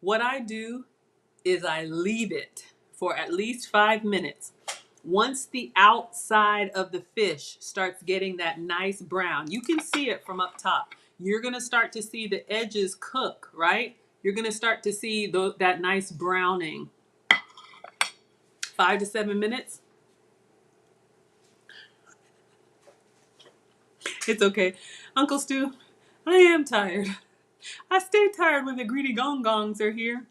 What I do is I leave it for at least 5 minutes. Once the outside of the fish starts getting that nice brown, you can see it from up top. You're going to start to see the edges cook, right? You're going to start to see that nice browning. 5 to 7 minutes. It's okay. Uncle Stu, I am tired. I stay tired when the greedy gong-gongs are here.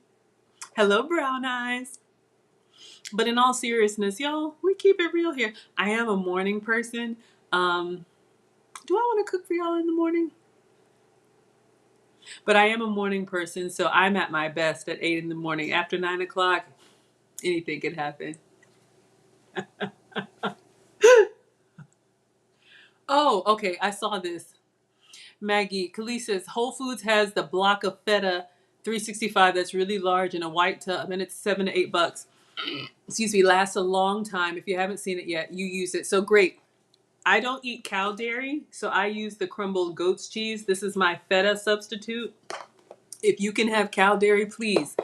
Hello, Brown Eyes. But in all seriousness, y'all, we keep it real here. I am a morning person. Do I want to cook for y'all in the morning? But I am a morning person, so I'm at my best at 8 in the morning. After 9 o'clock, anything can happen. Oh, okay, I saw this. Maggie, Khalees says Whole Foods has the block of feta 365 that's really large in a white tub, and it's $7 to $8. Excuse me, lasts a long time. If you haven't seen it yet, you use it. So great. I don't eat cow dairy, so I use the crumbled goat's cheese. This is my feta substitute. If you can have cow dairy, please.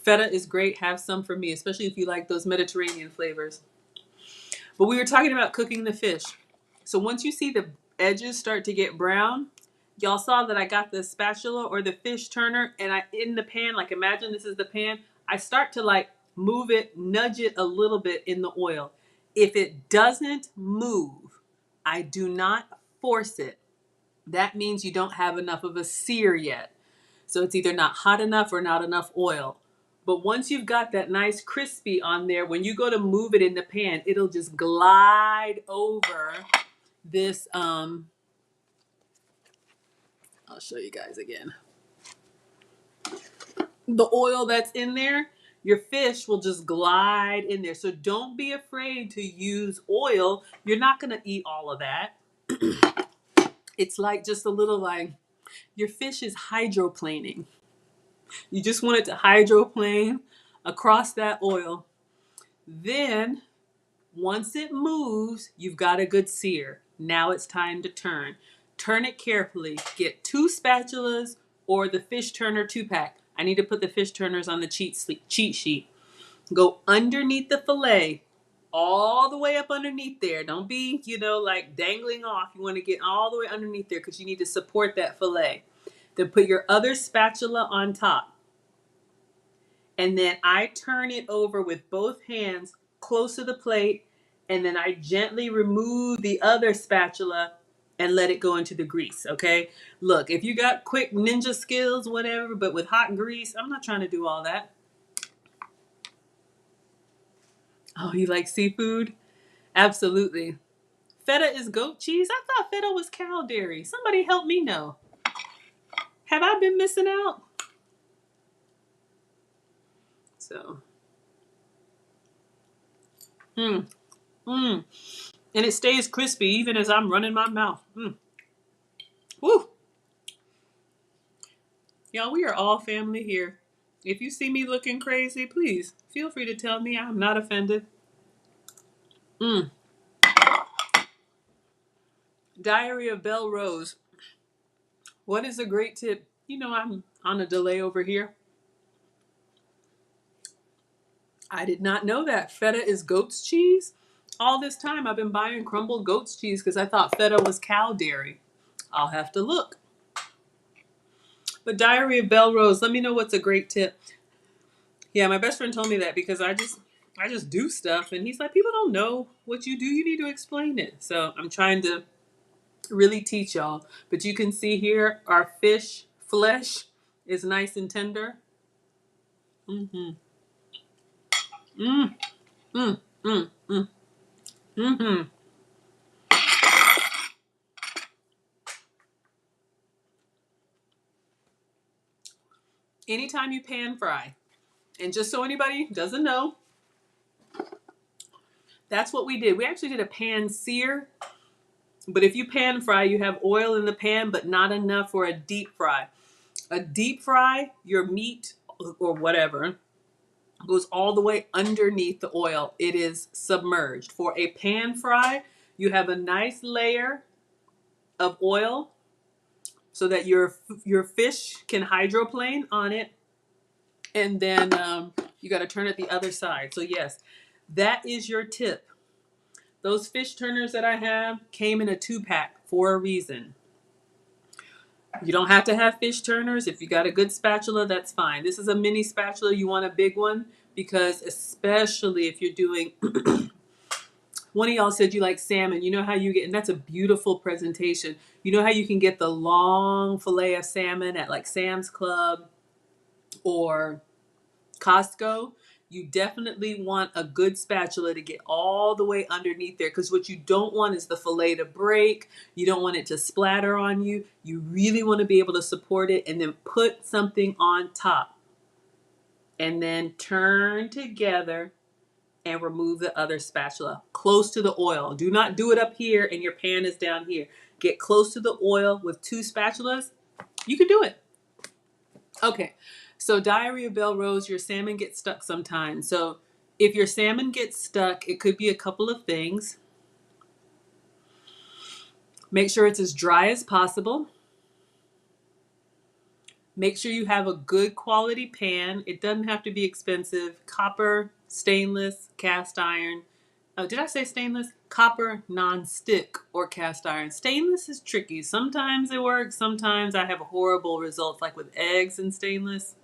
Feta is great. Have some for me, especially if you like those Mediterranean flavors. But we were talking about cooking the fish. So once you see the edges start to get brown, y'all saw that I got the spatula or the fish turner, and in the pan, like imagine this is the pan, I start to like move it, nudge it a little bit in the oil. If it doesn't move, I do not force it. That means you don't have enough of a sear yet. So it's either not hot enough or not enough oil. But once you've got that nice crispy on there, when you go to move it in the pan, it'll just glide over this. I'll show you guys again. The oil that's in there, your fish will just glide in there. So don't be afraid to use oil. You're not going to eat all of that. It's like just a little like your fish is hydroplaning. You just want it to hydroplane across that oil. Then once it moves, you've got a good sear. Now it's time to turn. Turn it carefully. Get 2 spatulas or the fish turner 2-pack. I need to put the fish turners on the cheat sheet. Go underneath the fillet, all the way up underneath there. Don't be, like dangling off. You want to get all the way underneath there because you need to support that fillet. Then put your other spatula on top. And then I turn it over with both hands close to the plate. And then I gently remove the other spatula and let it go into the grease, okay? Look, if you got quick ninja skills, whatever, but with hot grease, I'm not trying to do all that. Oh, you like seafood? Absolutely. Feta is goat cheese? I thought feta was cow dairy. Somebody help me know. Have I been missing out? So. And it stays crispy even as I'm running my mouth. Woo! Y'all, we are all family here. If you see me looking crazy, please feel free to tell me. I'm not offended. Diary of Belle Rose. What is a great tip? I'm on a delay over here. I did not know that. Feta is goat's cheese? All this time I've been buying crumbled goat's cheese because I thought feta was cow dairy. I'll have to look. But Diary of Belle Rose, let me know what's a great tip. Yeah, my best friend told me that because I just do stuff and he's like, people don't know what you do. You need to explain it. So I'm trying to really teach y'all. But you can see here our fish flesh is nice and tender. Mm-hmm. Mm. Mm. Mm. Mm. Mm-hmm. Anytime you pan fry, and just so anybody doesn't know, that's what we did. We actually did a pan sear, but if you pan fry, you have oil in the pan, but not enough for a deep fry. A deep fry, your meat or whatever goes all the way underneath the oil. It is submerged. For a pan fry, you have a nice layer of oil so that your fish can hydroplane on it. And then you got to turn it the other side. So yes, that is your tip. Those fish turners that I have came in a 2-pack for a reason. You don't have to have fish turners. If you got a good spatula, that's fine. This is a mini spatula. You want a big one because especially if you're doing, one of y'all said you like salmon. You know how you get, and that's a beautiful presentation. You know how you can get the long fillet of salmon at like Sam's Club or Costco? You definitely want a good spatula to get all the way underneath there because what you don't want is the fillet to break. You don't want it to splatter on you. You really want to be able to support it and then put something on top and then turn together and remove the other spatula close to the oil. Do not do it up here and your pan is down here. Get close to the oil with 2 spatulas. You can do it. Okay, so Diary of Belle Rose, your salmon gets stuck sometimes. So if your salmon gets stuck, it could be a couple of things. Make sure it's as dry as possible. Make sure you have a good quality pan. It doesn't have to be expensive. Copper, stainless, cast iron. Oh, did I say stainless? Copper, non-stick, or cast iron. Stainless is tricky. Sometimes it works. Sometimes I have horrible results, like with eggs in stainless.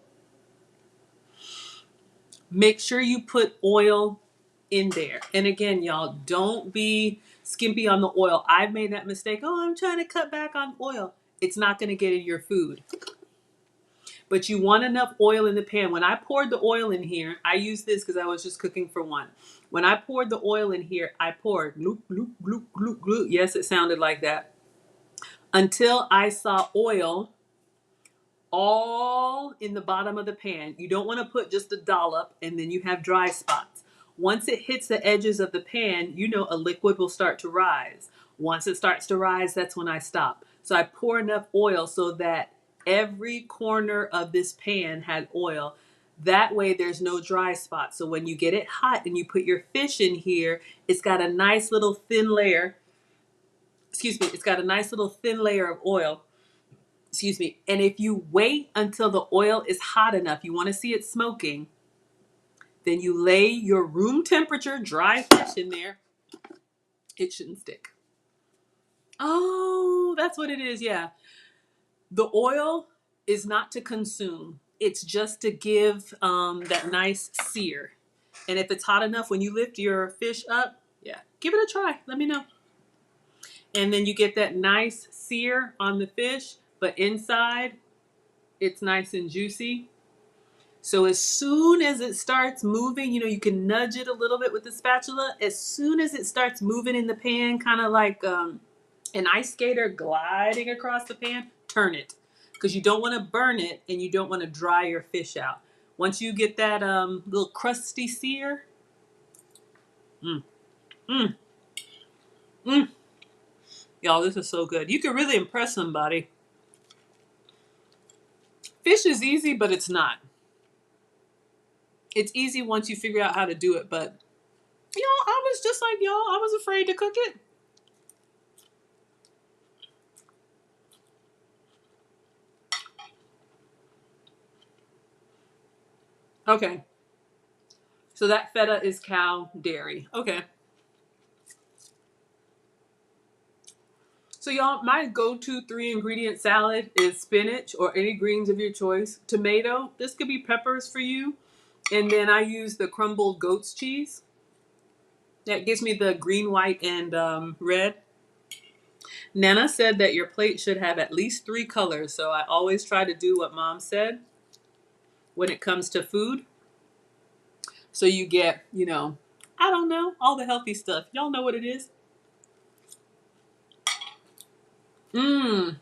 Make sure you put oil in there. And again, y'all, don't be skimpy on the oil. I've made that mistake. Oh, I'm trying to cut back on oil. It's not going to get in your food. But you want enough oil in the pan. When I poured the oil in here, I used this because I was just cooking for one. When I poured the oil in here, I poured gloop, gloop, gloop, gloop, gloop. Yes, it sounded like that. Until I saw oil all in the bottom of the pan. You don't want to put just a dollop and then you have dry spots. Once it hits the edges of the pan, you know a liquid will start to rise. Once it starts to rise, that's when I stop. So I pour enough oil so that every corner of this pan had oil. That way there's no dry spots. So when you get it hot and you put your fish in here, it's got a nice little thin layer. It's got a nice little thin layer of oil. And if you wait until the oil is hot enough, you want to see it smoking, then you lay your room temperature dry fish in there. It shouldn't stick. Oh, that's what it is. Yeah. The oil is not to consume. It's just to give that nice sear. And if it's hot enough when you lift your fish up, yeah, give it a try. Let me know. And then you get that nice sear on the fish, but inside it's nice and juicy. So as soon as it starts moving, you can nudge it a little bit with the spatula. As soon as it starts moving in the pan, kind of like an ice skater gliding across the pan, turn it. Because you don't want to burn it and you don't want to dry your fish out. Once you get that little crusty sear, mm, mm, mm. Y'all, this is so good. You can really impress somebody. Fish is easy, but it's not. It's easy once you figure out how to do it, but I was just like y'all. I was afraid to cook it. Okay. So that feta is cow dairy. Okay. So y'all, my go-to 3-ingredient salad is spinach or any greens of your choice. Tomato. This could be peppers for you. And then I use the crumbled goat's cheese. That gives me the green, white, and red. Nana said that your plate should have at least 3 colors. So I always try to do what Mom said when it comes to food. So you get, I don't know, all the healthy stuff. Y'all know what it is. Mmm.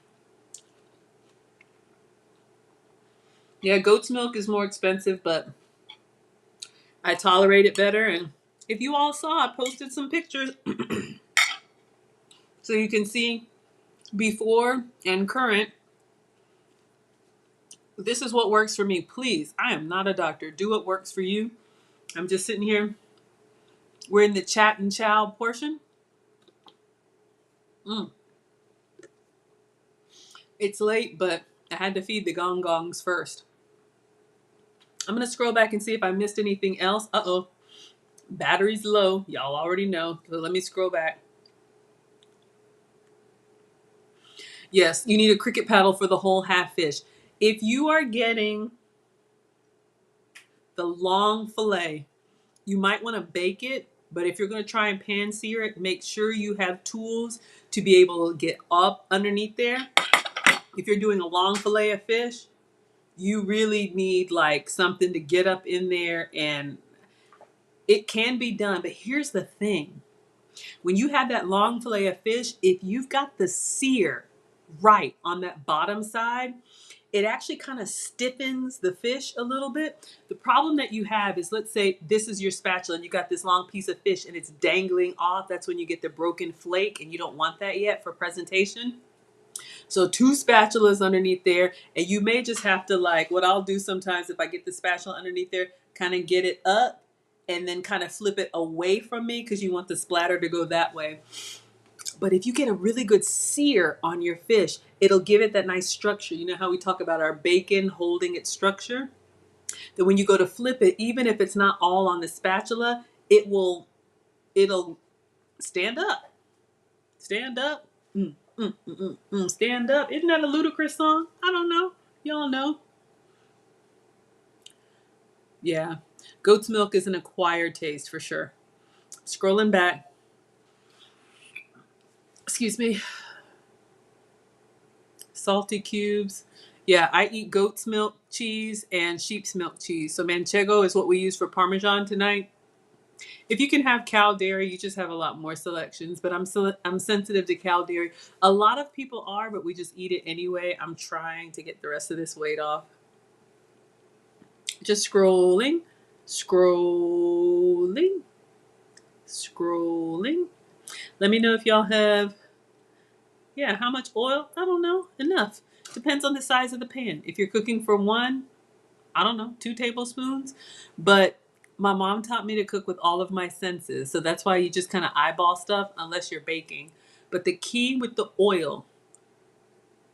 Yeah, goat's milk is more expensive, but I tolerate it better. And if you all saw, I posted some pictures so you can see before and current. This is what works for me. Please, I am not a doctor. Do what works for you. I'm just sitting here. We're in the chat and chow portion. It's late, but I had to feed the gong gongs first. I'm going to scroll back and see if I missed anything else. Uh-oh. Battery's low. Y'all already know. So let me scroll back. Yes, you need a cricket paddle for the whole half fish. If you are getting the long fillet, you might want to bake it. But if you're going to try and pan sear it, make sure you have tools to be able to get up underneath there. If you're doing a long fillet of fish, you really need like something to get up in there, and it can be done. But here's the thing. When you have that long fillet of fish, if you've got the sear right on that bottom side, it actually kind of stiffens the fish a little bit. The problem that you have is, let's say this is your spatula and you got this long piece of fish and it's dangling off. That's when you get the broken flake, and you don't want that yet for presentation. So 2 spatulas underneath there, and you may just have to, like what I'll do sometimes if I get the spatula underneath there, kind of get it up and then kind of flip it away from me because you want the splatter to go that way. But if you get a really good sear on your fish, it'll give it that nice structure. You know how we talk about our bacon holding its structure? That when you go to flip it, even if it's not all on the spatula, it'll stand up. Stand up. Stand up. Isn't that a Ludacris song? I don't know. Y'all know. Yeah. Goat's milk is an acquired taste for sure. Scrolling back. Excuse me. Salty cubes. Yeah, I eat goat's milk cheese and sheep's milk cheese. So manchego is what we use for Parmesan tonight. If you can have cow dairy, you just have a lot more selections. But I'm sensitive to cow dairy. A lot of people are, but we just eat it anyway. I'm trying to get the rest of this weight off. Just scrolling. Let me know if y'all have Yeah, how much oil? I don't know. Enough. Depends on the size of the pan. If you're cooking for one, I don't know, 2 tablespoons. But my mom taught me to cook with all of my senses. So that's why you just kind of eyeball stuff unless you're baking. But the key with the oil,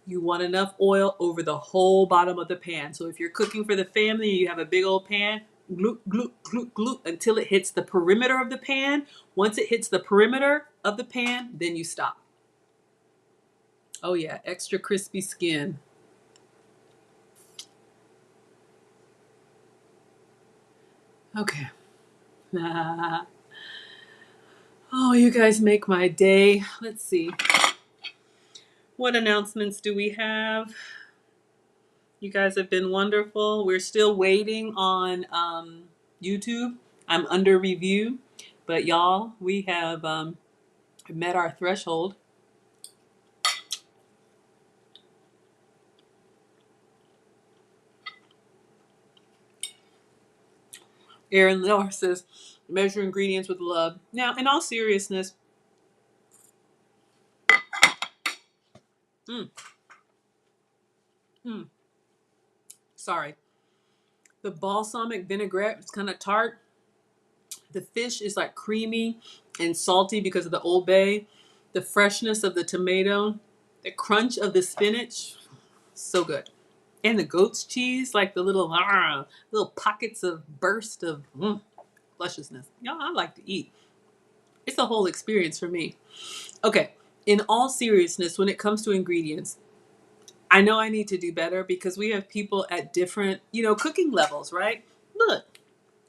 you want enough oil over the whole bottom of the pan. So if you're cooking for the family and you have a big old pan, gloop, gloop, gloop, gloop until it hits the perimeter of the pan. Once it hits the perimeter of the pan, then you stop. Oh yeah, extra crispy skin. Okay. Oh, you guys make my day. Let's see. What announcements do we have? You guys have been wonderful. We're still waiting on YouTube. I'm under review. But y'all, we have met our threshold. Aaron Lohr says, measure ingredients with love. Now, in all seriousness, mm, mm, sorry. The balsamic vinaigrette is kind of tart. The fish is like creamy and salty because of the Old Bay. The freshness of the tomato, the crunch of the spinach, so good. And the goat's cheese, like the little pockets of burst of lusciousness. Y'all, I like to eat. It's a whole experience for me. Okay, in all seriousness, when it comes to ingredients, I know I need to do better because we have people at different, cooking levels, right? Look,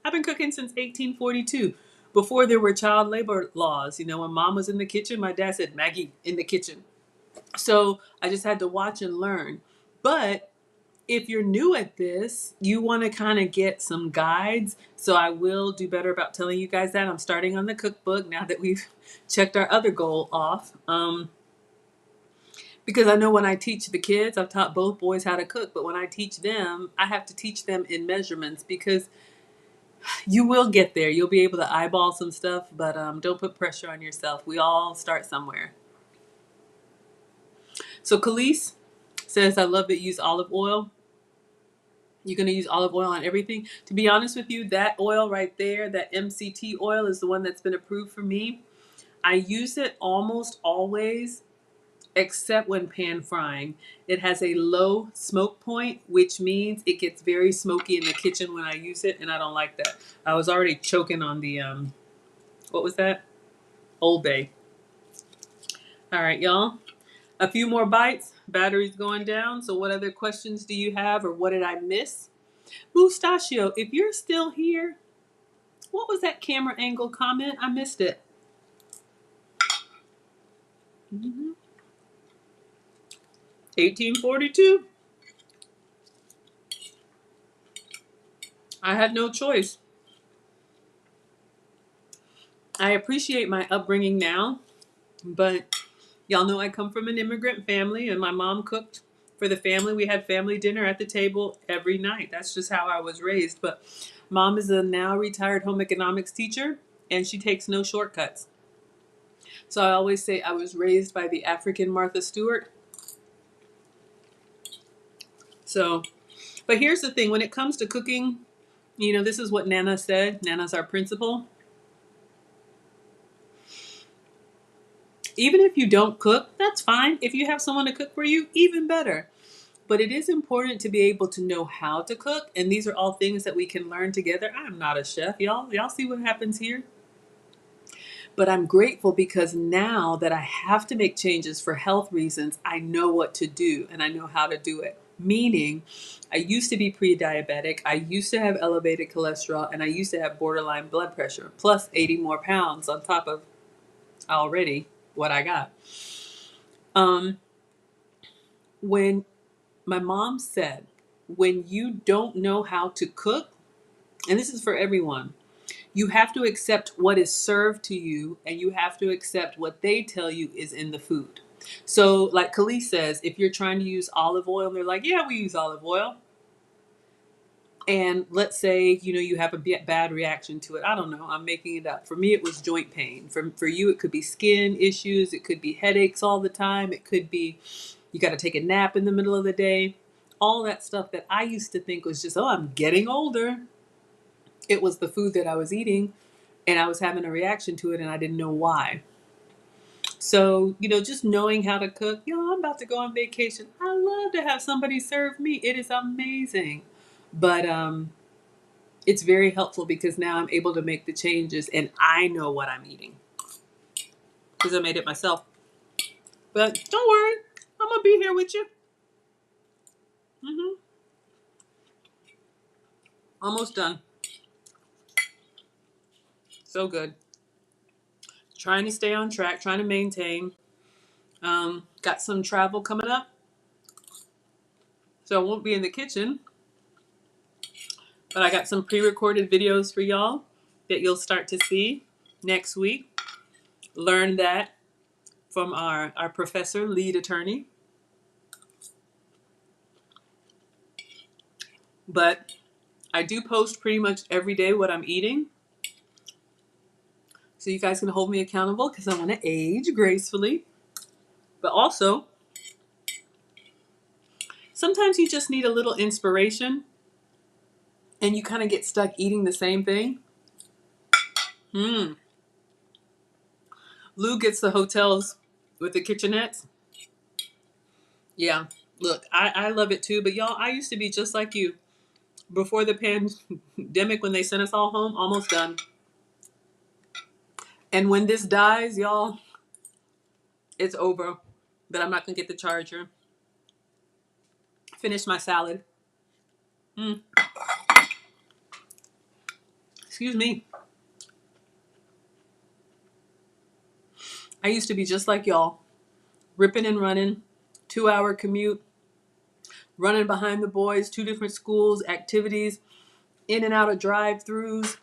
I've been cooking since 1842. Before there were child labor laws, when mom was in the kitchen, my dad said, Maggie, in the kitchen. So I just had to watch and learn. But if you're new at this, you want to kind of get some guides. So I will do better about telling you guys that. I'm starting on the cookbook now that we've checked our other goal off. Because I know when I teach the kids, I've taught both boys how to cook, but when I teach them, I have to teach them in measurements because you will get there. You'll be able to eyeball some stuff, but don't put pressure on yourself. We all start somewhere. So Khalees says, I love that you use olive oil. You're going to use olive oil on everything. To be honest with you, that oil right there, that MCT oil is the one that's been approved for me. I use it almost always except when pan frying. It has a low smoke point, which means it gets very smoky in the kitchen when I use it, and I don't like that. I was already choking on the, what was that? Old Bay. All right, y'all. A few more bites. Battery's going down. So what other questions do you have, or what did I miss? Mustachio, if you're still here, what was that camera angle comment? I missed it. 1842. I had no choice. I appreciate my upbringing now, but y'all know I come from an immigrant family, and my mom cooked for the family. We had family dinner at the table every night. That's just how I was raised. But mom is a now retired home economics teacher, and she takes no shortcuts. So I always say I was raised by the African Martha Stewart. So, but here's the thing. When it comes to cooking, this is what Nana said. Nana's our principal. Even if you don't cook, that's fine. If you have someone to cook for you, even better. But it is important to be able to know how to cook. And these are all things that we can learn together. I'm not a chef, y'all. Y'all see what happens here? But I'm grateful because now that I have to make changes for health reasons, I know what to do and I know how to do it. Meaning, I used to be pre-diabetic, I used to have elevated cholesterol, and I used to have borderline blood pressure, plus 80 more pounds on top of already what I got. When my mom said, when you don't know how to cook, and this is for everyone, you have to accept what is served to you and you have to accept what they tell you is in the food. So like Khalees says, if you're trying to use olive oil and they're like, yeah, we use olive oil. And let's say, you have a bad reaction to it. I don't know. I'm making it up. For me, it was joint pain. For you, it could be skin issues. It could be headaches all the time. It could be you got to take a nap in the middle of the day. All that stuff that I used to think was just, oh, I'm getting older. It was the food that I was eating, and I was having a reaction to it, and I didn't know why. So, just knowing how to cook, I'm about to go on vacation. I love to have somebody serve me. It is amazing. But it's very helpful because now I'm able to make the changes and I know what I'm eating because I made it myself. But don't worry, I'm going to be here with you. hmm Almost done. So good. Trying to stay on track, trying to maintain. Got some travel coming up. So I won't be in the kitchen. But I got some pre-recorded videos for y'all that you'll start to see next week. Learn that from our professor, lead attorney. But I do post pretty much every day what I'm eating. So you guys can hold me accountable because I want to age gracefully. But also, sometimes you just need a little inspiration and you kind of get stuck eating the same thing. Lou gets the hotels with the kitchenettes. Yeah, look, I love it too. But y'all, I used to be just like you. Before the pandemic, when they sent us all home, almost done. And when this dies, y'all, it's over. But I'm not going to get the charger. Finish my salad. Excuse me. I used to be just like y'all. Ripping and running. 2-hour commute. Running behind the boys. 2 different schools. Activities. In and out of drive-thrus.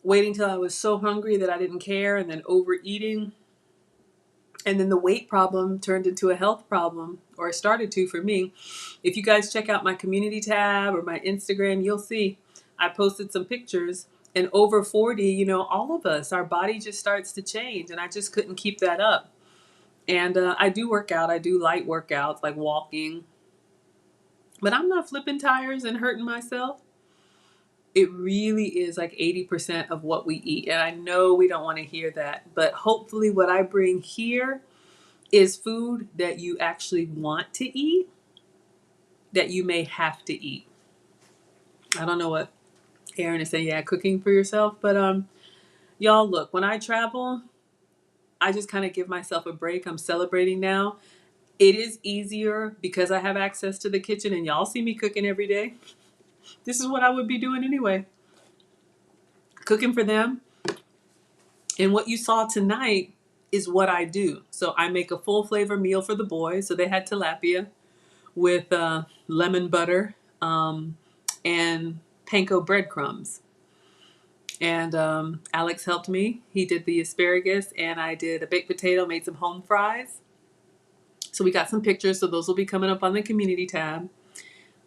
Waiting till I was so hungry that I didn't care. And then overeating. And then the weight problem turned into a health problem, or it started to for me. If you guys check out my community tab or my Instagram, you'll see I posted some pictures. And over 40, all of us, our body just starts to change. And I just couldn't keep that up. And I do work out. I do light workouts like walking. But I'm not flipping tires and hurting myself. It really is like 80% of what we eat. And I know we don't want to hear that. But hopefully what I bring here is food that you actually want to eat, that you may have to eat. I don't know what Aaron is saying. Yeah, cooking for yourself. But y'all, look, when I travel, I just kind of give myself a break. I'm celebrating now. It is easier because I have access to the kitchen and y'all see me cooking every day. This is what I would be doing anyway. Cooking for them. And what you saw tonight is what I do. So I make a full flavor meal for the boys. So they had tilapia with lemon butter and panko breadcrumbs. And Alex helped me. He did the asparagus, and I did a baked potato, made some home fries. So we got some pictures, so those will be coming up on the community tab.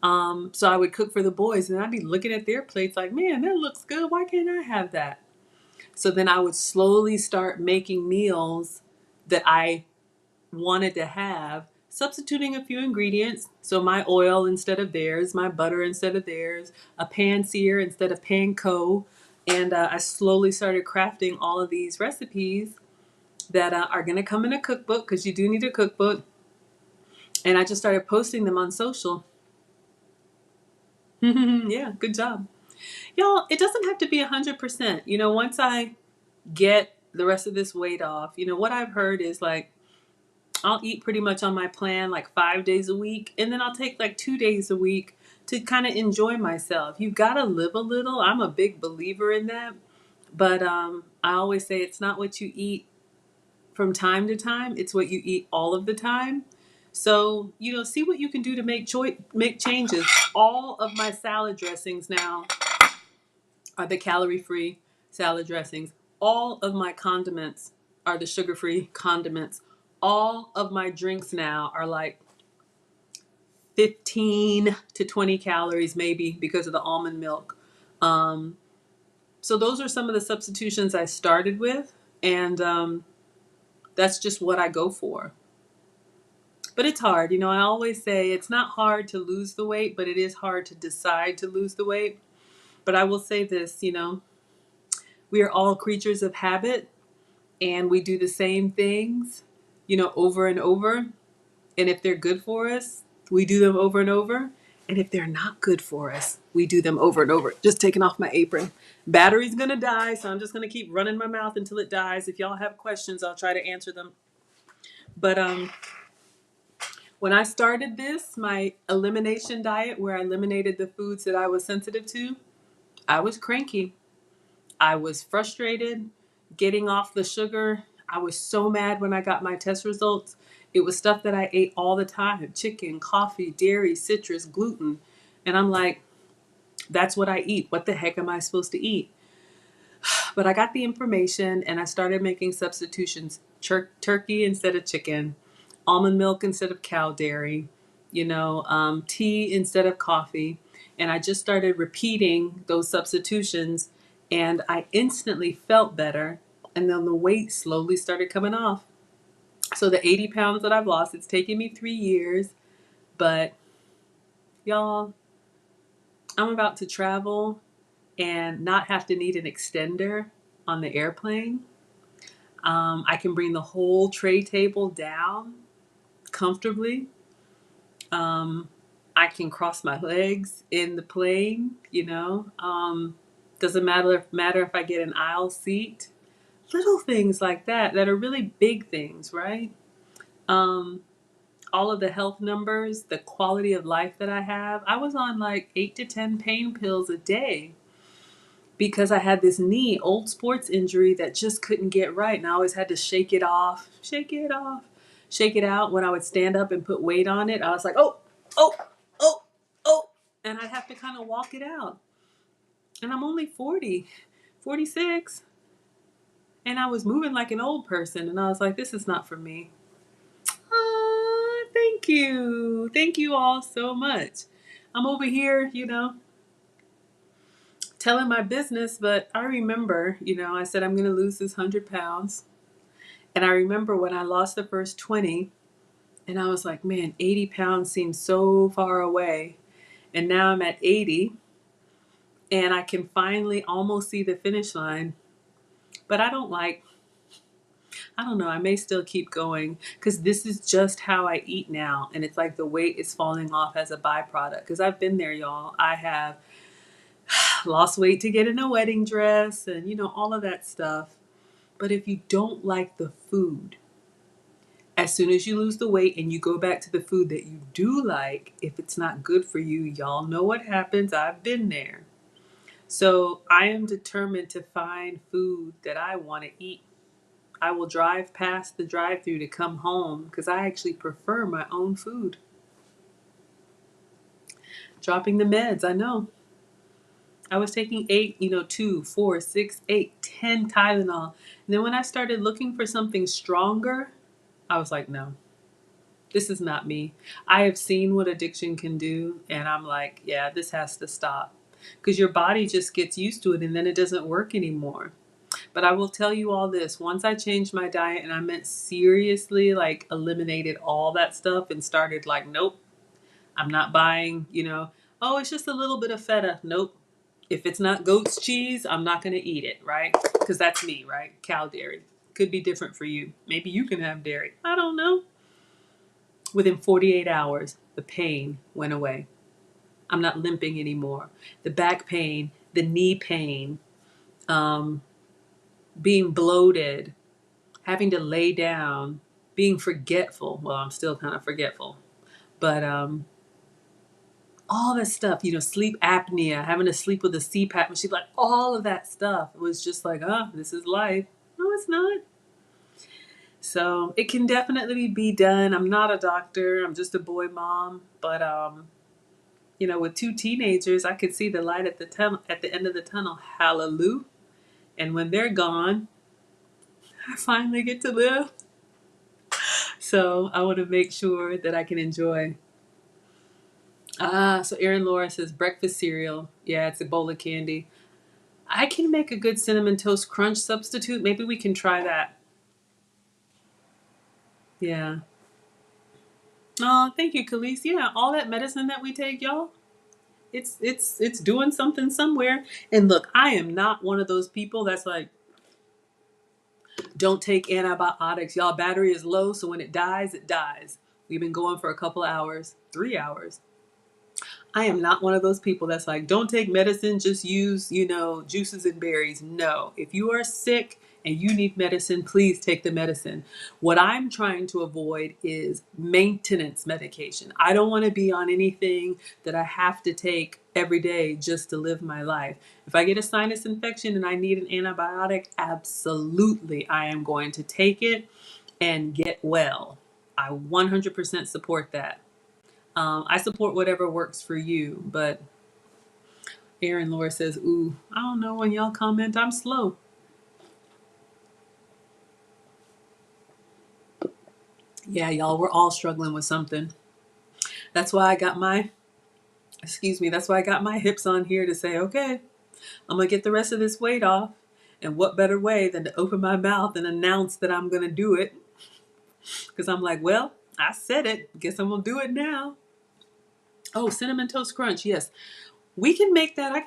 So I would cook for the boys, and I'd be looking at their plates like, man, that looks good. Why can't I have that? So then I would slowly start making meals that I wanted to have, substituting a few ingredients. So my oil instead of theirs, my butter instead of theirs, a pan sear instead of panko. And I slowly started crafting all of these recipes that are going to come in a cookbook, because you do need a cookbook. And I just started posting them on social. Yeah, good job. Y'all, it doesn't have to be 100%. Once I get the rest of this weight off, what I've heard is like, I'll eat pretty much on my plan like 5 days a week. And then I'll take like 2 days a week to kind of enjoy myself. You got to live a little. I'm a big believer in that. But I always say it's not what you eat from time to time. It's what you eat all of the time. So, see what you can do to make changes. All of my salad dressings now are the calorie-free salad dressings. All of my condiments are the sugar-free condiments. All of my drinks now are like 15 to 20 calories maybe because of the almond milk. So those are some of the substitutions I started with, and that's just what I go for. But it's hard. I always say it's not hard to lose the weight, but it is hard to decide to lose the weight. But I will say this, we are all creatures of habit, and we do the same things, over and over. And if they're good for us, we do them over and over. And if they're not good for us, we do them over and over. Just taking off my apron. Battery's going to die, so I'm just going to keep running my mouth until it dies. If y'all have questions, I'll try to answer them. But when I started this, my elimination diet, where I eliminated the foods that I was sensitive to, I was cranky. I was frustrated getting off the sugar. I was so mad when I got my test results. It was stuff that I ate all the time: chicken, coffee, dairy, citrus, gluten. And I'm like, that's what I eat. What the heck am I supposed to eat? But I got the information and I started making substitutions: turkey instead of chicken, almond milk instead of cow dairy, tea instead of coffee. And I just started repeating those substitutions, and I instantly felt better. And then the weight slowly started coming off. So the 80 pounds that I've lost, it's taken me 3 years, but y'all, I'm about to travel and not have to need an extender on the airplane. I can bring the whole tray table down comfortably. I can cross my legs in the plane, doesn't matter if I get an aisle seat. Little things like that are really big things, right? All of the health numbers, the quality of life that I have. I was on like 8 to 10 pain pills a day because I had this knee, old sports injury that just couldn't get right. And I always had to shake it off, shake it off, shake it out. When I would stand up and put weight on it, I was like, oh, oh, oh, oh. And I'd have to kind of walk it out. And I'm only 40, 46. And I was moving like an old person. And I was like, this is not for me. Thank you. Thank you all so much. I'm over here, telling my business, but I remember, I said I'm going to lose this 100 pounds. And I remember when I lost the first 20, and I was like, man, 80 pounds seems so far away. And now I'm at 80, and I can finally almost see the finish line. But I don't know, I may still keep going because this is just how I eat now. And it's like the weight is falling off as a byproduct, because I've been there, y'all. I have lost weight to get in a wedding dress and, all of that stuff. But if you don't like the food, as soon as you lose the weight and you go back to the food that you do like, if it's not good for you, y'all know what happens. I've been there. So I am determined to find food that I want to eat. I will drive past the drive-thru to come home because I actually prefer my own food. Dropping the meds, I know. I was taking 8, 2, 4, 6, 8, 10 Tylenol. And then when I started looking for something stronger, I was like, no, this is not me. I have seen what addiction can do, and I'm like, yeah, this has to stop. Because your body just gets used to it, and then it doesn't work anymore. But I will tell you all this. Once I changed my diet, and I meant seriously, like eliminated all that stuff and started like, nope, I'm not buying, oh, it's just a little bit of feta. Nope. If it's not goat's cheese, I'm not going to eat it, right? Because that's me, right? Cow dairy. Could be different for you. Maybe you can have dairy. I don't know. Within 48 hours, the pain went away. I'm not limping anymore. The back pain, the knee pain, being bloated, having to lay down, being forgetful. Well, I'm still kind of forgetful. But all this stuff, sleep apnea, having to sleep with a CPAP machine, like all of that stuff. It was just like, oh, this is life. No, it's not. So it can definitely be done. I'm not a doctor. I'm just a boy mom. But, with 2 teenagers, I could see the light at the end of the tunnel. Hallelujah. And when they're gone, I finally get to live. So I want to make sure that I can enjoy So Erin Laura says breakfast cereal. Yeah, it's a bowl of candy. I can make a good cinnamon toast crunch substitute. Maybe we can try that. Yeah. Oh, thank you, Khalees. Yeah, all that medicine that we take, y'all, it's doing something somewhere. And look, I am not one of those people that's like, don't take antibiotics. Y'all battery is low, so when it dies, it dies. We've been going for a couple of hours, 3 hours. I am not one of those people that's like, don't take medicine, just use, juices and berries. No. If you are sick and you need medicine, please take the medicine. What I'm trying to avoid is maintenance medication. I don't want to be on anything that I have to take every day just to live my life. If I get a sinus infection and I need an antibiotic, absolutely I am going to take it and get well. I 100% support that. I support whatever works for you, but Erin Laura says, ooh, I don't know, when y'all comment, I'm slow. Yeah, y'all, we're all struggling with something. That's why I got my hips on here to say, okay, I'm going to get the rest of this weight off. And what better way than to open my mouth and announce that I'm going to do it? Because I'm like, well, I said it. Guess I'm going to do it now. Oh, cinnamon toast crunch. Yes, we can make that. I